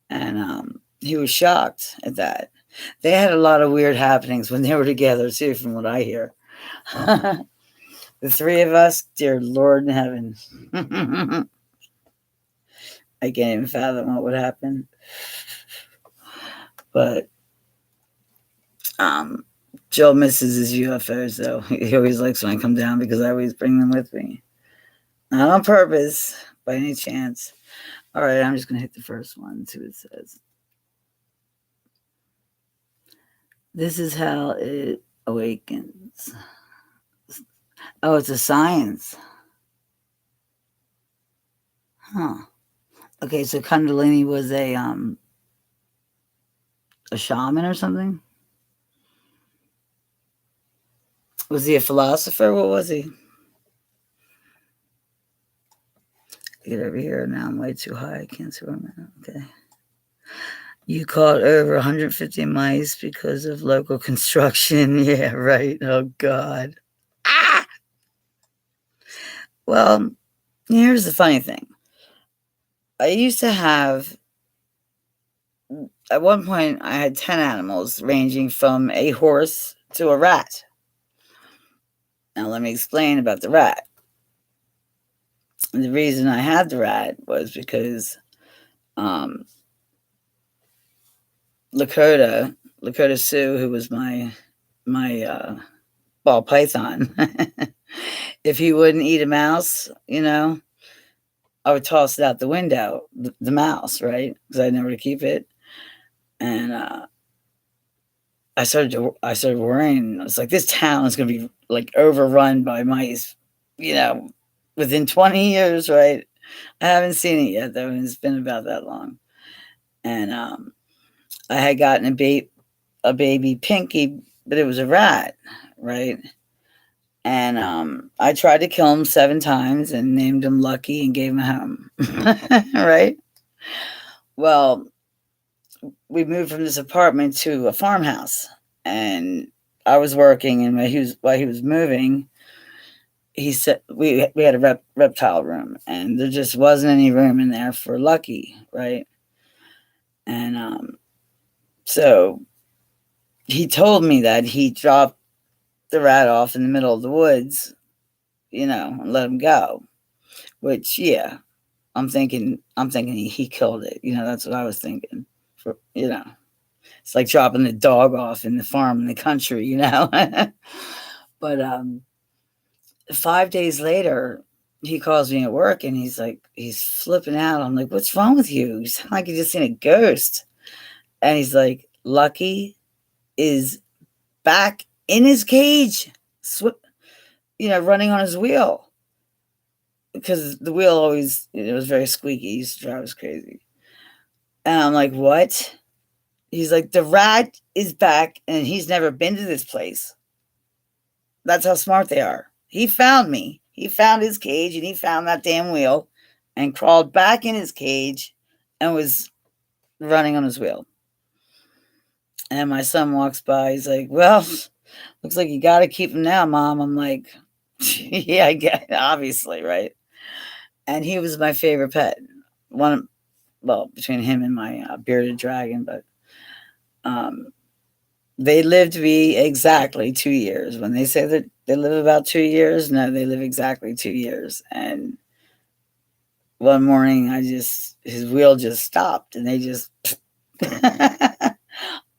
[SPEAKER 1] And he was shocked at that. They had a lot of weird happenings when they were together, too, from what I hear. The three of us, dear Lord in heaven. I can't even fathom what would happen. But Joe misses his UFOs, though. He always likes when I come down because I always bring them with me. Not on purpose, by any chance. All right, I'm just going to hit the first one and see what it says. This is how it awakens. Oh, it's a science. Huh. Okay, so Kundalini was a A shaman or something? Was he a philosopher? What was he? Get over here. Now I'm way too high. I can't see where I'm at. Okay. You caught over 150 mice because of local construction. Yeah, right. Oh, God. Ah! Well, here's the funny thing. I used to have, at one point, I had 10 animals ranging from a horse to a rat. Now, let me explain about the rat. The reason I had the rat was because Lakota Sue, who was my ball python, if he wouldn't eat a mouse, I would toss it out the window, the mouse, right? Because I never to keep it, and I started worrying. I was like, this town is going to be like overrun by mice, within 20 years, right? I haven't seen it yet though, and it's been about that long, and I had gotten a baby Pinky, but it was a rat, right? And I tried to kill him 7 times and named him Lucky and gave him a home, right? Well, we moved from this apartment to a farmhouse, and I was working, and while he was moving, he said we had a reptile room, and there just wasn't any room in there for Lucky, right? And so he told me that he dropped the rat off in the middle of the woods, and let him go. Which, yeah, I'm thinking he killed it. That's what I was thinking. It's like dropping the dog off in the farm in the country, But 5 days later, he calls me at work and he's flipping out. I'm like, what's wrong with you? You sound like you just seen a ghost. And he's like, Lucky is back in his cage, running on his wheel. Because the wheel always, it was very squeaky. It used to drive us crazy. And I'm like, what? He's like, the rat is back and he's never been to this place. That's how smart they are. He found me. He found his cage and he found that damn wheel and crawled back in his cage and was running on his wheel. And my son walks by. He's like, well, looks like you got to keep him now, Mom. I'm like, yeah, I get it, obviously, right? And he was my favorite pet. Between him and my bearded dragon, but they live to be exactly 2 years. When they say that they live about 2 years, no, they live exactly 2 years. And one morning, his wheel just stopped, and they just,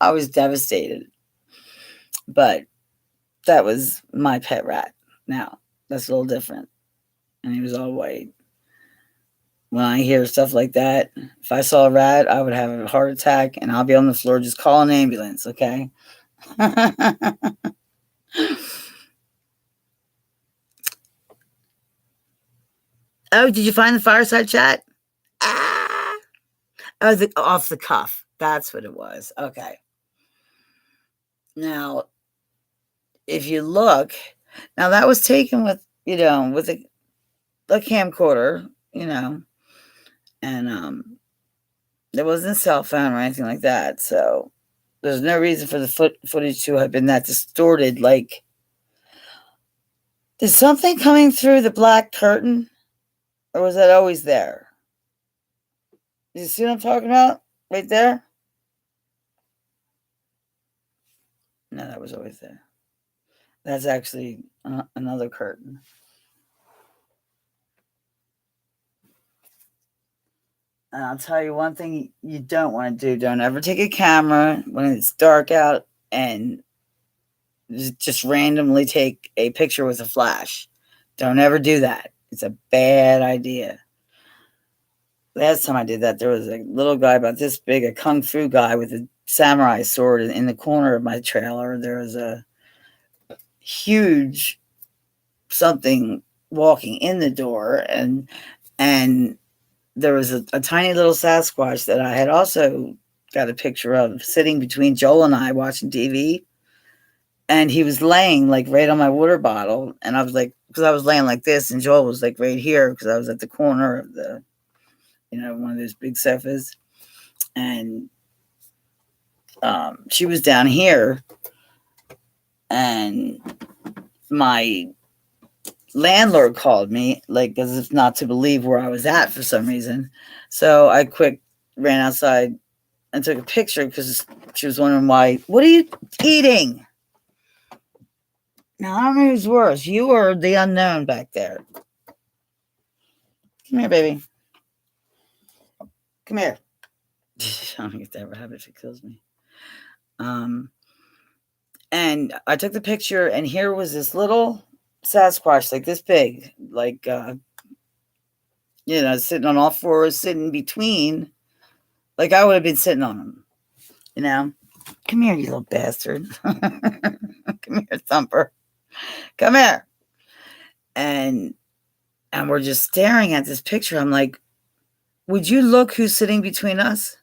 [SPEAKER 1] I was devastated. But that was my pet rat. Now, that's a little different. And he was all white. When I hear stuff like that, if I saw a rat, I would have a heart attack, and I'll be on the floor just call an ambulance, okay? Oh, did you find the fireside chat? Ah! Oh, off the cuff. That's what it was. Okay. Now, if you look, now that was taken with a camcorder, and there wasn't a cell phone or anything like that. So there's no reason for the footage to have been that distorted. Like, is something coming through the black curtain, or was that always there? You see what I'm talking about? Right there? No, that was always there. That's actually another curtain. And I'll tell you one thing you don't want to do. Don't ever take a camera when it's dark out and just randomly take a picture with a flash. Don't ever do that. It's a bad idea. Last time I did that, there was a little guy about this big, a kung fu guy with a samurai sword in the corner of my trailer. There was a huge something walking in the door, and there was a tiny little Sasquatch that I had also got a picture of sitting between Joel and I watching TV. And he was laying like right on my water bottle. And I was like, because I was laying like this, and Joel was like right here because I was at the corner of the, one of those big sofas. And she was down here. And my landlord called me, like, as if not to believe where I was at for some reason. So I ran outside and took a picture because she was wondering why. What are you eating? Now, I don't know who's worse, you or the unknown back there. Come here, baby. Come here. I don't get that rabbit if it kills me. And I took the picture, and here was this little Sasquatch, like this big, like, sitting on all fours, sitting between, like I would have been sitting on him, Come here, you little bastard. Come here, Thumper. Come here. And we're just staring at this picture. I'm like, would you look who's sitting between us?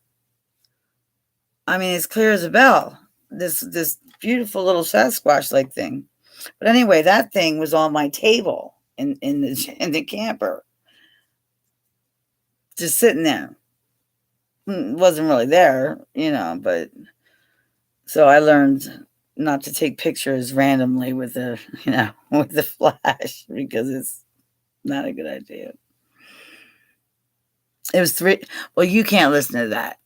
[SPEAKER 1] I mean, it's clear as a bell. This beautiful little Sasquatch-like thing. But anyway, that thing was on my table in the camper, just sitting there. It wasn't really there, but so I learned not to take pictures randomly with the flash, because it's not a good idea. It was well, you can't listen to that.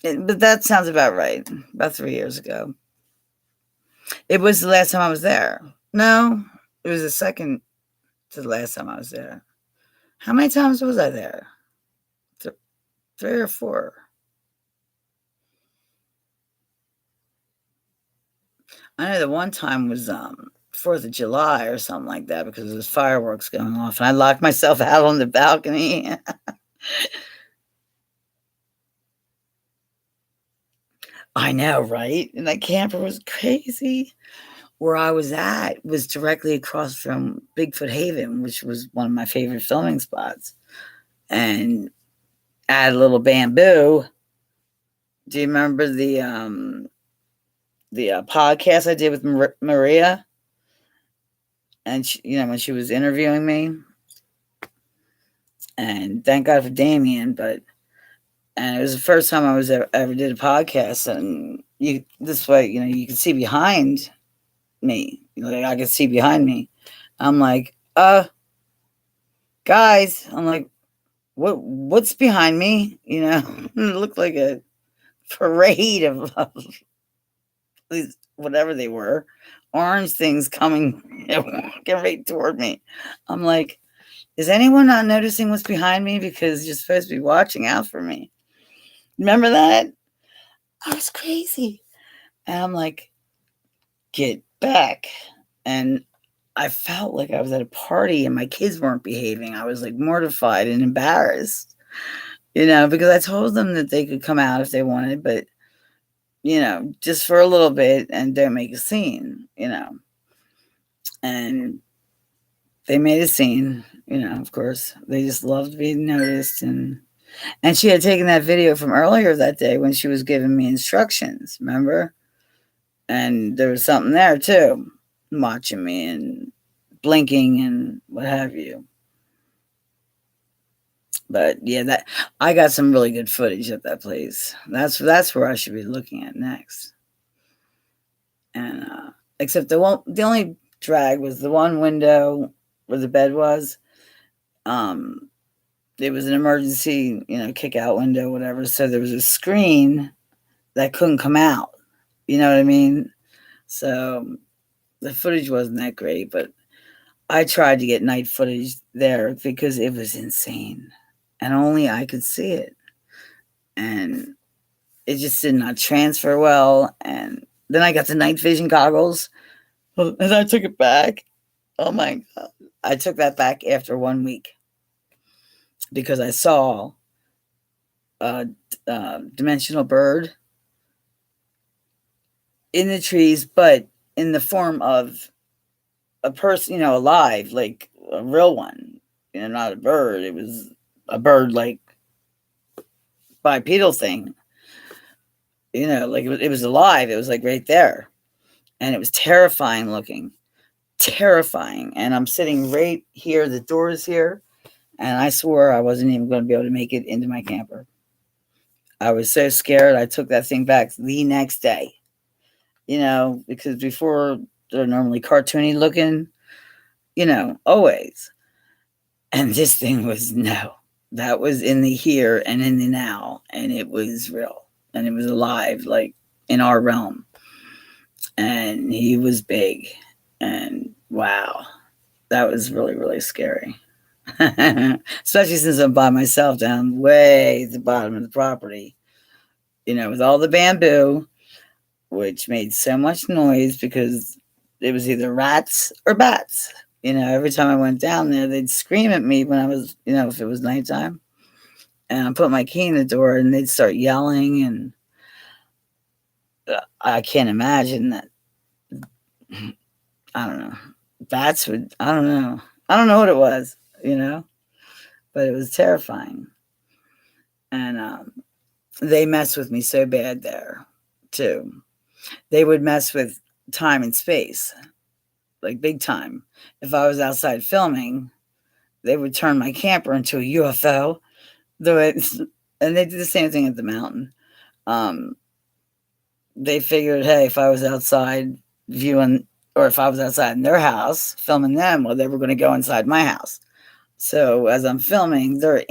[SPEAKER 1] But that sounds about right. About 3 years ago. It was the last time I was there. No, it was the second to the last time I was there. How many times was I there? 3 or 4. I know the one time was 4th of July or something like that, because there was fireworks going off, and I locked myself out on the balcony. I know, right? And that camper was crazy. Where I was at was directly across from Bigfoot Haven, which was one of my favorite filming spots. And at a little bamboo. Do you remember the podcast I did with Maria? And she, when she was interviewing me. And thank God for Damien, and it was the first time I was ever did a podcast, and this way, you can see behind me. I could see behind me. I'm like, guys, I'm like, what's behind me? It looked like a parade of these, whatever they were, orange things coming, walking right toward me. I'm like, is anyone not noticing what's behind me? Because you're supposed to be watching out for me. Remember that? I was crazy. And I'm like, get back. And I felt like I was at a party and my kids weren't behaving. I was like mortified and embarrassed, because I told them that they could come out if they wanted, but, just for a little bit and don't make a scene, And they made a scene, of course. They just loved being noticed. And she had taken that video from earlier that day when she was giving me instructions, remember? And there was something there too, watching me and blinking and what have you. But yeah, I got some really good footage at that place. That's where I should be looking at next. And except the only drag was the one window where the bed was. It was an emergency, kick out window, whatever. So there was a screen that couldn't come out. You know what I mean? So the footage wasn't that great, but I tried to get night footage there because it was insane. And only I could see it. And it just did not transfer well. And then I got the night vision goggles. And I took it back. Oh my God. I took that back after 1 week. Because I saw a dimensional bird in the trees, but in the form of a person, alive, like a real one, not a bird. It was a bird like bipedal thing. Like it was alive. It was like right there. And it was terrifying looking. Terrifying. And I'm sitting right here. The door is here. And I swore I wasn't even going to be able to make it into my camper. I was so scared. I took that thing back the next day. Because before they're normally cartoony looking, always. And this thing was no. That was in the here and in the now. And it was real. And it was alive, like in our realm. And he was big. And wow. That was really, really scary. Especially since I'm by myself down way at the bottom of the property, with all the bamboo, which made so much noise because it was either rats or bats. Every time I went down there, they'd scream at me when I was, if it was nighttime. And I put my key in the door and they'd start yelling. And I can't imagine that. I don't know. Bats would, I don't know. I don't know what it was, but it was terrifying. And they mess with me so bad there, too. They would mess with time and space, like big time. If I was outside filming, they would turn my camper into a UFO. And they did the same thing at the mountain. They figured, hey, if I was outside viewing, or if I was outside in their house filming them, well, they were going to go inside my house. So as I'm filming, they're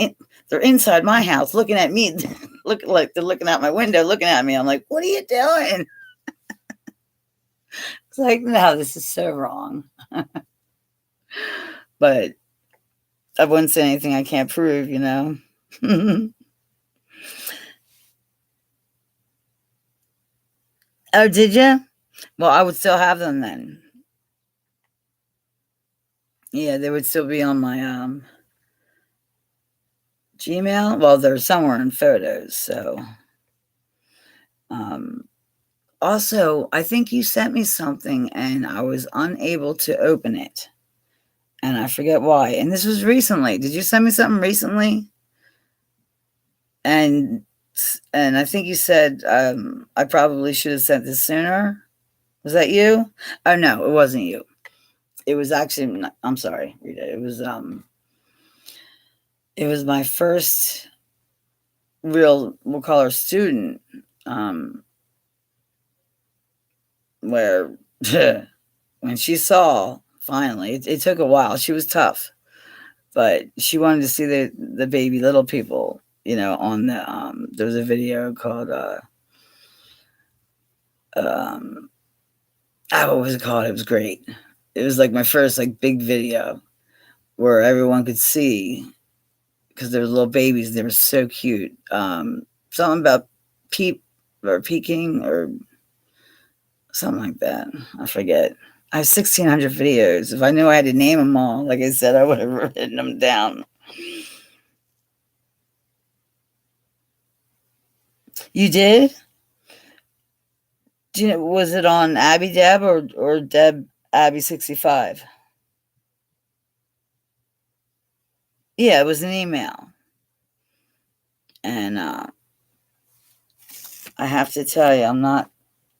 [SPEAKER 1] inside my house looking at me, looking like they're looking out my window, looking at me. I'm like, what are you doing? It's like, no, this is so wrong. But I wouldn't say anything I can't prove, Oh, did you? Well, I would still have them then. Yeah, they would still be on my Gmail. Well, they're somewhere in photos, so. Also, I think you sent me something and I was unable to open it. And I forget why. And this was recently. Did you send me something recently? And I think you said I probably should have sent this sooner. Was that you? Oh no, it wasn't you. It was actually, I'm sorry, Rita. It was my first real, we'll call her student, where when she saw, finally, it took a while. She was tough, but she wanted to see the baby little people, on the, there was a video called, what was it called? It was great. It was like my first like big video where everyone could see, because there were little babies. They were so cute. Something about peeking or something like that. I forget. I have 1,600 videos. If I knew I had to name them all, like I said, I would have written them down. You did? Do you know, was it on Abby Deb or Deb Abby 65? Yeah, it was an email. And I have to tell you, I'm not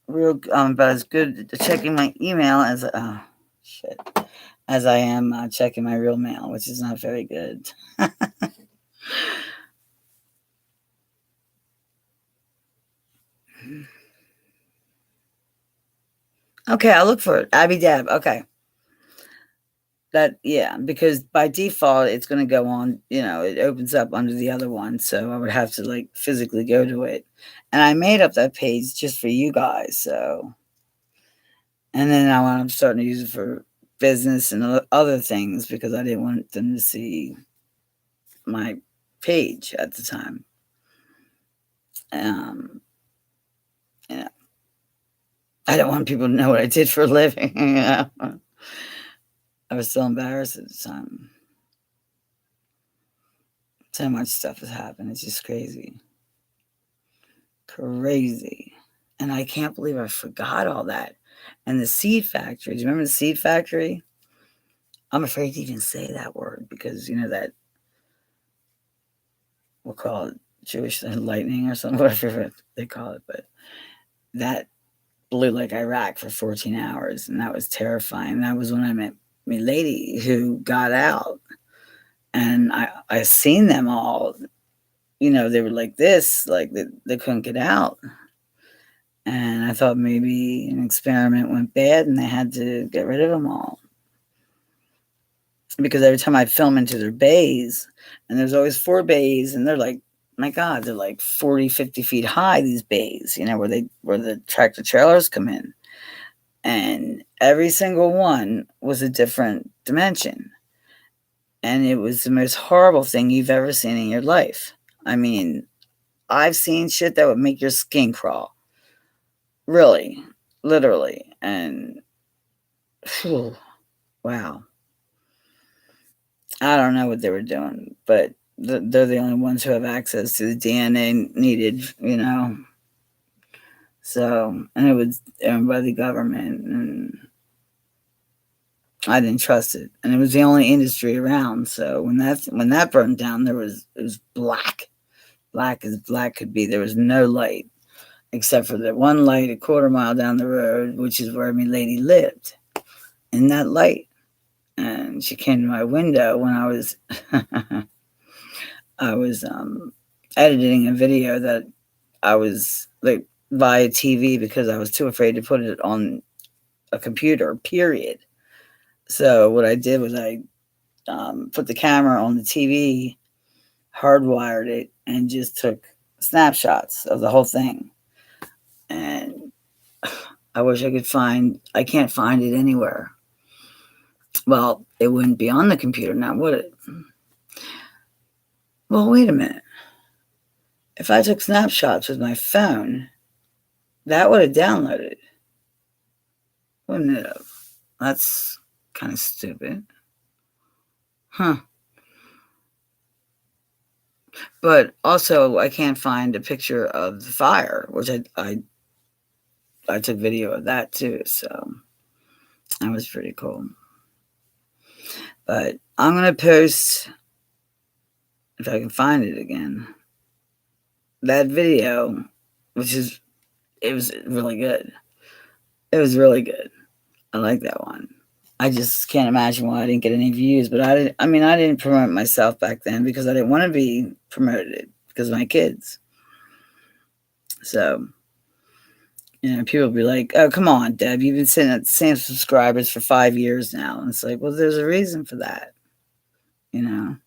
[SPEAKER 1] about as good at checking my email as as I am checking my real mail, which is not very good. Okay, I'll look for it. Abby Dab. Okay. Because by default it's going to go on, it opens up under the other one, so I would have to like physically go to it. And I made up that page just for you guys, so. And then now I'm starting to use it for business and other things because I didn't want them to see my page at the time. I don't want people to know what I did for a living. I was so embarrassed at the time. So much stuff has happened. It's just crazy. Crazy. And I can't believe I forgot all that. And the seed factory. Do you remember the seed factory? I'm afraid to even say that word because, that, we'll call it Jewish lightning or something, whatever they call it. But that blew like Iraq for 14 hours, and that was terrifying. That was when I met my lady who got out, and I seen them all. They were like this, like they couldn't get out. And I thought maybe an experiment went bad and they had to get rid of them all. Because every time I film into their bays, and there's always 4 bays, and they're like, my God, they're like 40, 50 feet high, these bays, where the tractor trailers come in. And every single one was a different dimension. And it was the most horrible thing you've ever seen in your life. I mean, I've seen shit that would make your skin crawl. Really, literally. And whew, wow. I don't know what they were doing, but they're the only ones who have access to the DNA needed, So, and it was owned by the government, and I didn't trust it. And it was the only industry around. So when that burned down, it was black as black could be. There was no light, except for the one light a quarter mile down the road, which is where my lady lived, in that light. And she came to my window when I was editing a video that I was like via TV, because I was too afraid to put it on a computer, period. So what I did was I put the camera on the TV, hardwired it, and just took snapshots of the whole thing. And I wish I can't find it anywhere. Well, it wouldn't be on the computer now, would it? Well, wait a minute. If I took snapshots with my phone, that would have downloaded. Wouldn't it have? That's kind of stupid. Huh. But also, I can't find a picture of the fire, which I took video of that too, so that was pretty cool. But I'm going to post, if I can find it again, that video, it was really good. It was really good. I like that one. I just can't imagine why I didn't get any views, but I didn't promote myself back then because I didn't want to be promoted because of my kids. So, people be like, oh, come on, Deb, you've been sitting at the same subscribers for 5 years now. And it's like, well, there's a reason for that. I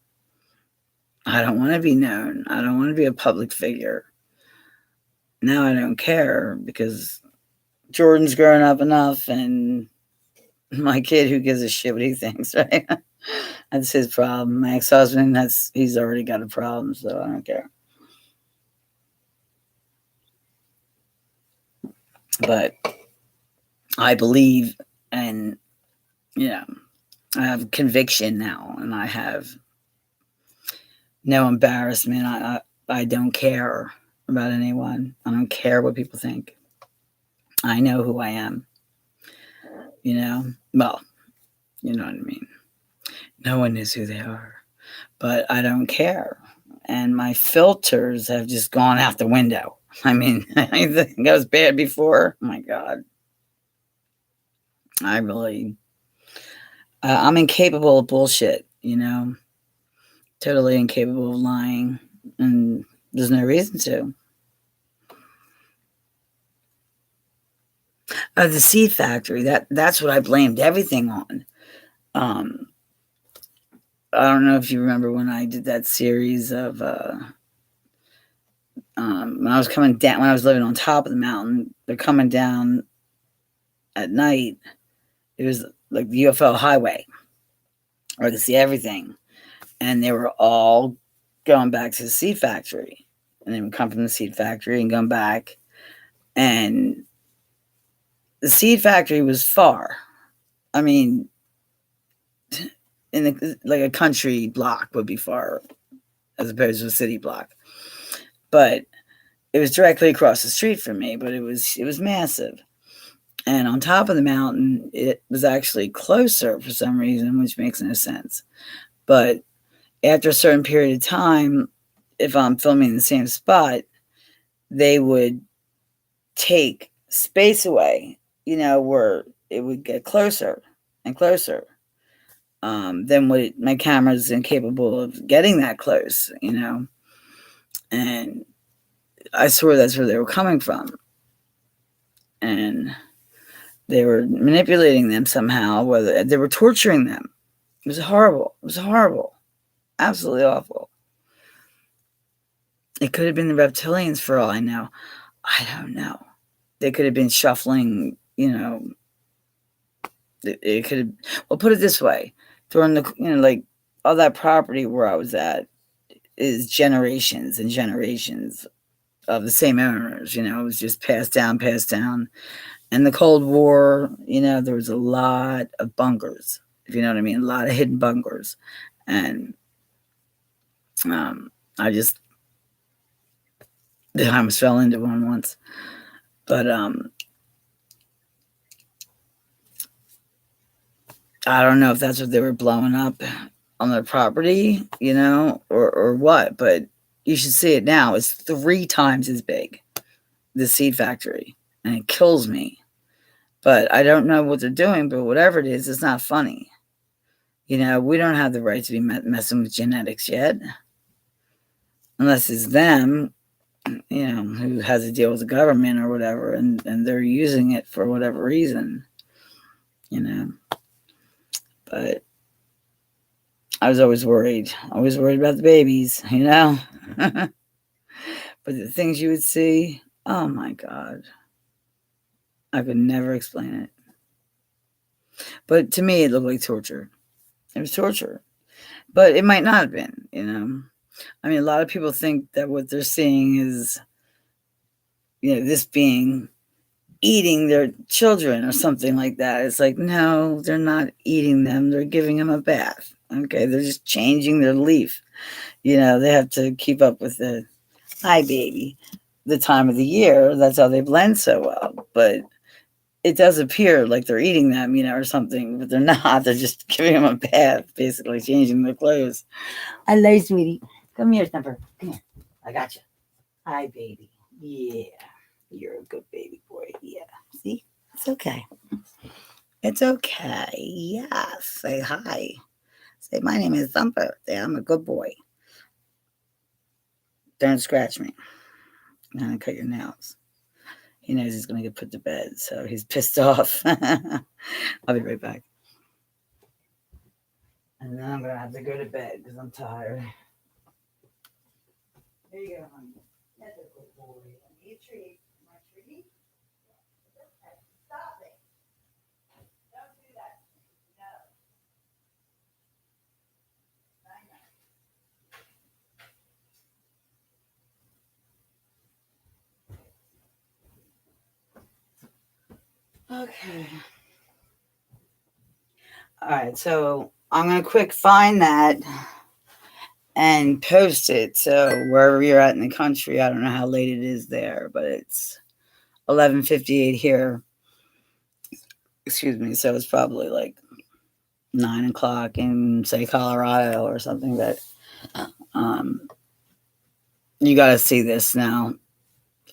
[SPEAKER 1] don't want to be known. I don't want to be a public figure. Now I don't care because Jordan's grown up enough, and my kid, who gives a shit what he thinks, right? That's his problem. My ex-husband, he's already got a problem, so I don't care. But I believe, and I have conviction now, and I have no embarrassment. I don't care about anyone. I don't care what people think. I know who I am. Well, you know what I mean. No one knows who they are, but I don't care. And my filters have just gone out the window. I mean, I think I was bad before. Oh my God. I'm incapable of bullshit, totally incapable of lying, and there's no reason to. The seed factory, that's what I blamed everything on. I don't know if you remember when I did that series of when I was coming down, when I was living on top of the mountain, they're coming down at night. It was like the UFO highway, where I could see everything. And they were all going back to the seed factory. And they would come from the seed factory and come back. And the seed factory was far. I mean, like a country block would be far, as opposed to a city block. But it was directly across the street from me, but it was massive. And on top of the mountain, it was actually closer for some reason, which makes no sense. But after a certain period of time, if I'm filming in the same spot, they would take space away, where it would get closer and closer. Then what my camera's incapable of getting that close, and I swore that's where they were coming from. And they were manipulating them somehow, whether they were torturing them. It was horrible. It was horrible. Absolutely awful. It could have been the reptilians for all I know. I don't know. They could have been shuffling, it could have, well, put it this way. During the, like all that property where I was at is generations and generations of the same owners, it was just passed down. And the Cold War, there was a lot of bunkers, if you know what I mean, a lot of hidden bunkers. And I almost fell into one once. But I don't know if that's what they were blowing up on their property, or what. But you should see it now. It's 3 times as big, the seed factory. And it kills me. But I don't know what they're doing, but whatever it is, it's not funny. We don't have the right to be messing with genetics yet. Unless it's them, who has to deal with the government or whatever, and they're using it for whatever reason, But I was always worried. Always worried about the babies, But the things you would see, oh my God. I could never explain it. But to me, it looked like torture. It was torture. But it might not have been, I mean, a lot of people think that what they're seeing is, this being eating their children or something like that. It's like, no, they're not eating them. They're giving them a bath. Okay, they're just changing their leaf. They have to keep up with the, hi, baby, the time of the year. That's how they blend so well. But it does appear like they're eating them, or something, but they're not. They're just giving them a bath, basically changing their clothes. Hello, sweetie. Come here, Stumper. Come here. I got you. Hi, baby. Yeah. You're a good baby boy. Yeah. See? It's okay. It's okay. Yes. Say hi. Say, my name is Thumper. Say, I'm a good boy. Don't scratch me. I'm going to cut your nails. He knows he's going to get put to bed, so he's pissed off. I'll be right back. And then I'm going to have to go to bed because I'm tired. There you go, honey. That's a good boy. I need a treat. My treat? Stop it. Don't do that. No. Okay. All right, so I'm going to quick find that and post it. So wherever you're at in the country, I don't know how late it is there, but it's 11:58 here. Excuse me. So it's probably like 9 o'clock in, say, Colorado or something. But you got to see this now.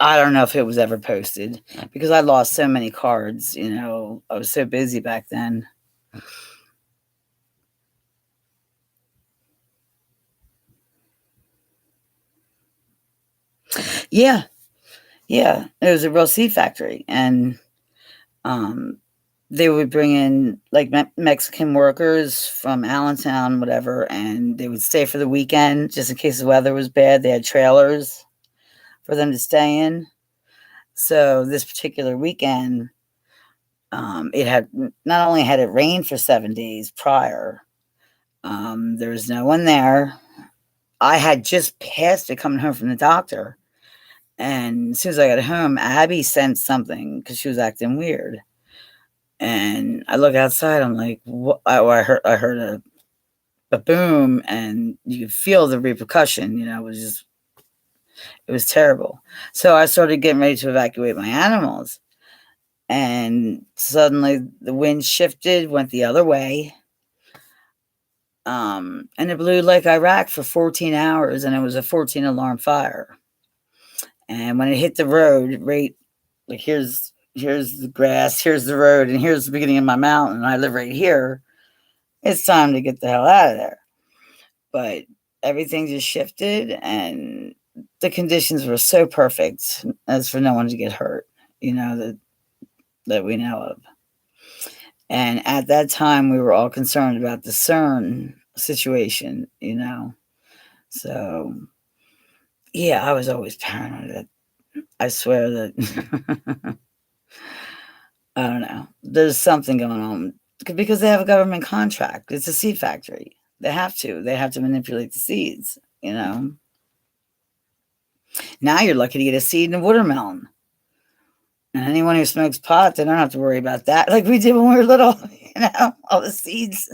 [SPEAKER 1] I don't know if it was ever posted because I lost so many cards. I was so busy back then. Yeah. It was a real seed factory, and they would bring in like Mexican workers from Allentown, whatever, and they would stay for the weekend just in case the weather was bad. They had trailers for them to stay in. So this particular weekend, it had not only had it rained for 7 days prior, there was no one there. I had just passed it coming home from the doctor. And as soon as I got home, Abby sensed something because she was acting weird. And I look outside. I'm like, what? I heard a boom, and you could feel the repercussion. It was terrible. So I started getting ready to evacuate my animals, and suddenly the wind shifted, went the other way, And it blew like Iraq for 14 hours, and it was a 14 alarm fire. And when it hit the road, right, like here's the grass, here's the road, and here's the beginning of my mountain, and I live right here. It's time to get the hell out of there. But everything just shifted, and the conditions were so perfect as for no one to get hurt, that we know of. And at that time, we were all concerned about the CERN situation. So, yeah, I was always paranoid. I swear that I don't know. There's something going on because they have a government contract. It's a seed factory. They have to. They have to manipulate the seeds. Now you're lucky to get a seed in a watermelon. And anyone who smokes pot, they don't have to worry about that like we did when we were little, all the seeds.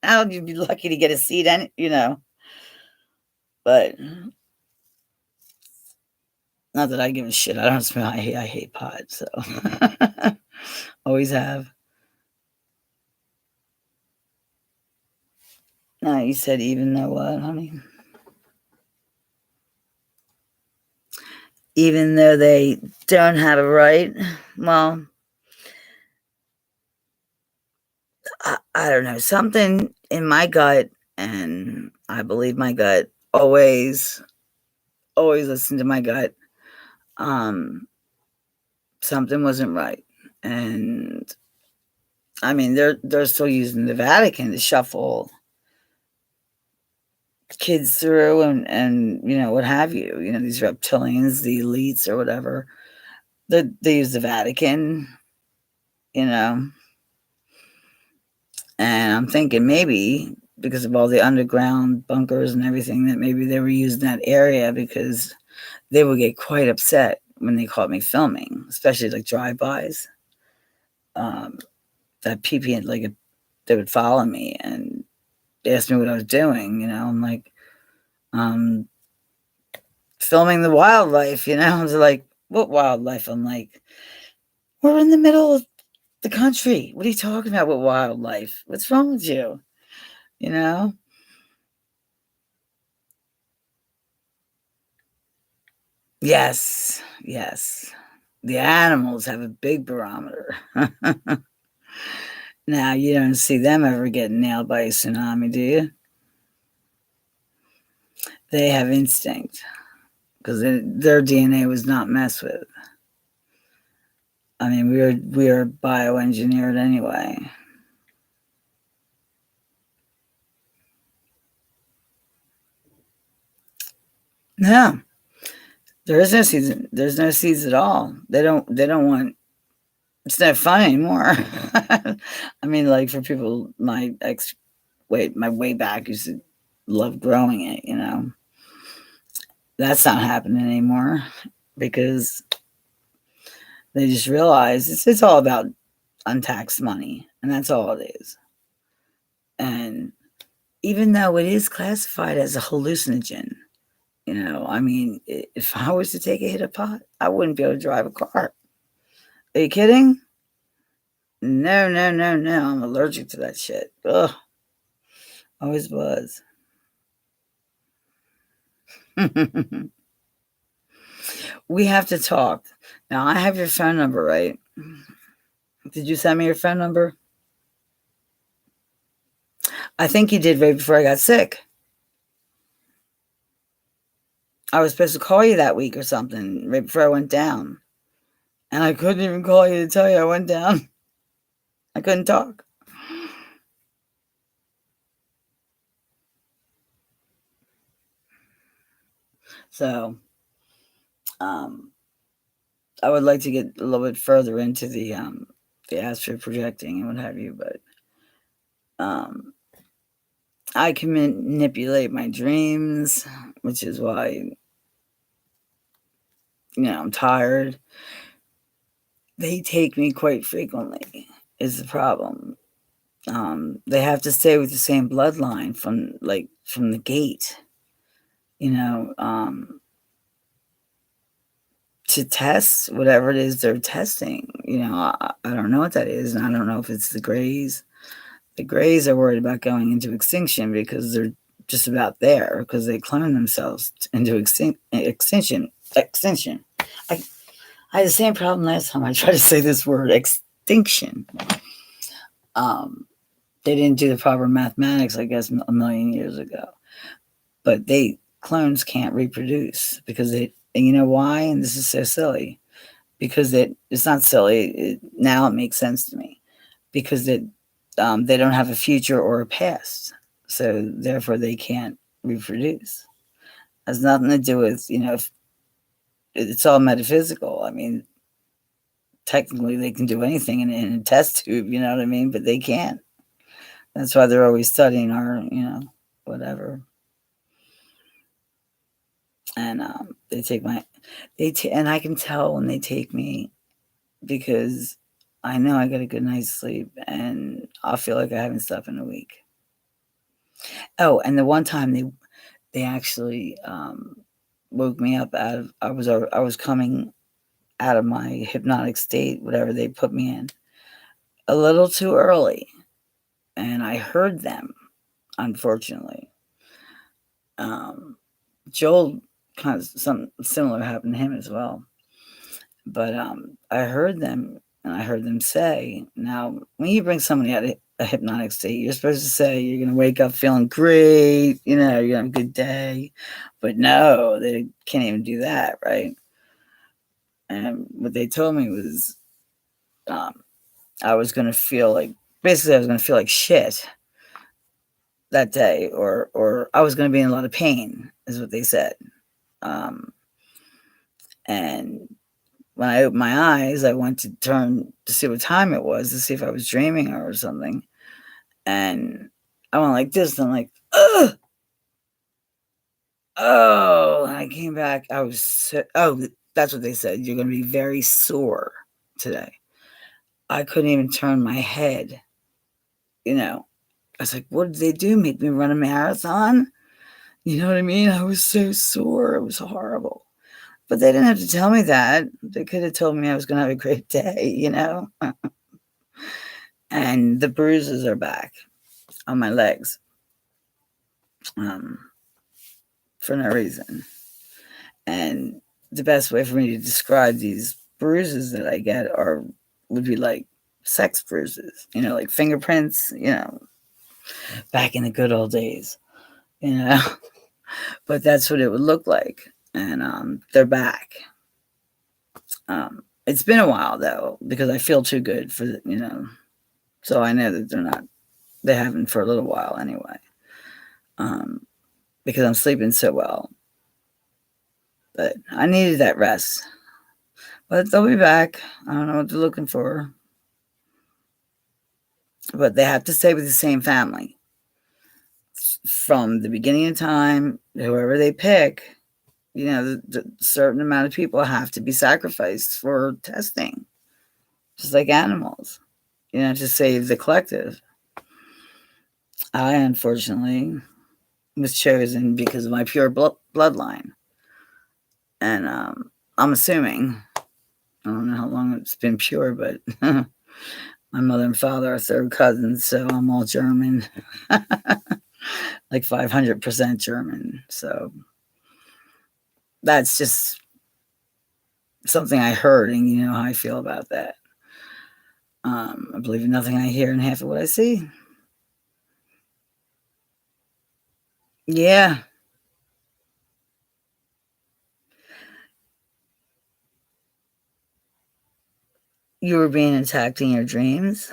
[SPEAKER 1] Now you'd be lucky to get a seed but not that I give a shit. I don't smell. I hate pot, so always have. No, you said even though what, honey? Even though they don't have a right? Well, I don't know. Something in my gut, and I believe my gut, always listen to my gut. Something wasn't right. And I mean, they're still using the Vatican to shuffle kids through and what have you. These reptilians, the elites or whatever. They use the Vatican, you know. And I'm thinking maybe because of all the underground bunkers and everything that maybe they were using that area because they would get quite upset when they caught me filming, especially like drive-bys. That people like they would follow me and ask me what I was doing. I'm like, filming the wildlife. They're like, what wildlife? I'm like, we're in the middle of the country. What are you talking about with wildlife? What's wrong with you? You know? Yes, yes. The animals have a big barometer. Now, you don't see them ever getting nailed by a tsunami, do you? They have instinct because their DNA was not messed with. I mean, we are bioengineered anyway. No, there is no seeds. There's no seeds at all. They don't want. It's not fun anymore. I mean, like for people, my way back used to love growing it. That's not happening anymore because they just realize it's all about untaxed money, and that's all it is. And even though it is classified as a hallucinogen, I mean, if I was to take a hit of pot, I wouldn't be able to drive a car. Are you kidding? No, no, no, no. I'm allergic to that shit. Ugh. Always was. We have to talk. Now, I have your phone number, right? Did you send me your phone number? I think you did right before I got sick. I was supposed to call you that week or something, right before I went down. And I couldn't even call you to tell you I went down. I couldn't talk. So, I would like to get a little bit further into the astral projecting and what have you, but I can manipulate my dreams, which is why I'm tired. They take me quite frequently. Is the problem? They have to stay with the same bloodline from the gate. To test whatever it is they're testing. I don't know what that is, and I don't know if it's the Greys. The Greys are worried about going into extinction because they're just about there because they clone themselves into extinction. Extinction. I had the same problem last time I tried to say this word, extinction. They didn't do the proper mathematics, I guess, a million years ago. But clones can't reproduce because and you know why? And this is so silly. Because it's not silly. Now it makes sense to me. Because they don't have a future or a past. So therefore they can't reproduce. It has nothing to do with, it's all metaphysical. I mean, technically they can do anything in a test tube, you know what I mean? But they can't. That's why they're always studying our, whatever. And they take and I can tell when they take me because I know I get a good night's sleep and I'll feel like I haven't slept in a week. Oh, and the one time they actually woke me up out of I was coming out of my hypnotic state, whatever they put me in, a little too early, and I heard them. Unfortunately, Joel kind of something similar happened to him as well. But I heard them, and I heard them say, "Now, when you bring somebody out of a hypnotic state, you're supposed to say you're going to wake up feeling great, you're going to have a good day." But no, they can't even do that, right? And what they told me was I was going to feel like, basically, I was going to feel like shit that day, or I was going to be in a lot of pain, is what they said. And when I opened my eyes, I went to turn to see what time it was to see if I was dreaming or something. And I went like this, and I'm like, ugh! Oh, and I came back. I was that's what they said. You're going to be very sore today. I couldn't even turn my head. I was like, what did they do? Make me run a marathon? You know what I mean? I was so sore. It was horrible. But they didn't have to tell me that. They could have told me I was going to have a great day, And the bruises are back on my legs for no reason. And the best way for me to describe these bruises that I get would be like sex bruises, like fingerprints, back in the good old days, But that's what it would look like. And they're back. It's been a while, though, because I feel too good for, so I know that they haven't for a little while anyway, because I'm sleeping so well. But I needed that rest. But they'll be back. I don't know what they're looking for. But they have to stay with the same family. From the beginning of time, whoever they pick, the certain amount of people have to be sacrificed for testing. Just like animals, to save the collective. I, unfortunately, was chosen because of my pure bloodline. And I'm assuming, I don't know how long it's been pure, but my mother and father are third cousins, so I'm all German. Like 500% German. So that's just something I heard, and you know how I feel about that. I believe in nothing I hear and half of what I see. Yeah. You were being attacked in your dreams?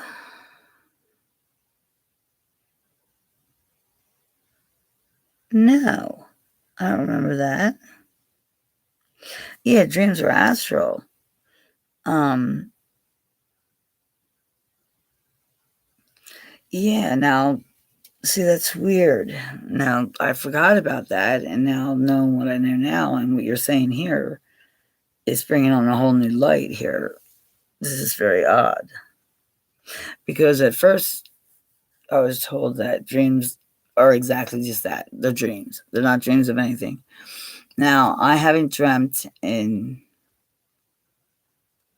[SPEAKER 1] No, I don't remember that. Yeah, dreams are astral. Yeah, now, see, that's weird. Now, I forgot about that, and now knowing what I know now and what you're saying here is bringing on a whole new light here. This is very odd. Because at first, I was told that dreams are exactly just that. They're dreams. They're not dreams of anything. Now, I haven't dreamt in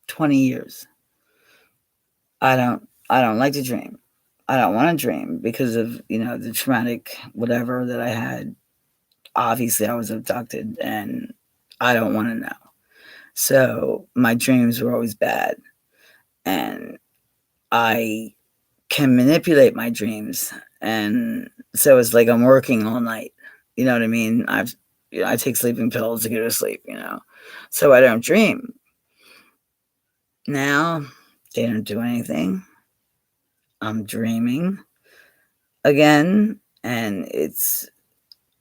[SPEAKER 1] 20 years. I don't like to dream. I don't want to dream because of, the traumatic whatever that I had. Obviously, I was abducted and I don't want to know. So my dreams were always bad. And I can manipulate my dreams. And so it's like I'm working all night. You know what I mean? I take sleeping pills to go to sleep, so I don't dream. Now they don't do anything. I'm dreaming again, and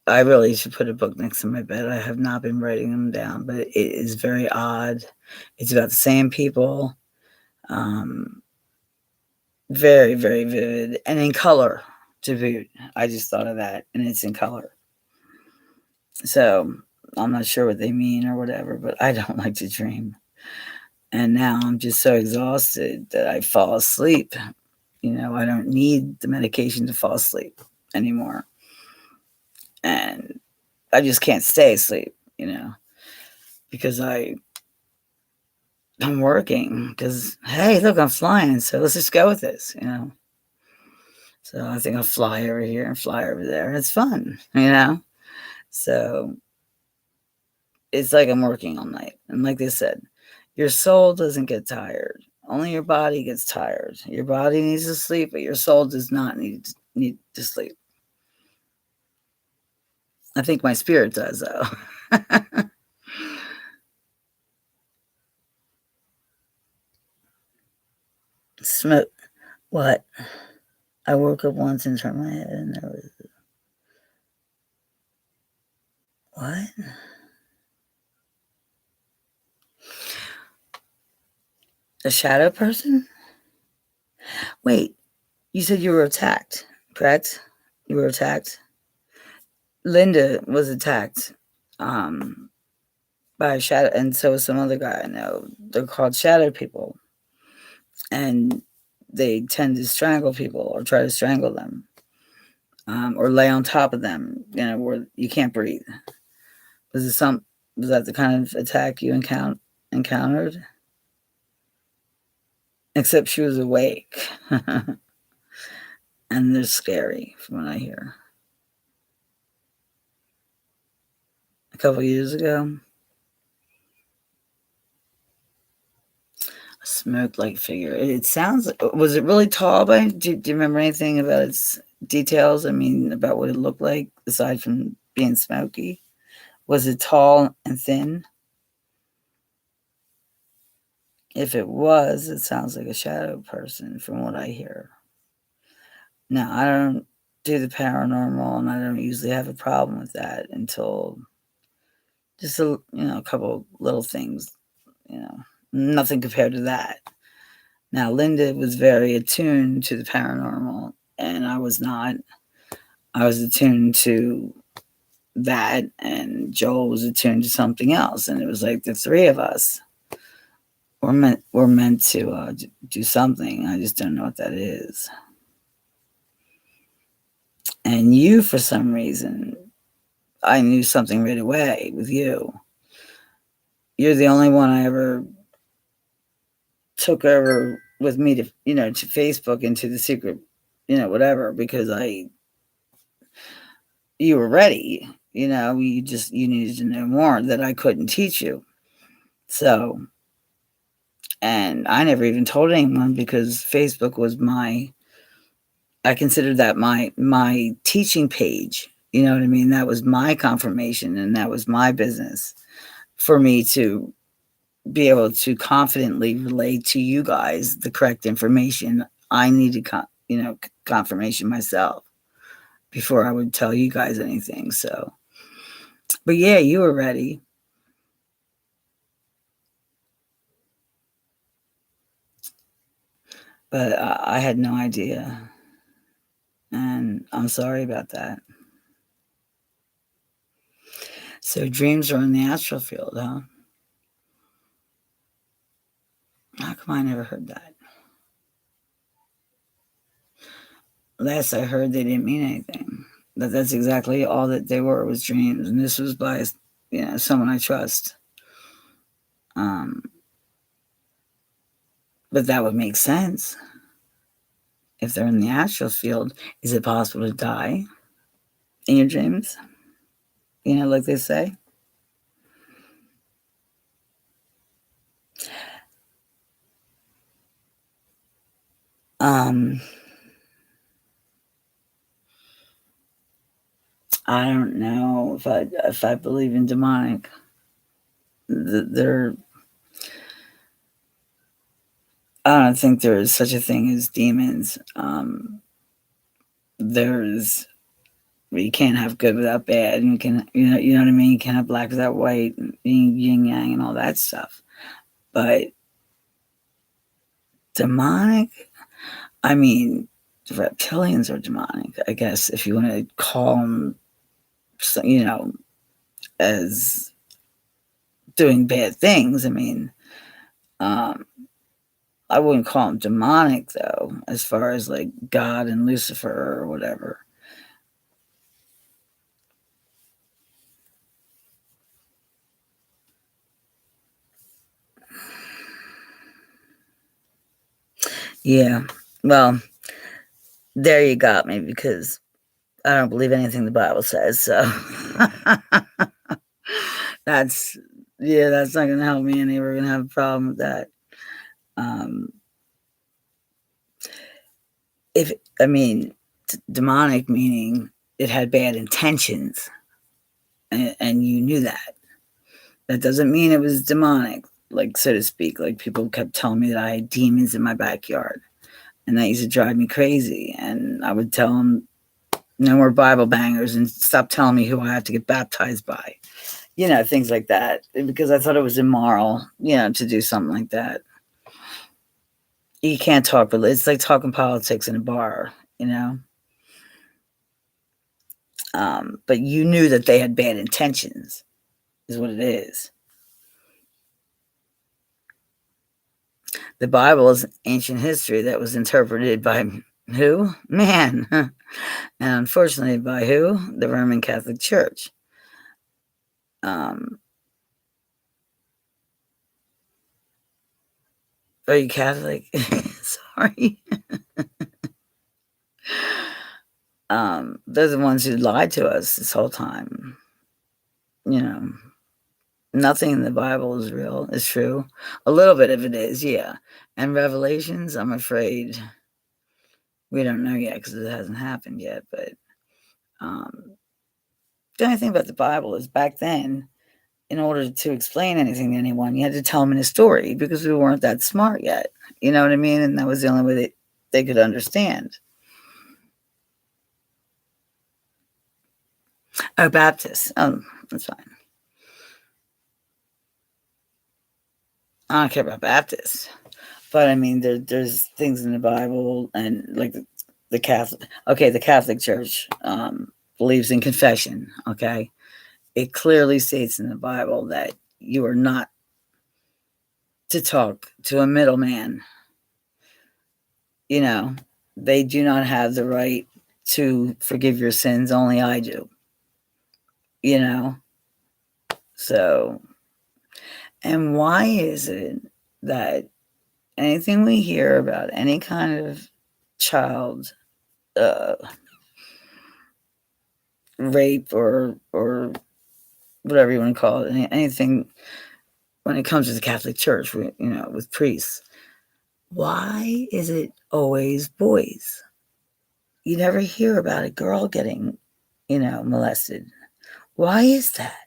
[SPEAKER 1] I really should put a book next to my bed. I have not been writing them down, but it is very odd. It's about the same people. Um, Very, very vivid and in color to boot. I just thought of that, and it's in color. So I'm not sure what they mean or whatever, but I don't like to dream. And now I'm just so exhausted that I fall asleep. I don't need the medication to fall asleep anymore. And I just can't stay asleep, because I'm working because, hey, look, I'm flying. So let's just go with this. So I think I'll fly over here and fly over there. It's fun. So it's like I'm working all night. And like they said, your soul doesn't get tired. Only your body gets tired. Your body needs to sleep, but your soul does not need to sleep. I think my spirit does, though. Smoke. What? I woke up once and turned my head, and there was what? A shadow person? Wait, you said you were attacked, correct? You were attacked. Linda was attacked by a shadow, and so was some other guy I know. They're called shadow people, and they tend to strangle people or try to strangle them, or lay on top of them, where you can't breathe. Was it some? Was that the kind of attack you encountered? Except she was awake, and they're scary from what I hear. A couple years ago, a smoke-like figure. It sounds. Was it really tall? Do you remember anything about its details? I mean, about what it looked like aside from being smoky. Was it tall and thin? If it was, it sounds like a shadow person from what I hear. Now, I don't do the paranormal, and I don't usually have a problem with that until just a couple little things, nothing compared to that. Now, Linda was very attuned to the paranormal, and I was not. I was attuned to that, and Joel was attuned to something else, and it was like the three of us were meant to do something. I just don't know what that is. And you, for some reason, I knew something right away with you. You're the only one I ever took over with me to Facebook and to the secret, whatever, because you were ready. You needed to know more that I couldn't teach you. So, and I never even told anyone because Facebook was I considered that my teaching page. You know what I mean? That was my confirmation, and that was my business for me to be able to confidently relay to you guys the correct information. I needed confirmation myself before I would tell you guys anything. So, but yeah, you were ready. But I had no idea, and I'm sorry about that. So dreams are in the astral field, huh? How come I never heard that? Last I heard, they didn't mean anything. That's exactly all that they were, was dreams, and this was by someone I trust. But that would make sense if they're in the astral field, is it possible to die in your dreams? Like they say. I don't know if I believe in demonic. There, I don't think there is such a thing as demons. There's You can't have good without bad, and you know what I mean. You can't have black without white, and yin yang, and all that stuff. But demonic, I mean, the reptilians are demonic, I guess, if you want to call them, as doing bad things. I mean, I wouldn't call them demonic though, as far as like God and Lucifer or whatever. Yeah, well, there you got me, because I don't believe anything the Bible says. So that's that's not gonna help me any. We're gonna have a problem with that. Um, if I mean, demonic meaning it had bad intentions, and you knew that. That doesn't mean it was demonic, like, so to speak. Like, people kept telling me that I had demons in my backyard, and that used to drive me crazy. And I would tell them, no more Bible bangers, and stop telling me who I have to get baptized by. Things like that, because I thought it was immoral, to do something like that. You can't talk, but it's like talking politics in a bar, but you knew that they had bad intentions, is what it is. The Bible is ancient history that was interpreted by who? Man. And unfortunately, by who? The Roman Catholic Church. Are you Catholic? Sorry. They're the ones who lied to us this whole time. Nothing in the Bible is real. It's true. A little bit of it is, yeah. And Revelations, I'm afraid we don't know yet, because it hasn't happened yet. But the only thing about the Bible is, back then, in order to explain anything to anyone, you had to tell them in a story, because we weren't that smart yet. You know what I mean? And that was the only way they could understand. Oh, Baptist. Oh, that's fine. I don't care about Baptists. But I mean, there's things in the Bible, and like the Catholic. Okay, the Catholic Church believes in confession. Okay, it clearly states in the Bible that you are not to talk to a middleman. They do not have the right to forgive your sins. Only I do. So, and why is it that anything we hear about any kind of child rape, or whatever you want to call it, anything, when it comes to the Catholic Church, with priests, why is it always boys? You never hear about a girl getting, molested. Why is that?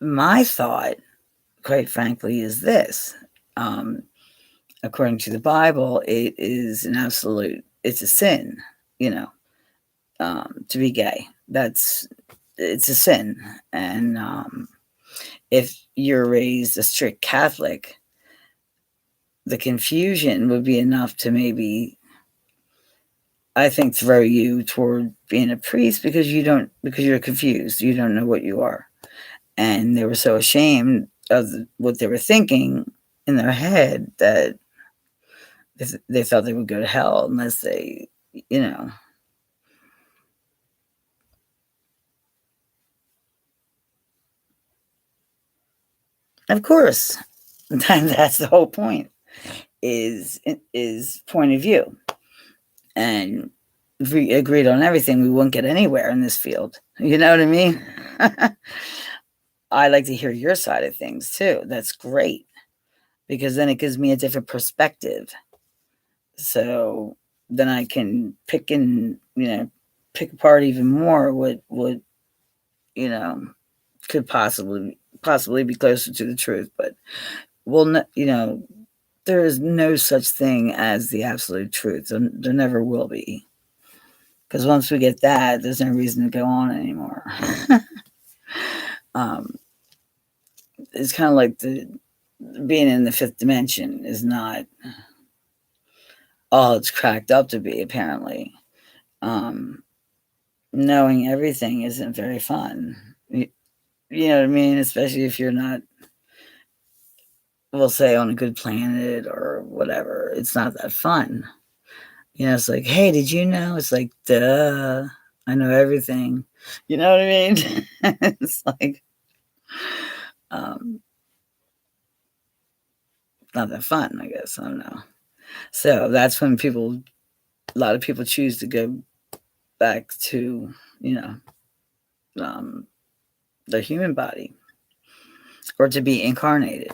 [SPEAKER 1] My thought, quite frankly, is this. According to the Bible, it is it's a sin, to be gay. It's a sin. And if you're raised a strict Catholic, the confusion would be enough to maybe, I think, throw you toward being a priest, because you're confused. You don't know what you are. And they were so ashamed of what they were thinking in their head that they thought they would go to hell unless they, Of course. That's the whole point. is point of view. And if we agreed on everything, we wouldn't get anywhere in this field. You know what I mean? I like to hear your side of things too. That's great, because then it gives me a different perspective. So then I can pick apart even more what could possibly be closer to the truth. But there is no such thing as the absolute truth. There never will be. Because once we get that, there's no reason to go on anymore. It's kind of like being in the fifth dimension is not all it's cracked up to be, apparently. Knowing everything isn't very fun. You know what I mean? Especially if you're not, we'll say, on a good planet or whatever. It's not that fun. It's like, hey, did you know? It's like, duh, I know everything. You know what I mean? It's like, not that fun, I guess. I don't know. So that's when a lot of people choose to go back to, their human body, or to be incarnated,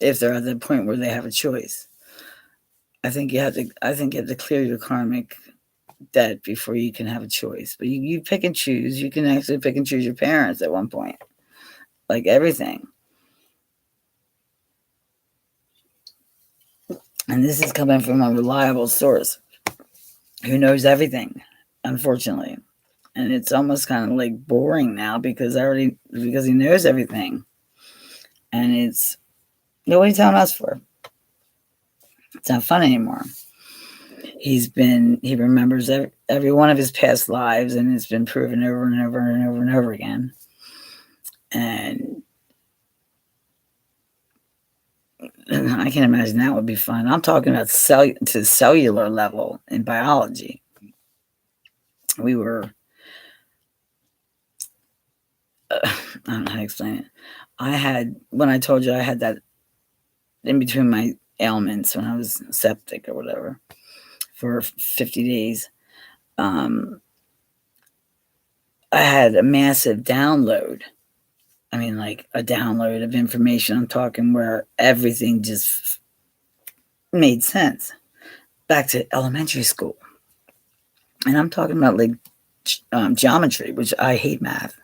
[SPEAKER 1] if they're at the point where they have a choice. I think you have to clear your karmic debt before you can have a choice. But you pick and choose. You can actually pick and choose your parents at one point, like everything. And this is coming from a reliable source who knows everything, unfortunately. And it's almost kind of like boring now because he knows everything. And it's, what are you telling us for? It's not fun anymore. He remembers every one of his past lives, and it's been proven over and over and over and over again. And I can imagine that would be fun. I'm talking about to cellular level in biology. We were, I don't know how to explain it. When I told you I had that in between my ailments when I was septic or whatever for 50 days, I had a massive download. I mean, like a download of information. I'm talking where everything just made sense. Back to elementary school. And I'm talking about like geometry, which I hate math.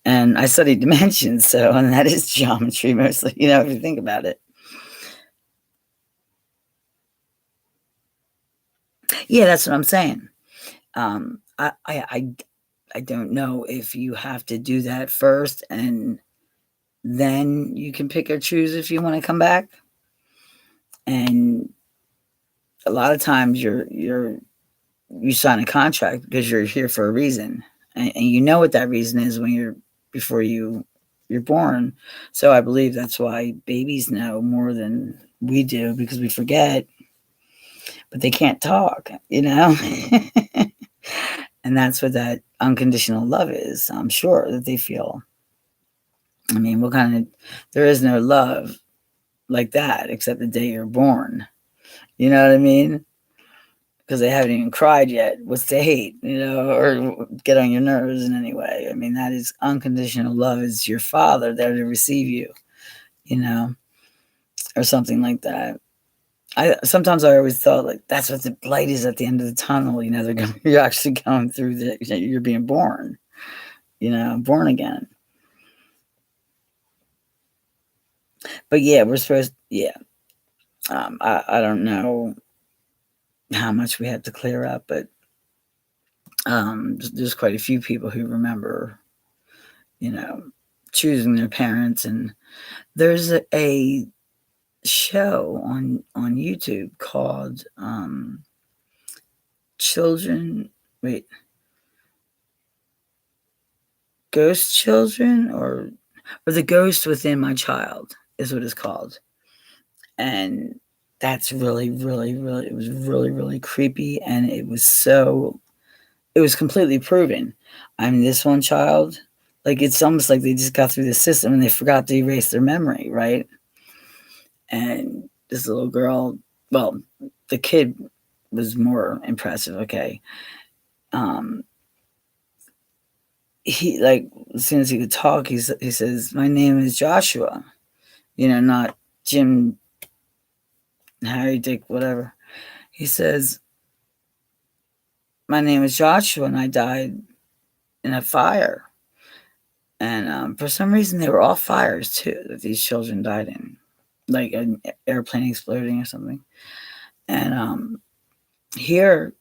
[SPEAKER 1] And I studied dimensions, and that is geometry mostly, if you think about it. Yeah, that's what I'm saying. I don't know if you have to do that first and then you can pick or choose if you want to come back. And a lot of times you sign a contract because you're here for a reason, and you know what that reason is before you're born. So I believe that's why babies know more than we do, because we forget, but they can't talk, And that's what that unconditional love is. I'm sure that they feel. I mean, there is no love like that except the day you're born. You know what I mean? Because they haven't even cried yet. What's the hate, or get on your nerves in any way? I mean, that is unconditional love. Is your father there to receive you, or something like that. Sometimes I always thought like that's what the light is at the end of the tunnel. You're actually going through you're being born, born again. But yeah, we're supposed. Yeah, I don't know how much we have to clear up, but there's quite a few people who remember, choosing their parents. And there's a show on YouTube called Ghost Children, or The Ghost Within My Child is what it's called. And that's really, really, really, it was really, really creepy. And it was completely proven. I mean, this one child, like, it's almost like they just got through the system and they forgot to erase their memory, right? And this little girl. Well, the kid was more impressive. Okay, he like as soon as he could talk, he says, "My name is Joshua." Not Jim, Harry, Dick, whatever. He says, "My name is Joshua, and I died in a fire." And for some reason, they were all fires too that these children died in, like an airplane exploding or something. And here,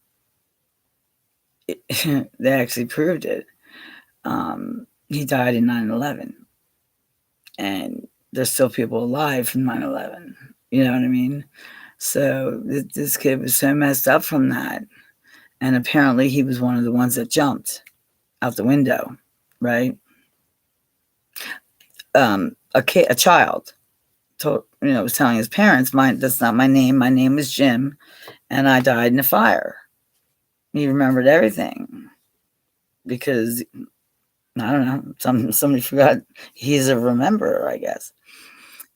[SPEAKER 1] they actually proved it. He died in 9/11, and there's still people alive from 9/11. You know what I mean? So this kid was so messed up from that, and apparently he was one of the ones that jumped out the window, right? A child was telling his parents, "That's not my name. My name is Jim, and I died in a fire." He remembered everything because I don't know. Somebody forgot. He's a rememberer, I guess.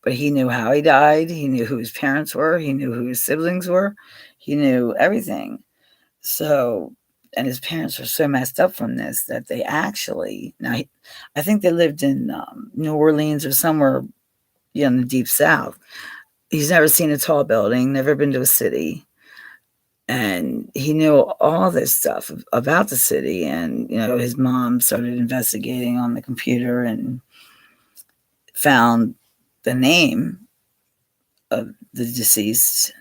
[SPEAKER 1] But he knew how he died. He knew who his parents were. He knew who his siblings were. He knew everything. So, and his parents were so messed up from this that they actually I think they lived in New Orleans or somewhere, in the deep South. He's never seen a tall building, never been to a city. And he knew all this stuff about the city. And, his mom started investigating on the computer and found the name of the deceased,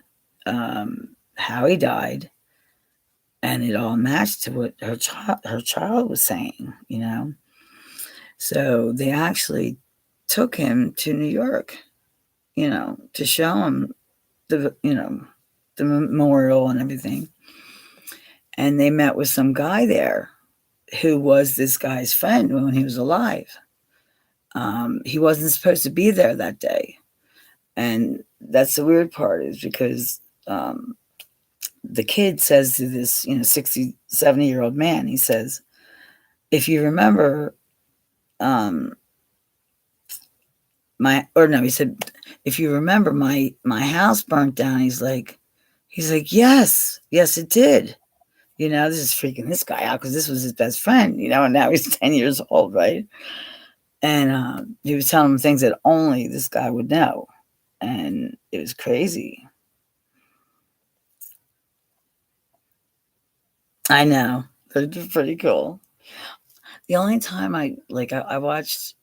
[SPEAKER 1] how he died, and it all matched to what her child was saying. So they actually took him to New York, to show him the memorial and everything. And they met with some guy there who was this guy's friend when he was alive. He wasn't supposed to be there that day. And that's the weird part, is because the kid says to this 60, 70-year-old man, he says, "If you remember, he said, if you remember, my house burnt down." He's like, yes, it did. This is freaking this guy out because this was his best friend, and now he's 10 years old, right? And he was telling him things that only this guy would know. And it was crazy. I know. They're pretty cool. The only time I watched,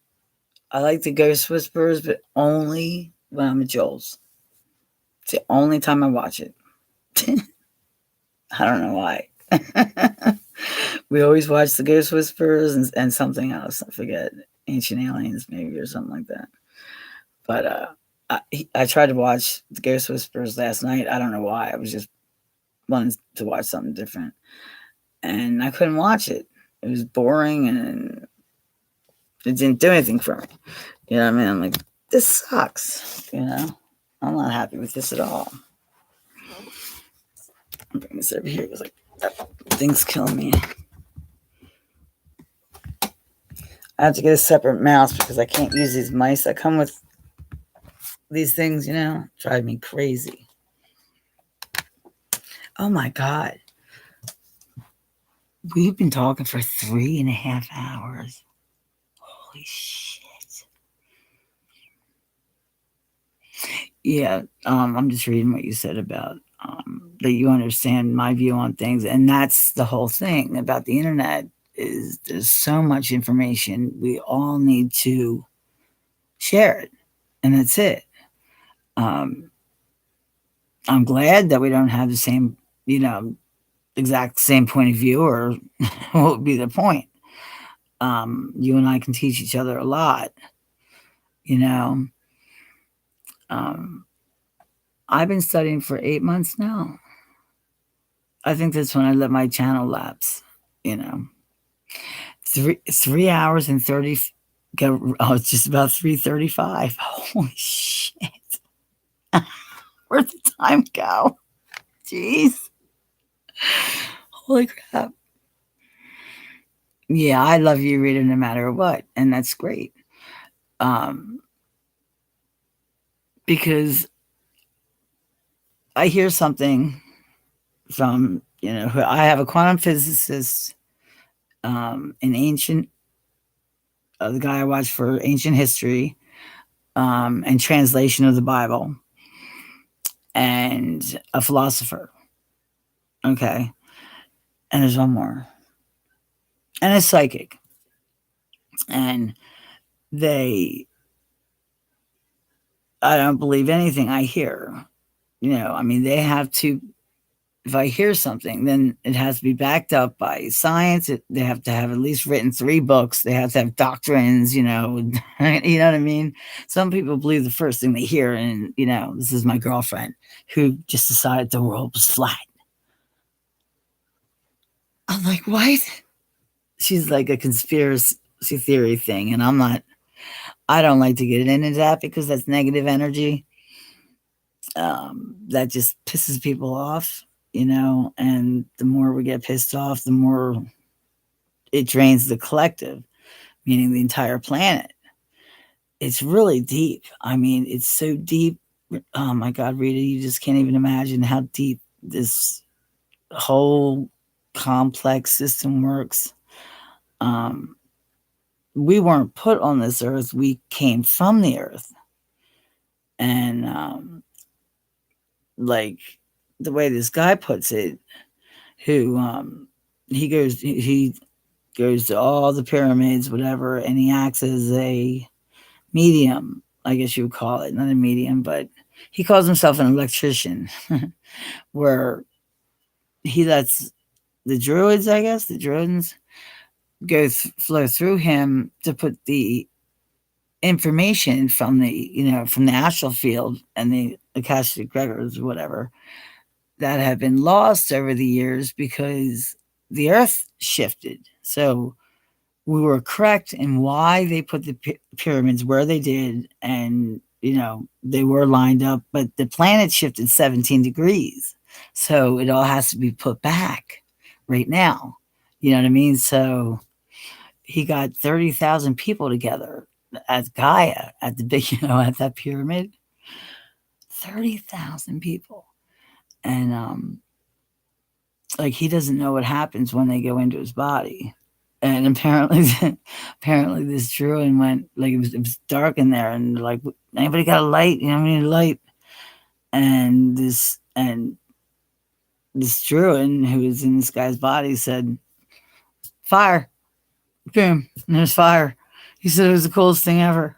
[SPEAKER 1] I like the Ghost Whisperers, but only when I'm at Joel's. It's the only time I watch it. I don't know why. We always watch the Ghost Whisperers and something else. I forget. Ancient Aliens, maybe, or something like that. But I tried to watch the Ghost Whisperers last night. I don't know why. I was just wanting to watch something different. And I couldn't watch it. It was boring and it didn't do anything for me. You know what I mean? I'm like, this sucks. I'm not happy with this at all. I'll bring this over here because that thing's killing me. I have to get a separate mouse because I can't use these mice that come with these things, drive me crazy. Oh my God. We've been talking for 3.5 hours. Holy shit. Yeah, I'm just reading what you said about that you understand my view on things. And that's the whole thing about the internet, is there's so much information. We all need to share it. And that's it. I'm glad that we don't have the same, exact same point of view, or what would be the point? You and I can teach each other a lot. I've been studying for 8 months now. I think that's when I let my channel lapse. 3 hours and 30. It's just about 3:35. Holy shit! Where'd the time go? Jeez. Holy crap. Yeah, I love you, Rita, no matter what. And that's great. Because I hear something from, I have a quantum physicist, an ancient, the guy I watch for ancient history, and translation of the Bible, and a philosopher. Okay. And there's one more. And a psychic. And they, I don't believe anything I hear. I mean, they have to, if I hear something, then it has to be backed up by science. They have to have at least written 3 books. They have to have doctrines, you know what I mean? Some people believe the first thing they hear, and, this is my girlfriend who just decided the world was flat. I'm like, what? She's like a conspiracy theory thing, and I don't like to get into that because that's negative energy. That just pisses people off, and the more we get pissed off, the more it drains the collective, meaning the entire planet. It's really deep. I mean, it's so deep. Oh my God, Rita, you just can't even imagine how deep this whole complex system works. We weren't put on this earth, we came from the earth. And like the way this guy puts it, who he goes to all the pyramids, whatever, and he acts as a medium, I guess you would call it. Not a medium, but he calls himself an electrician, where he lets the druids, I guess, the druids, flow through him to put the information from the astral field and the Akashic records, whatever, that have been lost over the years because the earth shifted. So we were correct in why they put the pyramids where they did, and they were lined up, but the planet shifted 17 degrees, so it all has to be put back right now. You know what I mean? So he got 30,000 people together at Gaia, at the big, at that pyramid. 30,000 people. And like, he doesn't know what happens when they go into his body. And apparently this druid went, like, it was dark in there, and like, anybody got a light? We need a light. And this druid who was in this guy's body said, fire. Boom. And there's fire. He said it was the coolest thing ever.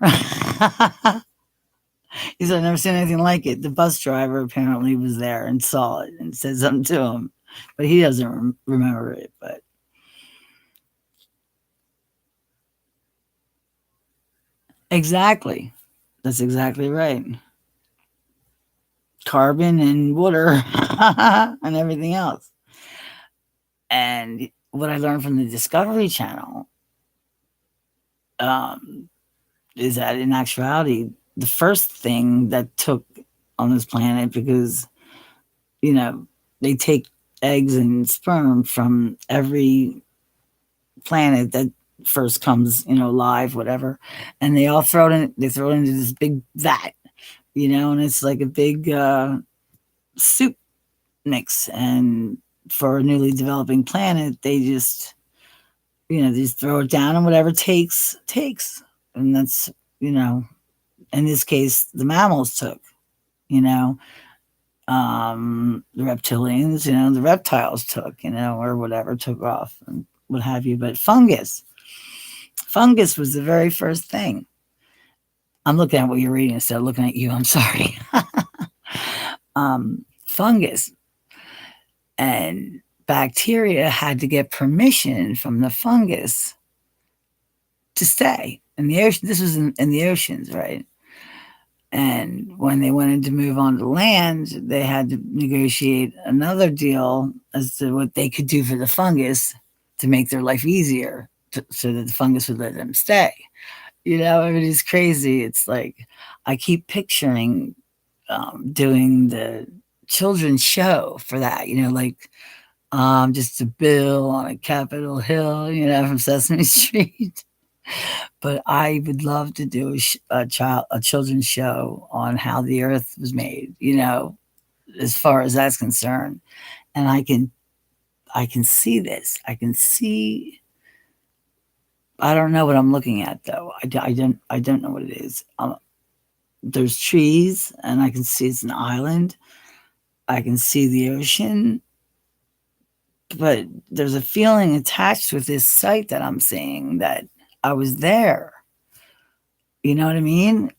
[SPEAKER 1] He said, I've never seen anything like it. The bus driver apparently was there and saw it and said something to him, but he doesn't remember it. But exactly. That's exactly right. Carbon and water and everything else. And what I learned from the Discovery Channel is that in actuality, the first thing that took on this planet, because, they take eggs and sperm from every planet that first comes, live, whatever, and they all throw it into this big vat, and it's like a big soup mix. And for a newly developing planet, they just throw it down, and whatever takes. And that's, in this case, the mammals took, the reptilians, the reptiles took, or whatever, took off and what have you. But fungus was the very first thing. I'm looking at what you're reading instead of looking at you. I'm sorry. Fungus and bacteria had to get permission from the fungus to stay in the ocean. This was in the oceans, right? And when they wanted to move on to land, they had to negotiate another deal as to what they could do for the fungus to make their life easier, so that the fungus would let them stay. It is crazy. It's like, I keep picturing doing the children's show for that, like just a bill on a Capitol Hill, from Sesame Street. But I would love to do a children's show on how the earth was made, as far as that's concerned. And I can see this. I can see. I don't know what I'm looking at though. I don't know what it is. There's trees, and I can see it's an island. I can see the ocean, but there's a feeling attached with this site that I'm seeing that I was there. You know what I mean?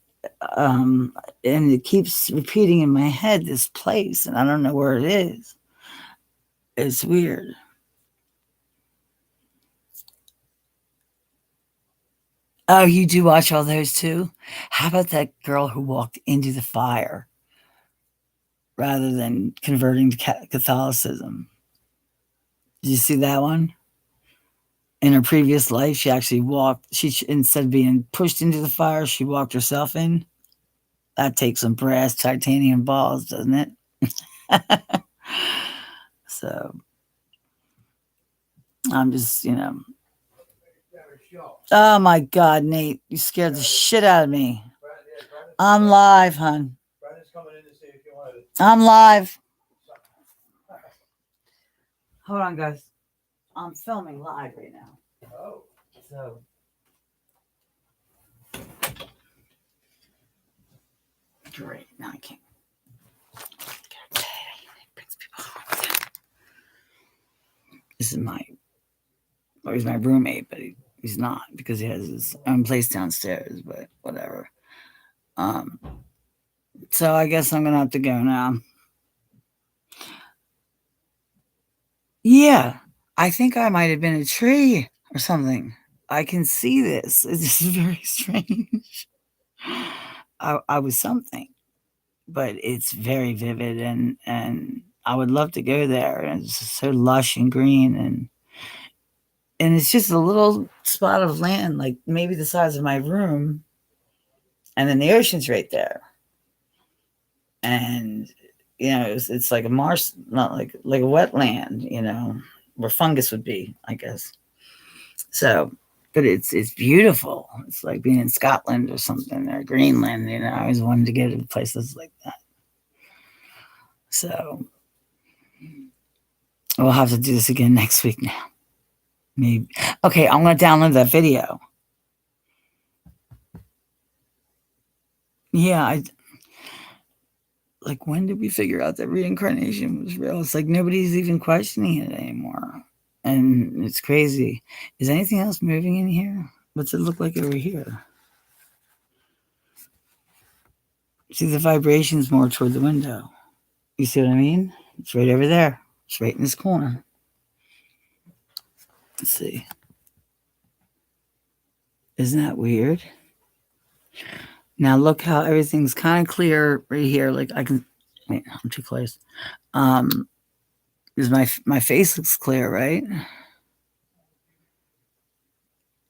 [SPEAKER 1] Um, and it keeps repeating in my head this place, and I don't know where it is. It's weird. Oh, you do watch all those too? How about that girl who walked into the fire rather than converting to Catholicism? Did you see that one? In her previous life, she actually walked. Instead of being pushed into the fire, she walked herself in. That takes some brass titanium balls, doesn't it? So I'm just, Oh my God, Nate, you scared the shit out of me. I'm live, hon. I'm live. Hold on, guys. I'm filming live right now. Oh. So. Great. Now I can't. This is he's my roommate, but he's not because he has his own place downstairs, but whatever. So I guess I'm gonna have to go now. Yeah, I think I might have been a tree or something. I can see this. This is very strange. I was something, but it's very vivid, and I would love to go there. And it's so lush and green, and it's just a little spot of land, like maybe the size of my room, and then the ocean's right there. And it's like a marsh, not like a wetland, where fungus would be, I guess. So, but it's beautiful. It's like being in Scotland or something, or Greenland. I always wanted to go to places like that. So we'll have to do this again next week now. Maybe. Okay, I'm going to download that video. Yeah, like, when did we figure out that reincarnation was real? It's like nobody's even questioning it anymore. And it's crazy. Is anything else moving in here? What's it look like over here? See, the vibration's more toward the window. You see what I mean? It's right over there. It's right in this corner. Let's see. Isn't that weird? Now look how everything's kind of clear right here. Like I can, wait, I'm too close. Because my face looks clear, right?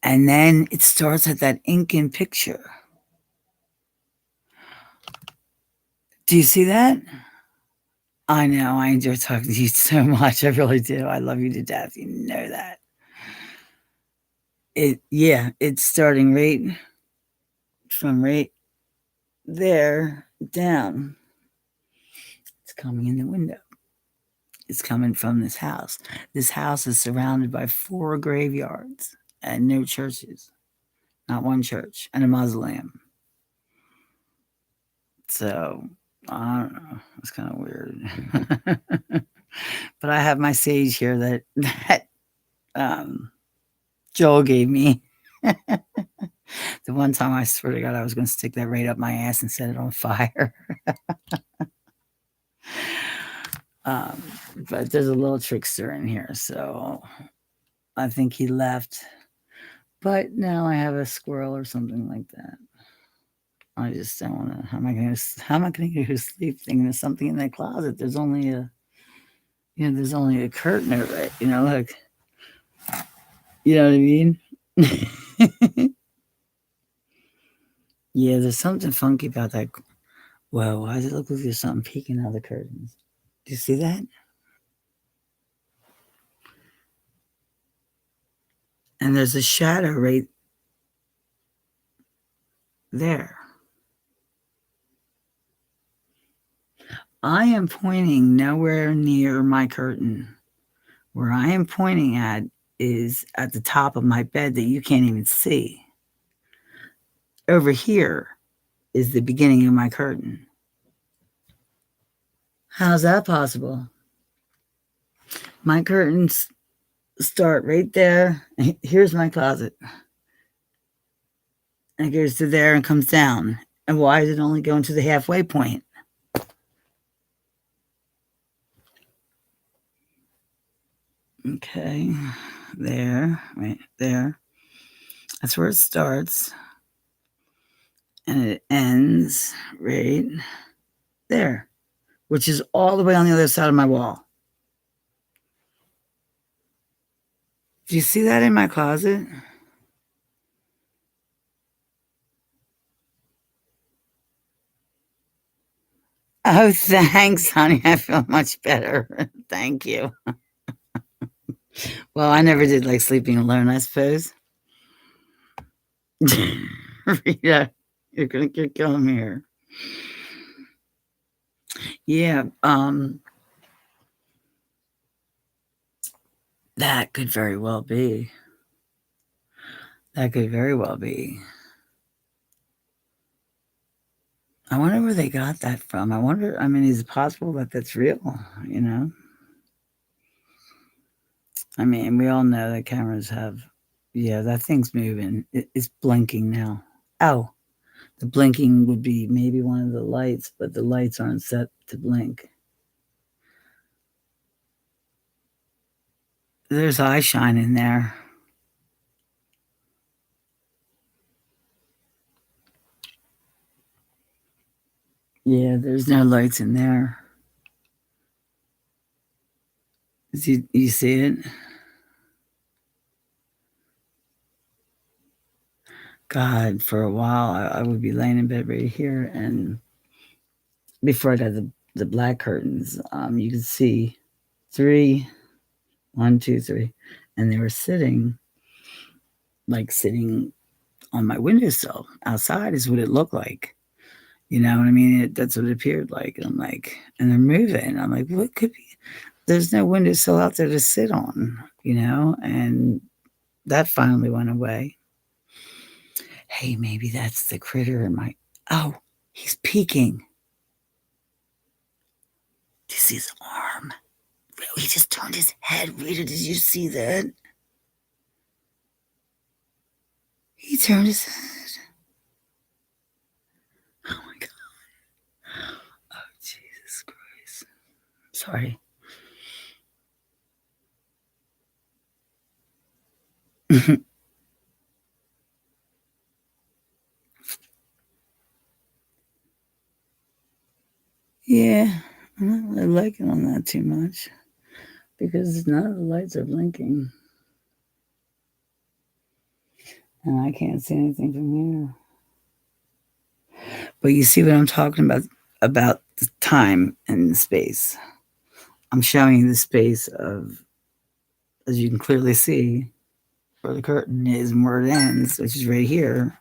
[SPEAKER 1] And then it starts at that Incan picture. Do you see that? I know. I enjoy talking to you so much. I really do. I love you to death. You know that. It's starting right from right there down. It's coming in the window. It's coming from this house. This house is surrounded by 4 graveyards and no churches. Not one church and a mausoleum. So, I don't know. It's kind of weird. But I have my sage here that Joel gave me. The one time I swear to God, I was going to stick that right up my ass and set it on fire. But there's a little trickster in here, so I think he left. But now I have a squirrel or something like that. I just don't want to. How am I going to go to sleep thinking there's something in that closet? There's only a curtain over it. Look. You know what I mean? Yeah, there's something funky about that. Whoa, why does it look like there's something peeking out of the curtains? Do you see that? And there's a shadow right there. I am pointing nowhere near my curtain. Where I am pointing at is at the top of my bed that you can't even see. Over here is the beginning of my curtain. How's that possible? My curtains start right there. Here's my closet. And it goes to there and comes down. And why is it only going to the halfway point? Okay, there, right there. That's where it starts. And it ends right there, which is all the way on the other side of my wall. Do you see that in my closet? Oh, thanks, honey. I feel much better. Thank you. Well, I never did like sleeping alone, I suppose. Rita, you're killing me here. Yeah, that could very well be. That could very well be. I wonder where they got that from. I wonder, I mean, is it possible that that's real? You know? I mean, we all know that cameras have, yeah, that thing's moving. It's blinking now. Oh, the blinking would be maybe one of the lights, but the lights aren't set to blink. There's eye shine in there. Yeah, there's no lights in there. You see it? God, for a while, I would be laying in bed right here, and before I got the black curtains, you could see three, 1, 2, 3, and they were sitting, like sitting on my windowsill outside is what it looked like. You know what I mean? That's what it appeared like. And I'm like, and they're moving. I'm like, what could be? There's no windowsill out there to sit on, you know? And that finally went away. Hey, maybe that's the critter in my. Oh, he's peeking. Do you see his arm? He just turned his head. Rita, did you see that? He turned his head. Oh my God. Oh, Jesus Christ. Sorry. Yeah, I'm not really liking on that too much because none of the lights are blinking. And I can't see anything from here. But you see what I'm talking about the time and the space. I'm showing you the space of, as you can clearly see, where the curtain is and where it ends, which is right here,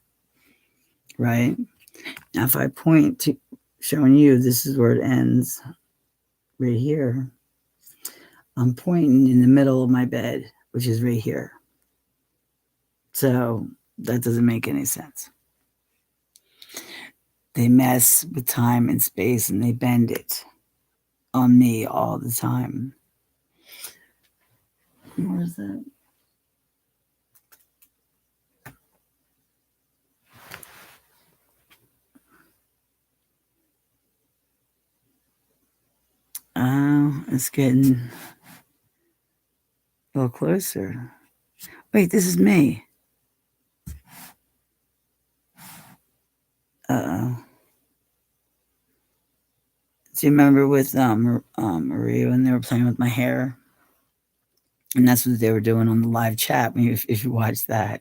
[SPEAKER 1] right? Now, if I point to showing you this is where it ends, right here, I'm pointing in the middle of my bed, which is right here. So that doesn't make any sense. They mess with time and space and they bend it on me all the time. Where's that? Oh, it's getting a little closer. Wait, this is me. Uh-oh. Do you remember with Maria when they were playing with my hair? And that's what they were doing on the live chat if you watch that.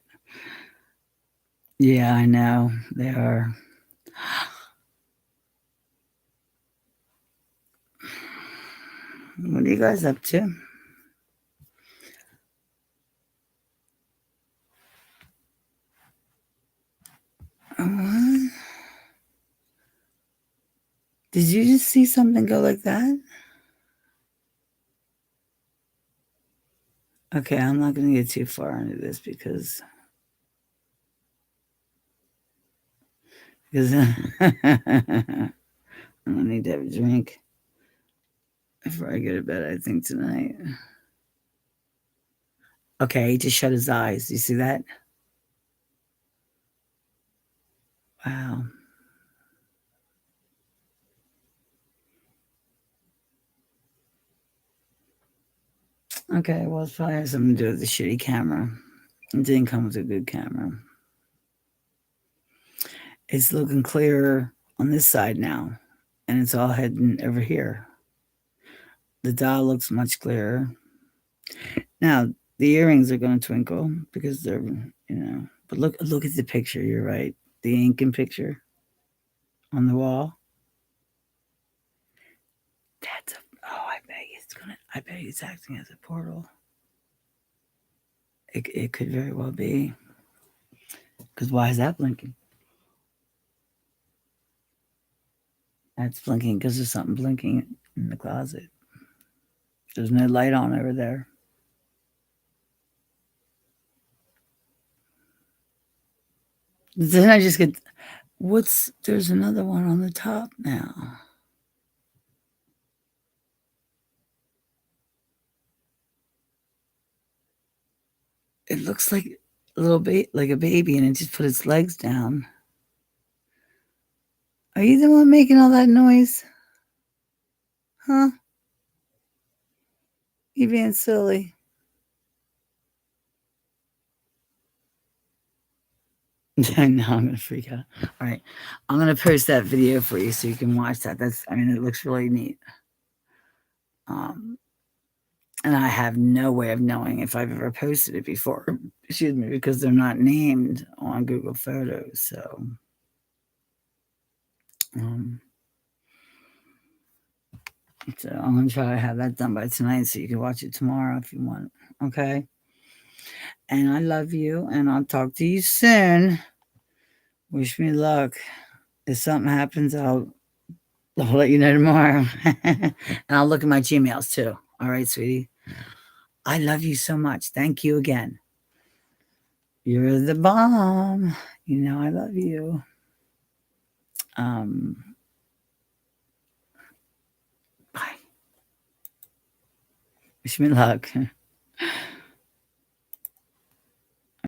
[SPEAKER 1] Yeah, I know. They are. What are you guys up to? What? Did you just see something go like that? Okay, I'm not going to get too far into this because I need to have a drink before I go to bed, I think, tonight. Okay, he just shut his eyes. You see that? Wow. Okay, well, it's probably has something to do with the shitty camera. It didn't come with a good camera. It's looking clearer on this side now, and it's all heading over here. The dial looks much clearer. Now, the earrings are going to twinkle because they're, but look at the picture. You're right. The Incan picture on the wall. I bet it's acting as a portal. It could very well be. Because why is that blinking? That's blinking because there's something blinking in the closet. There's no light on over there. Then I just get, there's another one on the top now. It looks like a little bit like a baby, and it just put its legs down. Are you the one making all that noise? Huh? You being silly. No, I'm gonna freak out. All right, I'm gonna post that video for you so you can watch that. It looks really neat. And I have no way of knowing if I've ever posted it before. Excuse me, because they're not named on Google Photos. So, so I'm gonna try to have that done by tonight so you can watch it tomorrow if you want. Okay. And I love you, and I'll talk to you soon. Wish me luck. If something happens, I'll let you know tomorrow. And I'll look at my Gmails too. All right, sweetie. I love you so much. Thank you again. You're the bomb. You know I love you. Bye. Wish me luck.